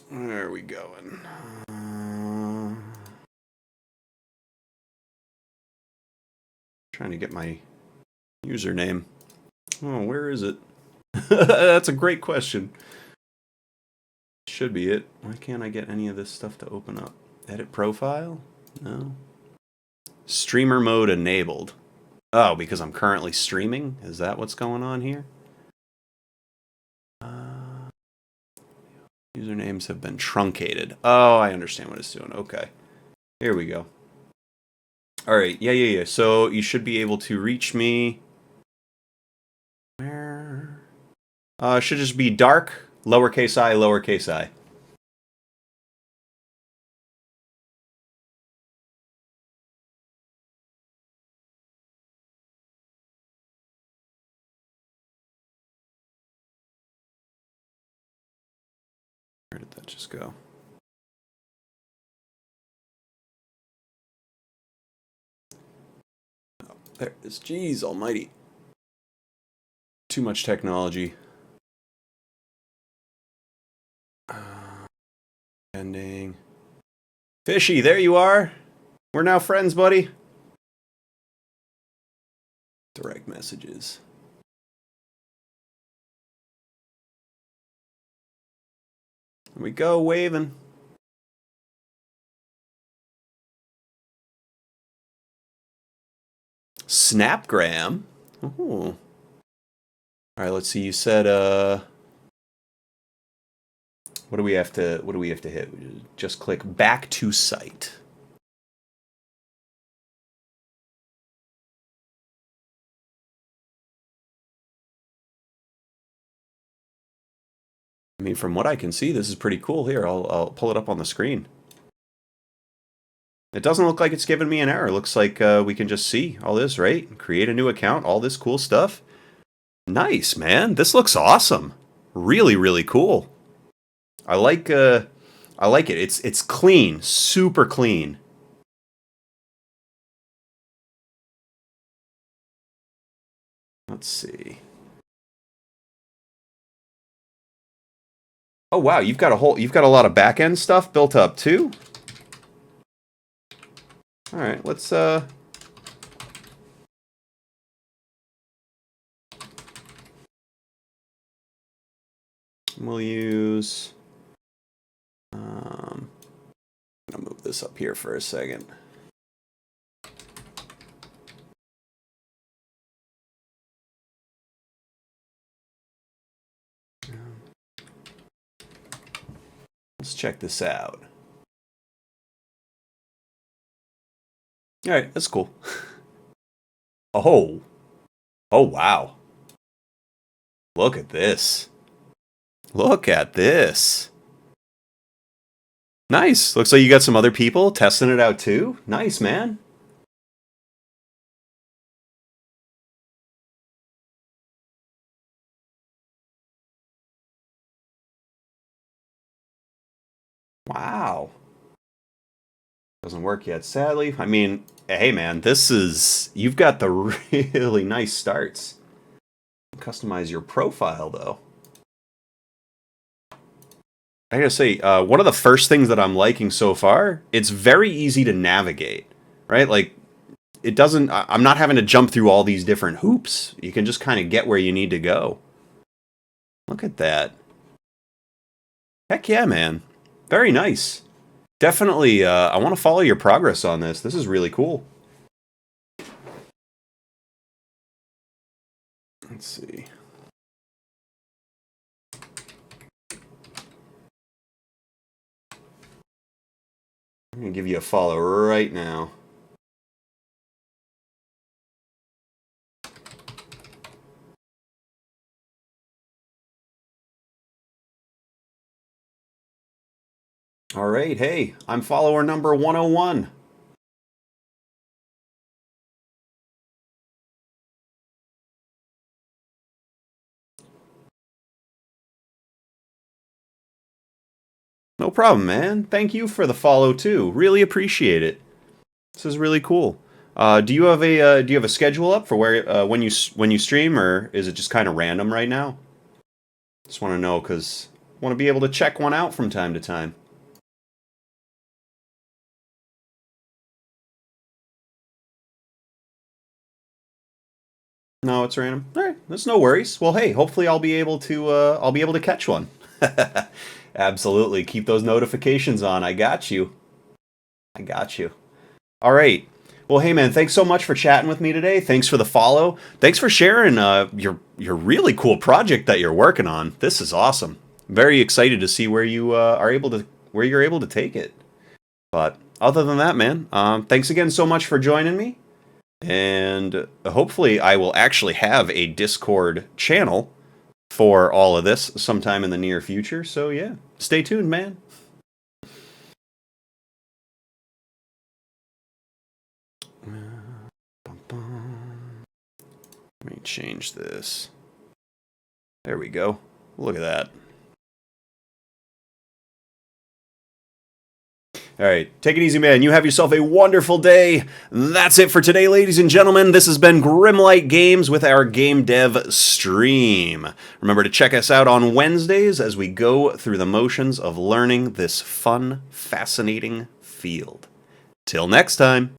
Where are we going? Trying to get my username. Oh, where is it? That's a great question. Should be it. Why can't I get any of this stuff to open up? Edit profile? No. Streamer mode enabled. Oh, because I'm currently streaming? Is that what's going on here? Usernames have been truncated. Oh, I understand what it's doing. Okay. Here we go. Alright, yeah. So you should be able to reach me. Where? It should just be dark, lowercase I, lowercase I. Where did that just go? Oh, there it is. Jeez almighty. Too much technology. Ending. Fishy, there you are. We're now friends, buddy. Direct messages. There we go, waving. Snapgram. Ooh. All right, let's see. You said what do we have to hit? Just click back to site. I mean, from what I can see, this is pretty cool. Here, I'll pull it up on the screen. It doesn't look like it's giving me an error. It looks like we can just see all this, right? Create a new account, all this cool stuff. Nice, man. This looks awesome. Really, really cool. I like it. It's clean, super clean. Let's see. Oh wow, you've got a lot of back-end stuff built up too. All right, let's we'll use I'm gonna move this up here for a second. Let's check this out. All right, that's cool. Oh. Oh, wow. Look at this. Look at this. Nice. Looks like you got some other people testing it out too. Nice, man. Wow. Doesn't work yet, sadly. I mean, hey man, you've got the really nice starts. Customize your profile though. I gotta say, one of the first things that I'm liking so far, it's very easy to navigate, right? Like, I'm not having to jump through all these different hoops. You can just kind of get where you need to go. Look at that. Heck yeah, man. Very nice. Definitely, I want to follow your progress on this. This is really cool. Let's see. I'm going to give you a follow right now. All right, hey, I'm follower number 101. No problem, man. Thank you for the follow too. Really appreciate it. This is really cool. Do you have a schedule up for where when you stream, or is it just kind of random right now? Just want to know because I want to be able to check one out from time to time. No, it's random. All right, that's no worries. Well, hey, hopefully I'll be able to catch one. Absolutely. Keep those notifications on. I got you. I got you. All right. Well, hey man, thanks so much for chatting with me today. Thanks for the follow. Thanks for sharing your really cool project that you're working on. This is awesome. Very excited to see where you you're able to take it. But other than that, man, thanks again so much for joining me. And hopefully I will actually have a Discord channel for all of this sometime in the near future. So yeah, stay tuned, man. Let me change this. There we go. Look at that. All right, take it easy, man. You have yourself a wonderful day. That's it for today, ladies and gentlemen. This has been Grimlight Games with our game dev stream. Remember to check us out on Wednesdays as we go through the motions of learning this fun, fascinating field. Till next time.